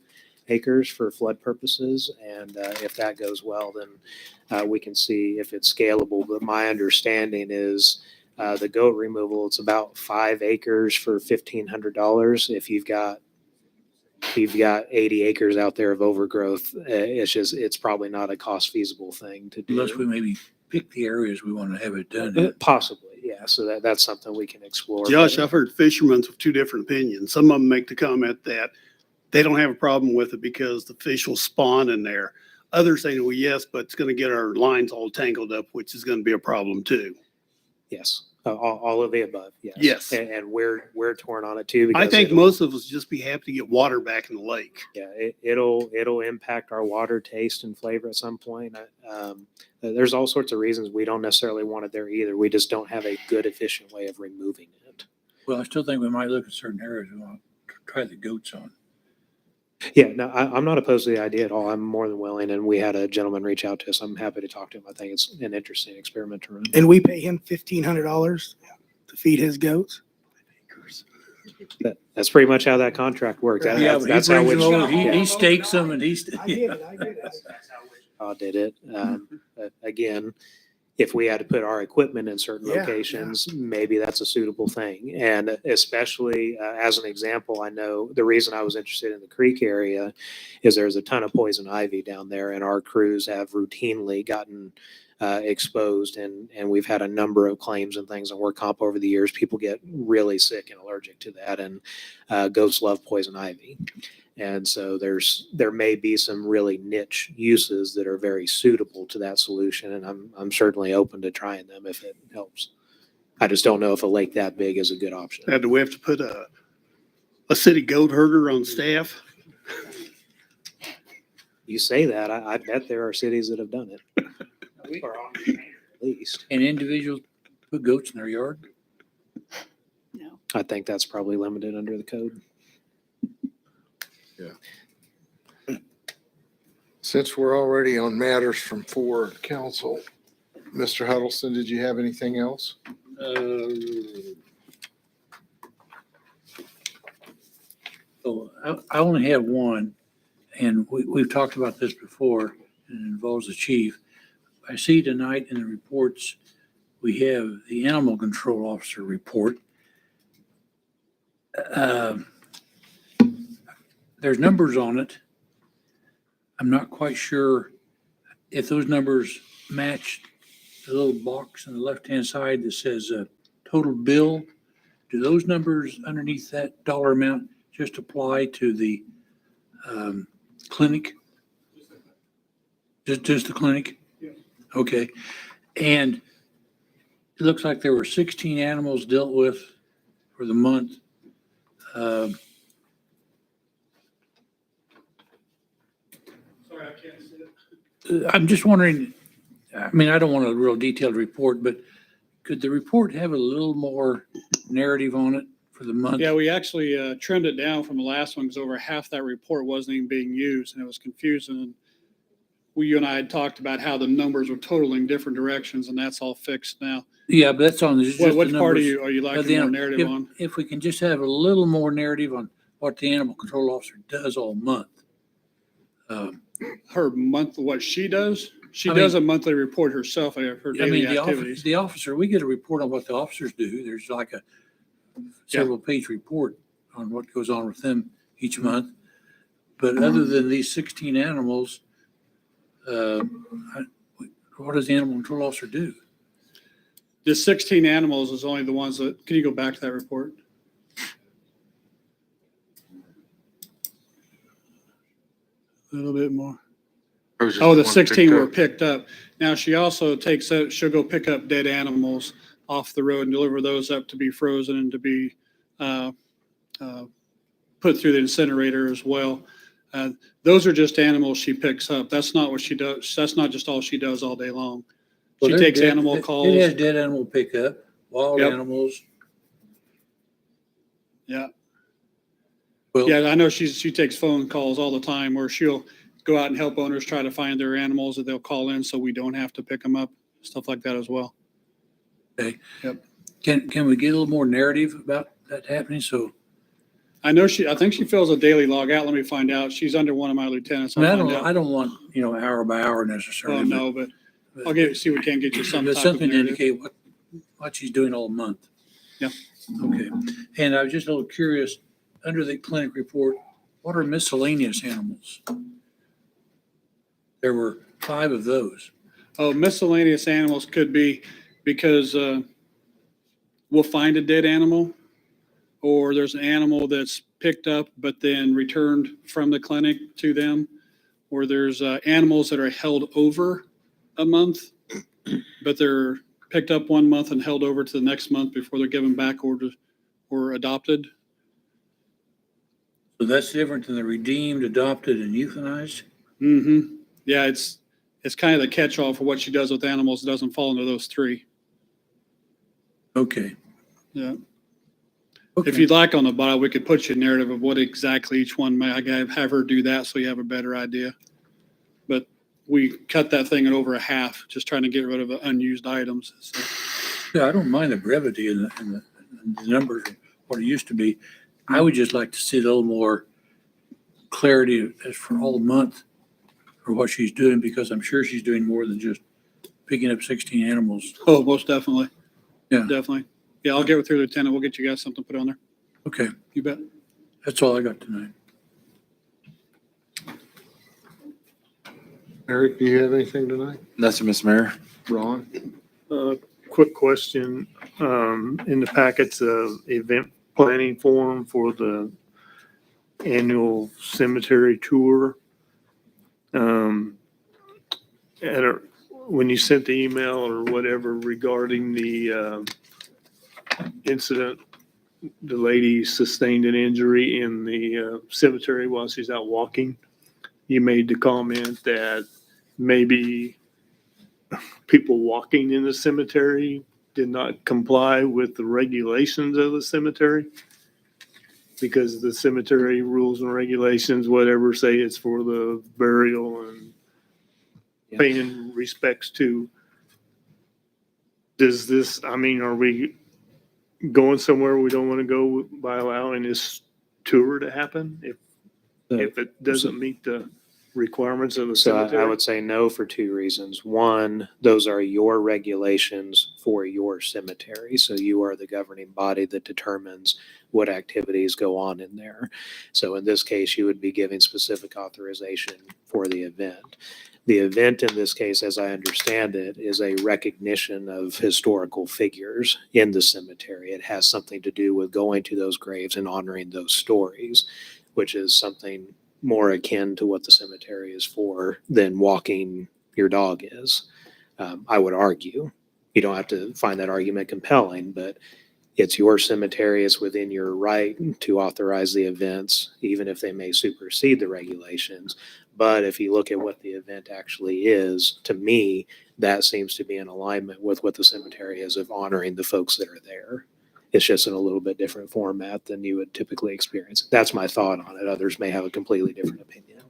acres for flood purposes. And if that goes well, then we can see if it's scalable. But my understanding is the goat removal, it's about 5 acres for $1,500. If you've got 80 acres out there of overgrowth, it's probably not a cost feasible thing to do. Unless we maybe pick the areas we want to have it done in. Possibly, yeah. So that's something we can explore. Josh, I've heard fishermen with two different opinions. Some of them make the comment that they don't have a problem with it because the fish will spawn in there. Others say, well, yes, but it's going to get our lines all tangled up, which is going to be a problem too. Yes, all of the above. Yes. Yes. And we're torn on it too. I because think it'll- most of us just be happy to get water back in the lake. Yeah, it'll impact our water taste and flavor at some point. There's all sorts of reasons we don't necessarily want it there either. We just don't have a good, efficient way of removing it. Well, I still think we might look at certain areas we want to try the goats on. Yeah, no, I'm not opposed to the idea at all. I'm more than willing, and we had a gentleman reach out to us. I'm happy to talk to him. I think it's an interesting experiment to run. And we pay him $1,500 to feed his goats. That's pretty much how that contract works. Yeah, but he That's how brings them over, yeah. he stakes them and he's. I get it. Did it. Again, if we had to put our equipment in certain Yeah, locations, maybe that's a suitable thing. And especially as an example, I know the reason I was interested in the creek area is there's a ton of poison ivy down there, and our crews have routinely gotten exposed, and we've had a number of claims and things on work comp over the years. People get really sick and allergic to that, and goats love poison ivy. And so there may be some really niche uses that are very suitable to that solution, and I'm certainly open to trying them if it helps. I just don't know if a lake that big is a good option. Now, do we have to put a city goat herder on staff? You say that, I bet there are cities that have done it. Or on the trainer, at least. And individuals put goats in their yard? No. I think that's probably limited under the code. Since we're already on matters from for council, Mr. Huddleston, did you have anything else? So I only have one, and we've talked about this before, and it involves the chief. I see tonight in the reports, we have the animal control officer report. There's numbers on it. I'm not quite sure if those numbers match the little box on the left-hand side that says total bill. Do those numbers underneath that dollar amount just apply to the clinic? Just the clinic? Okay. And it looks like there were 16 animals dealt with for the month. I'm just wondering, I mean, I don't want a real detailed report, but could the report have a little more narrative on it for the month? Yeah, we actually trimmed it down from the last one because over half that report wasn't even being used and it was confusing. And you and I had talked about how the numbers were totaling different directions, and that's all fixed now. Yeah, but that's on. Just Which the part numbers. are you At liking the more end, narrative on? If we can just have a little more narrative on what the animal control officer does all month. Her month, what she does? She I does mean- a monthly report herself of her I daily mean, activities. the officer, we get a report on what the officers do. There's like a several page report on what goes on with them each month. But other than these 16 animals, what does the animal control officer do? The 16 animals is only the ones that, can you go back to that report? A little bit more. Oh, the 16 were picked up. Now, she also she'll go pick up dead animals off the road and deliver those up to be frozen and to be put through the incinerator as well. Those are just animals she picks up. That's not what she does. That's not just all she does all day long. Well, She there's takes dead- animal It calls. has dead animal pickup, wild Yep. animals. Yeah. Well, Yeah, I know she takes phone calls all the time where she'll go out and help owners try to find their animals that they'll call in so we don't have to pick them up, stuff like that as well. can we get a little more narrative about that happening? So, I know I think she fills a daily log out. Let me find out. She's under one of my lieutenants. I mean, I'll find out. I don't want, hour by hour necessarily. Oh, no, but I'll see if we can get you some But type of something to narrative. indicate what she's doing all month. Yeah. Okay. And I was just a little curious, under the clinic report, what are miscellaneous animals? There were 5 of those. Oh, miscellaneous animals could be because we'll find a dead animal, or there's an animal that's picked up but then returned from the clinic to them, or there's animals that are held over a month, but they're picked up 1 month and held over to the next month before they're given back or adopted. So that's different than the redeemed, adopted, and euthanized? Mm-hmm. Yeah, it's kind of the catch-all for what she does with animals. It doesn't fall into those 3. Okay. Yeah. Okay. If you'd like on the bottom, we could put you a narrative of what exactly each one may. I gotta have her do that so you have a better idea. But we cut that thing at over a half, just trying to get rid of unused items. So, Yeah, I don't mind the brevity and the numbers of what it used to be. I would just like to see a little more clarity as for all month for what she's doing, because I'm sure she's doing more than just picking up 16 animals. oh, most definitely. Yeah. Definitely. Yeah, I'll get with your lieutenant. We'll get you guys something put on there. Okay, You bet. that's all I got tonight. Eric, do you have anything tonight? That's Mr. Mayor. Ron? Quick question, in the packets of event planning form for the annual cemetery tour. When you sent the email or whatever regarding the incident, the lady sustained an injury in the cemetery while she's out walking. You made the comment that maybe people walking in the cemetery did not comply with the regulations of the cemetery, because the cemetery rules and regulations, whatever, say it's for the burial and paying respects to. Does this, I mean, are we going somewhere we don't want to go by allowing this tour to happen if it doesn't meet the requirements of the So I cemetery? would say no for 2 reasons. One, those are your regulations for your cemetery. So you are the governing body that determines what activities go on in there. So in this case, you would be giving specific authorization for the event. The event in this case, as I understand it, is a recognition of historical figures in the cemetery. It has something to do with going to those graves and honoring those stories, which is something more akin to what the cemetery is for than walking your dog is. I would argue. You don't have to find that argument compelling, but it's your cemetery. It's within your right to authorize the events, even if they may supersede the regulations. But if you look at what the event actually is, to me, that seems to be in alignment with what the cemetery is of honoring the folks that are there. It's just in a little bit different format than you would typically experience. That's my thought on it. Others may have a completely different opinion.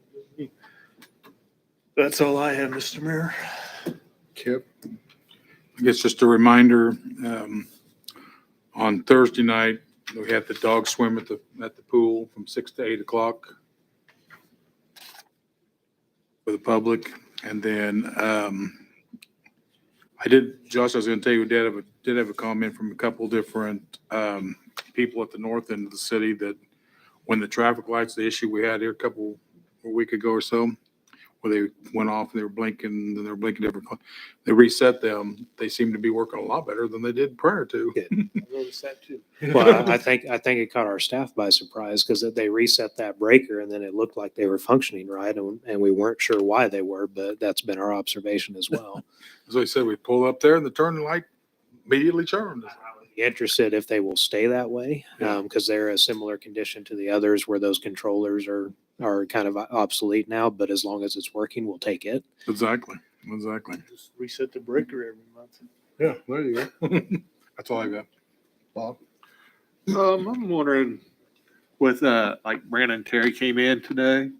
That's all I have, Mr. Mayor. Kip? I guess just a reminder, on Thursday night, we had the dog swim at the pool from 6 to 8 o'clock for the public. And then, Josh, I was gonna tell you, we did have a comment from a couple different, people at the north end of the city that when the traffic lights, the issue we had here a week ago or so, where they went off and they were blinking different, they reset them. They seem to be working a lot better than they did prior to. I noticed that too. Well, I think it caught our staff by surprise because they reset that breaker and then it looked like they were functioning right, and we weren't sure why they were, but that's been our observation as well. As I said, we pulled up there and the turning light immediately turned. interested if they will stay that way, because they're a similar condition to the others where those controllers are kind of obsolete now, but as long as it's working, we'll take it. Exactly. Just reset the breaker every month. Yeah, there you go. That's all I got. Bob? I'm wondering with, like Brandon Terry came in today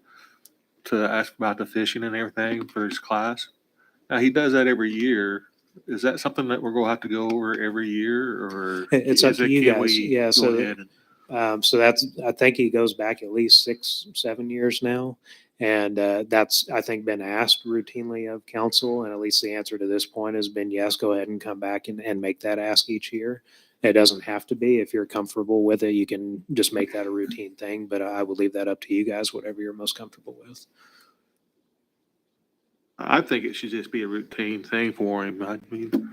to ask about the fishing and everything for his class. Now, he does that every year. Is that something that we're gonna have to go over every year, or? It's up is to it- you can guys. we Yeah, go so ahead and- so that's, I think he goes back at least 6, 7 years now. And that's, I think, been asked routinely of council. And at least the answer to this point has been, yes, go ahead and come back and make that ask each year. It doesn't have to be. If you're comfortable with it, you can just make that a routine thing. But I would leave that up to you guys, whatever you're most comfortable with. I think it should just be a routine thing for him. I mean,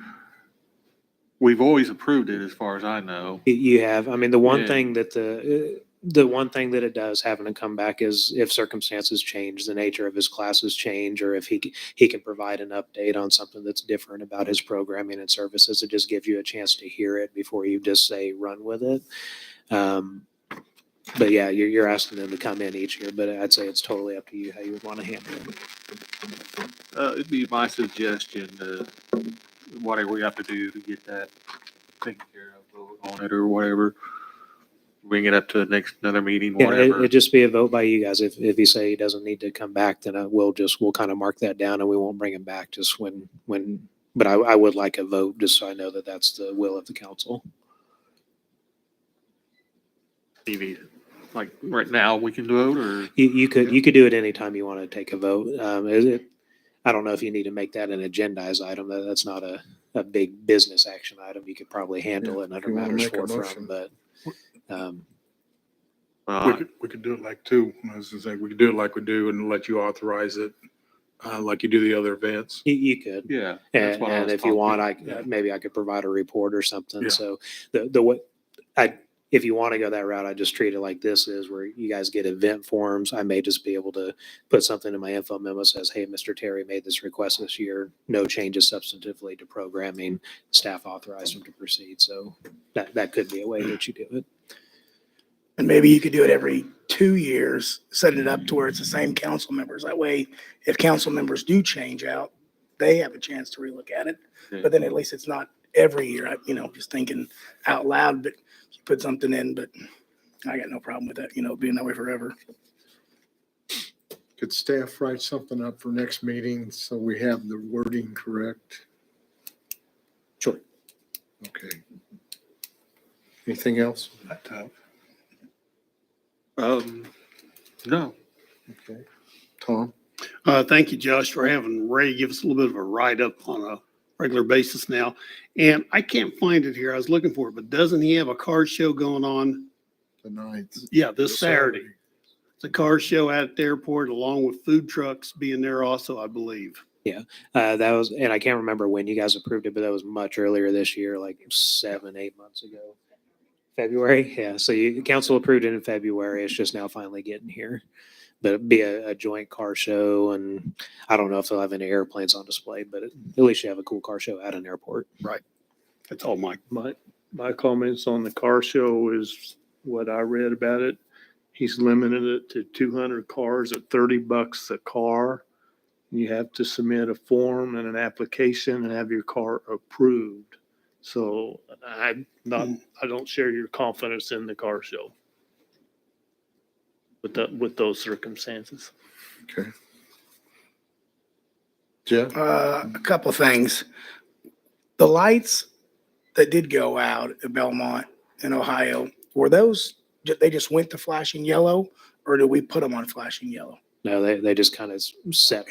we've always approved it as far as I know. You have, I mean, the one Yeah. thing that the one thing that it does having to come back is if circumstances change, the nature of his classes change, or if he can provide an update on something that's different about his programming and services. It just gives you a chance to hear it before you just say run with it. But yeah, you're asking them to come in each year, but I'd say it's totally up to you how you would want to handle it. It'd be my suggestion, whatever we have to do to get that taken care of, vote on it or whatever. Bring it up to another meeting, Yeah, whatever. it'd just be a vote by you guys. If you say he doesn't need to come back, then we'll kind of mark that down and we won't bring him back just but I would like a vote just so I know that that's the will of the council. Maybe, like right now, we can vote or? You could do it anytime you want to take a vote. I don't know if you need to make that an agendized item. That's not a big business action item. You could probably handle it if under you wanna matters make a forefront, motion. but We could do it like two. I was gonna say, we could do it like we do and let you authorize it, like you do the other events. you could. Yeah. that's And, what I and was if you want, talking. maybe I could provide a report or something. Yeah. So if you want to go that route, I just treat it like this is where you guys get event forms. I may just be able to put something in my info memo that says, hey, Mr. Terry made this request this year. No changes substantively to programming. Staff authorized him to proceed. So that could be a way that you do it. And maybe you could do it every 2 years, setting it up to where it's the same council members. That way, if council members do change out, they have a chance to relook at it. Yeah. But then at least it's not every year, just thinking out loud, but you put something in, but I got no problem with that, being that way forever. Could staff write something up for next meeting so we have the wording correct? Sure. Okay. Anything else? No. Okay. Tom? Thank you, Josh, for having Ray give us a little bit of a write-up on a regular basis now. And I can't find it here. I was looking for it, but doesn't he have a car show going on? The 9th. Yeah, this Saturday. It's a car show at the airport along with food trucks being there also, I believe. That was, and I can't remember when you guys approved it, but that was much earlier this year, like 7, 8 months ago. February, yeah. So council approved it in February. It's just now finally getting here. But it'd be a joint car show, and I don't know if they'll have any airplanes on display, but at least you have a cool car show at an airport. Right. That's all, Mike. My comments on the car show is what I read about it. He's limited it to 200 cars at $30 a car. You have to submit a form and an application and have your car approved. So I don't share your confidence in the car show with those circumstances. Okay. Jeff? A couple things. The lights that did go out at Belmont in Ohio, were those, they just went to flashing yellow, or did we put them on flashing yellow? No, they just kind of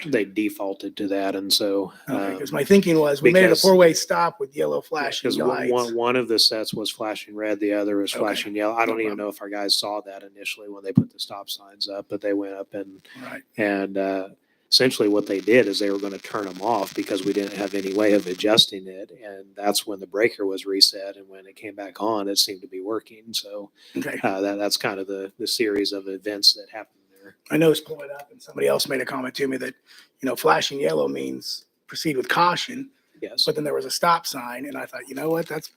they defaulted to that. And so, Because my thinking was, we made it a because- four-way stop with yellow flashing because lights. one of the sets was flashing red, the other was Okay. flashing yellow. I don't No even know if our guys saw that initially when they put the stop signs up, but they went up Right. and essentially what they did is they were going to turn them off because we didn't have any way of adjusting it. And that's when the breaker was reset. And when it came back on, it seemed to be working. So Okay. that's kind of the series of events that happened there. I noticed pulling up, and somebody else made a comment to me that, flashing yellow means proceed with caution. Yes. But then there was a stop sign, and I thought, you know what, that's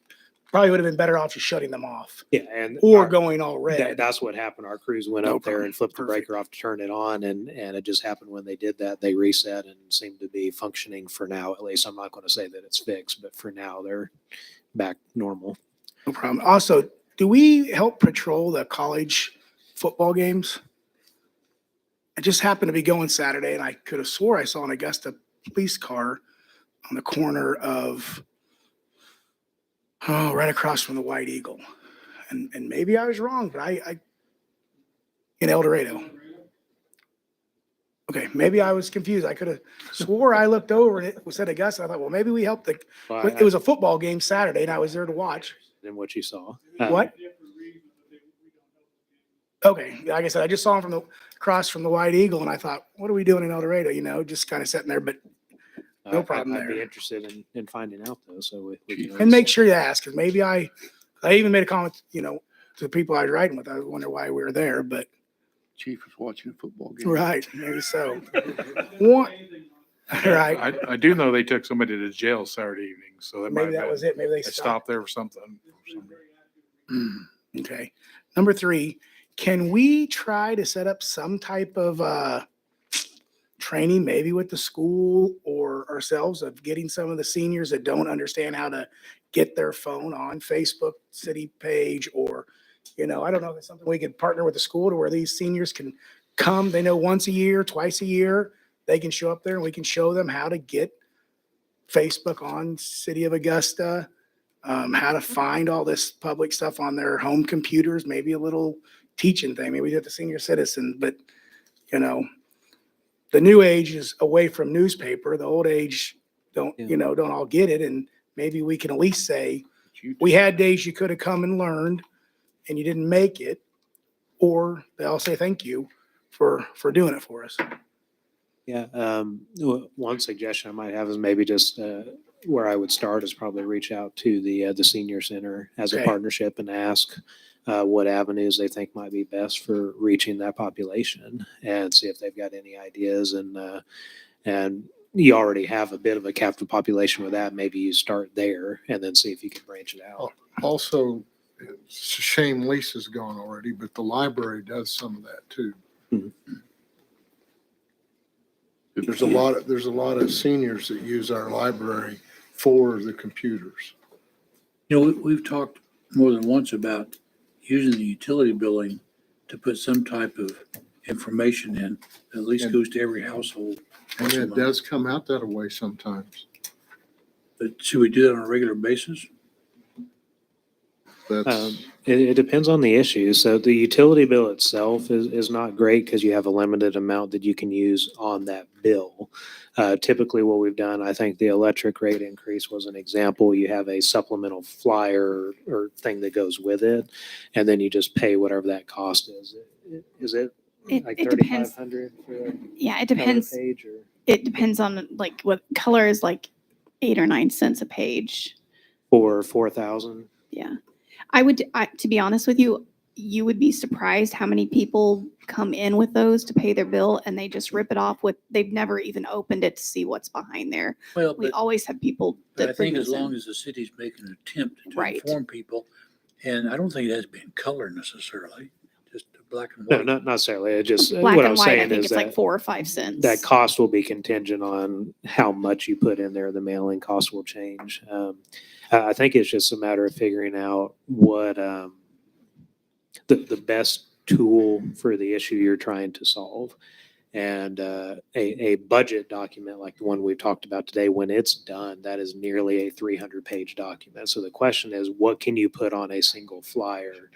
probably would have been better off just shutting them off Yeah, and or our- going all red. that's what happened. Our crews went No up there problem. and flipped the Perfect. breaker off to turn it on, and it just happened when they did that, they reset and seemed to be functioning for now, at least. I'm not going to say that it's fixed, but for now, they're back normal. No problem. Also, do we help patrol the college football games? I just happened to be going Saturday and I could have swore I saw an Augusta police car on the corner of, right across from the White Eagle. And maybe I was wrong, but I in El Dorado. Okay, maybe I was confused. I could have swore I looked over and it said Augusta. I thought, well, maybe we helped the, Well, it was a football game Saturday and I was there to watch. in what you saw. What? Okay, like I said, I just saw him from the across from the White Eagle, and I thought, what are we doing in El Dorado? You know, just kind of sitting there. But no problem I'd be there. interested in finding out though, so we can. And make sure you ask, because maybe I even made a comment, you know, to the people I was riding with. I wonder why we were there, but Chief was watching a football game. right, maybe so. One, right, I do know they took somebody to jail Saturday evening, so that might maybe have that been, was it. Maybe they they stopped. stopped there for something. Okay. Number 3, can we try to set up some type of training, maybe with the school or ourselves, of getting some of the seniors that don't understand how to get their phone on Facebook city page, or, you know, I don't know if it's something we could partner with the school to where these seniors can come, they know once a year, twice a year, they can show up there and we can show them how to get Facebook on City of Augusta, how to find all this public stuff on their home computers, maybe a little teaching thing, maybe at the senior citizen, but, you know, the new age is away from newspaper. The old age don't, Yeah. you know, don't all get it. And maybe we can at least say, we had days you could have come and learned and you didn't make it, or they'll say thank you for doing it for us. Yeah, one suggestion I might have is maybe just where I would start is probably reach out to the senior center as a Okay. partnership and ask what avenues they think might be best for reaching that population, and see if they've got any ideas. And you already have a bit of a captive population with that. Maybe you start there and then see if you can branch it out. Also, it's a shame Lisa's gone already, but the library does some of that too. Mhm. There's a lot of seniors that use our library for the computers. You know, we've talked more than once about using the utility billing to put some type of information in, that at least And- goes to every household. And once a it month. does come out that way sometimes. But should we do that on a regular basis? That's, It depends on the issue. So the utility bill itself is not great because you have a limited amount that you can use on that bill. Typically what we've done, I think the electric rate increase was an example. You have a supplemental flyer or thing that goes with it, and then you just pay whatever that cost is. Is it like It depends. 3,500 for a Yeah, it cover depends. page or? It depends on like what color is like 8 or 9 cents a page. For 4,000? Yeah. To be honest with you, you would be surprised how many people come in with those to pay their bill and they just rip it off they've never even opened it to see what's behind there. Well, We but always have people but I that bring think as those in. long as the city's making an attempt to Right. inform people, and I don't think it has to be in color necessarily, just black and No, white. not necessarily. It just, Black what I and was white, I saying think is it's like that 4 or 5 cents. that cost will be contingent on how much you put in there. The mailing cost will change. I think it's just a matter of figuring out what the best tool for the issue you're trying to solve. And a budget document like the one we've talked about today, when it's done, that is nearly a 300-page document. So the question is, what can you put on a single flyer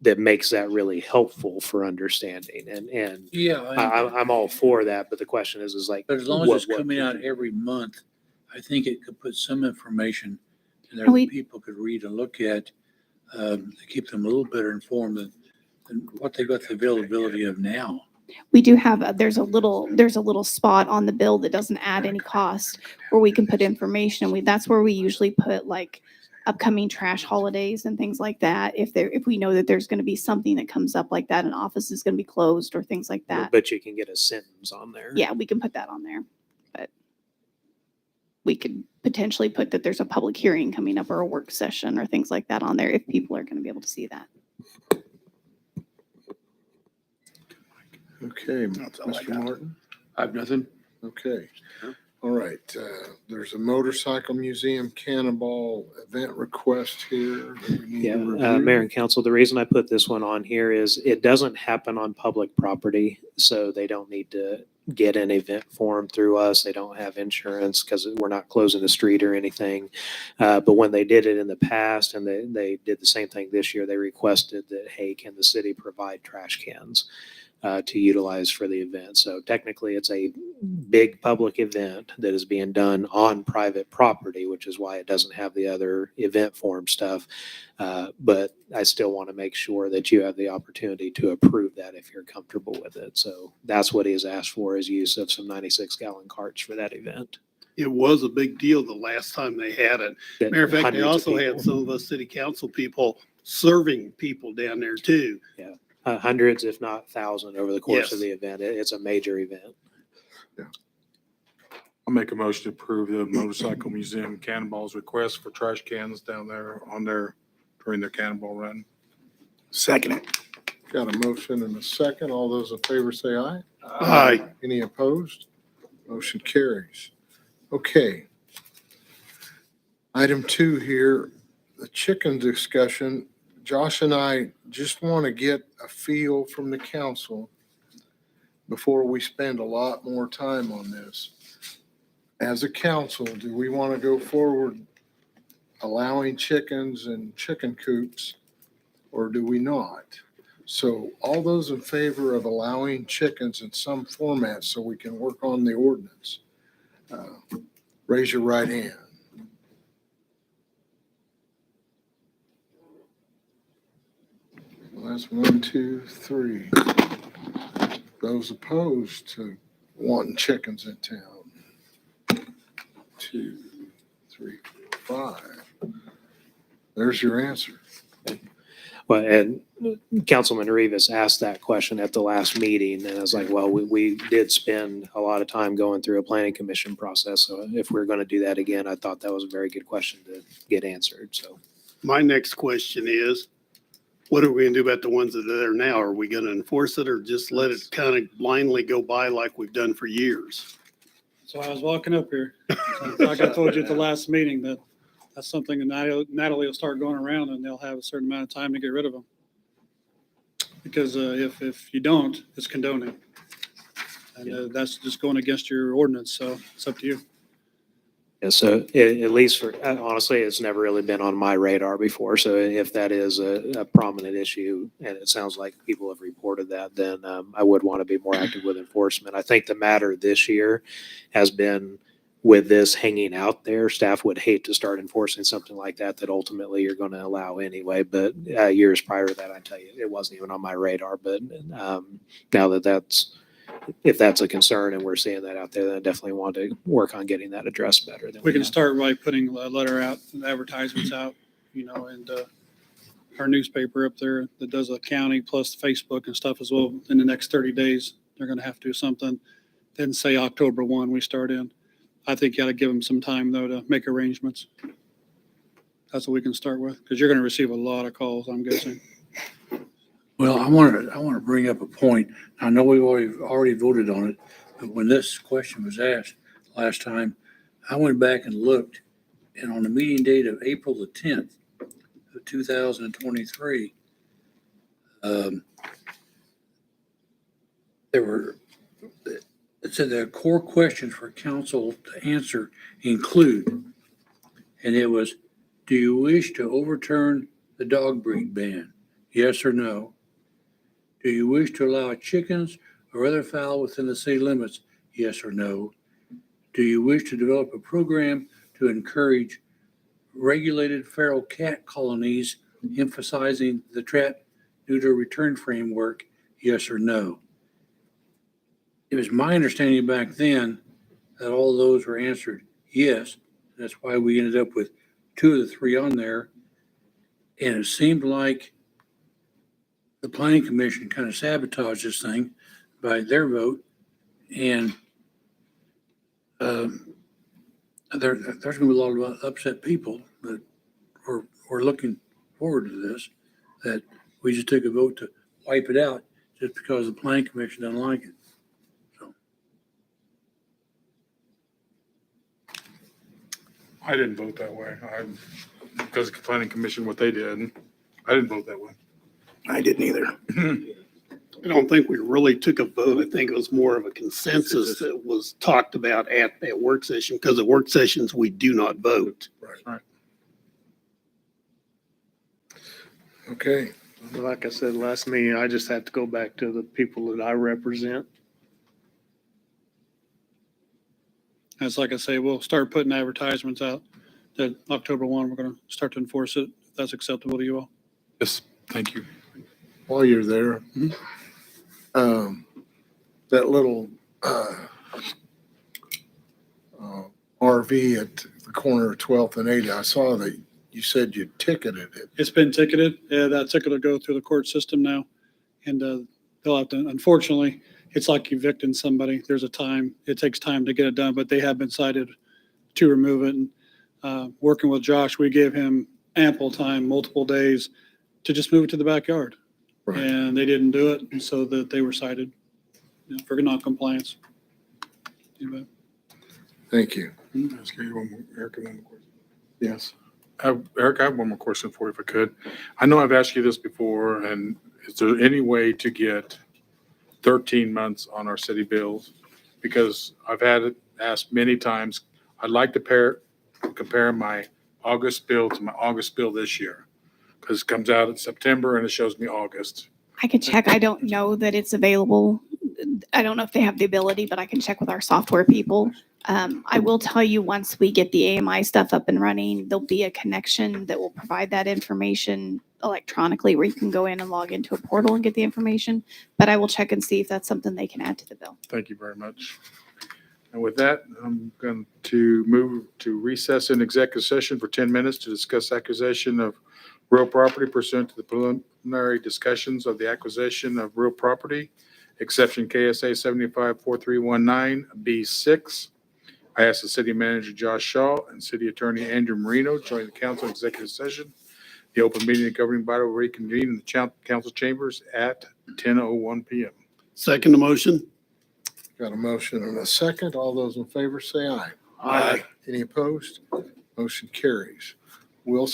that makes that really helpful for understanding? And Yeah, I'm all for that, but the question is like, but as long as what- it's what coming could out you- every month, I think it could put some information in there And that we- people could read and look at, to keep them a little better informed than what they've got the availability of now. We do have, there's a little spot on the bill that doesn't add any cost where we can put information. That's where we usually put like upcoming trash holidays and things like that. If we know that there's going to be something that comes up like that, an office is going to be closed or things like that. But you can get a sentence on there. Yeah, we can put that on there. we could potentially put that there's a public hearing coming up or a work session or things like that on there if people are going to be able to see that. Okay, That's all I Mr. got. Martin? I have nothing. Okay. All right, there's a motorcycle museum cannonball event request here. that we need Yeah, to review. Mayor and Council, the reason I put this one on here is it doesn't happen on public property, so they don't need to get an event form through us. They don't have insurance because we're not closing the street or anything. But when they did it in the past, and they did the same thing this year, they requested that, hey, can the city provide trash cans to utilize for the event? So technically, it's a big public event that is being done on private property, which is why it doesn't have the other event form stuff. But I still want to make sure that you have the opportunity to approve that if you're comfortable with it. So that's what he has asked for, is use of some 96-gallon carts for that event. It was a big deal the last time they had it. That Matter of fact, they hundreds of also had people- some of us city council people serving people down there too. hundreds, if not thousands, over the course of Yes. the event. It's a major event. I'll make a motion to approve the Motorcycle Museum Cannonball's request for trash cans down there during their cannonball run. Second it. Got a motion and a second. All those in favor say aye. Aye. Any opposed? Motion carries. Okay. Item 2 here, the chicken discussion. Josh and I just want to get a feel from the council before we spend a lot more time on this. As a council, do we want to go forward allowing chickens and chicken coops, or do we not? So all those in favor of allowing chickens in some format so we can work on the ordinance, raise your right hand. Well, that's 1, 2, 3. Those opposed to wanting chickens in town. 2, 3, 4, 5. There's your answer. Well, and Councilman Rivas asked that question at the last meeting, and I was like, well, we did spend a lot of time going through a planning commission process. So if we're going to do that again, I thought that was a very good question to get answered. So My next question is, what are we gonna do about the ones that are there now? Are we gonna enforce it or just let it kind of blindly go by like we've done for years? So I was walking up here, like I told you at the last meeting, that's something that Natalie will start going around and they'll have a certain amount of time to get rid of them. Because if you don't, it's condoning. And that's just going against your ordinance, so it's up to you. yeah, so at least for, honestly, it's never really been on my radar before. So if that is a prominent issue, and it sounds like people have reported that, then I would want to be more active with enforcement. I think the matter this year has been, with this hanging out there, staff would hate to start enforcing something like that ultimately you're going to allow anyway. But years prior to that, I tell you, it wasn't even on my radar. But now if that's a concern and we're seeing that out there, then I definitely want to work on getting that addressed better. We can start by putting a letter out, and advertisements out, and our newspaper up there that does the county plus Facebook and stuff as well. In the next 30 days, they're going to have to do something. Then say October 1, we start in. I think you got to give them some time though to make arrangements. That's what we can start with, because you're going to receive a lot of calls, I'm guessing. Well, I want to bring up a point. I know we've already voted on it, but when this question was asked last time, I went back and looked, and on the meeting date of April the 10th of 2023, it said the core questions for council to answer include, and it was, do you wish to overturn the dog breed ban? Yes or no? Do you wish to allow chickens or other fowl within the city limits? Yes or no? Do you wish to develop a program to encourage regulated feral cat colonies, emphasizing the trap neuter return framework? Yes or no? It was my understanding back then that all those were answered yes. That's why we ended up with 2 of the 3 on there. And it seemed like the planning commission kind of sabotaged this thing by their vote. And I there's gonna be a lot of upset people that were looking forward to this, that we just took a vote to wipe it out just because the planning commission doesn't like it. I didn't vote that way. Because the planning commission, what they did, I didn't vote that way. I didn't either. I don't think we really took a vote. I think it was more of a consensus that was talked about at that work session, because at work sessions, we do not vote. Right. Okay, Like I said last meeting, I just have to go back to the people that I represent. It's like I say, we'll start putting advertisements out that October 1, we're going to start to enforce it. If that's acceptable to you all. Yes, thank you. while you're there, that little RV at the corner of 12th and 80, I saw that you said you ticketed it. It's been ticketed. Yeah, that ticket will go through the court system now. And they'll have to, unfortunately, it's like evicting somebody. There's a time, it takes time to get it done, but they have been cited to remove it. And working with Josh, we gave him ample time, multiple days, to just move it to the backyard. Right. And they didn't do it, and so that they were cited for non-compliance. Anyway. Thank you. Ask you one more, Erica, one more question. Yes. Eric, I have one more question for you if I could. I know I've asked you this before, and is there any way to get 13 months on our city bills? Because I've had it asked many times. I'd like to compare my August bill to my August bill this year, because it comes out in September and it shows me August. I can check. I don't know that it's available. I don't know if they have the ability, but I can check with our software people. I will tell you, once we get the AMI stuff up and running, there'll be a connection that will provide that information electronically where you can go in and log into a portal and get the information. But I will check and see if that's something they can add to the bill. Thank you very much. And with that, I'm going to move to recess in executive session for 10 minutes to discuss acquisition of real property pursuant to the preliminary discussions of the acquisition of real property, exception KSA 754319B6. I ask the city manager Josh Shaw and city attorney Andrew Marino join the council executive session. The open meeting and governing body will reconvene in the council chambers at 10:01 p.m. Second the motion? Got a motion and a second. All those in favor say aye. Aye. Any opposed? Motion carries. Will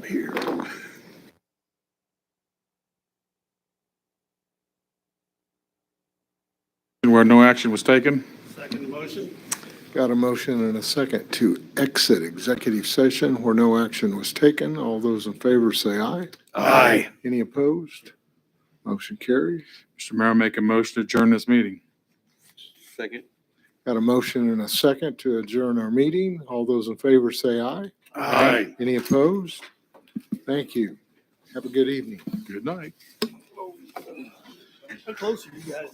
here. And where no action was taken? Second motion? Got a motion and a second to exit executive session where no action was taken. All those in favor say aye. Aye. Any opposed? Motion carries. Mr. Mayor, I make a motion to adjourn this meeting. Second. Got a motion and a second to adjourn our meeting. All those in favor say aye. Aye. Any opposed? Thank you. Have a good evening. Good night. How close are you guys?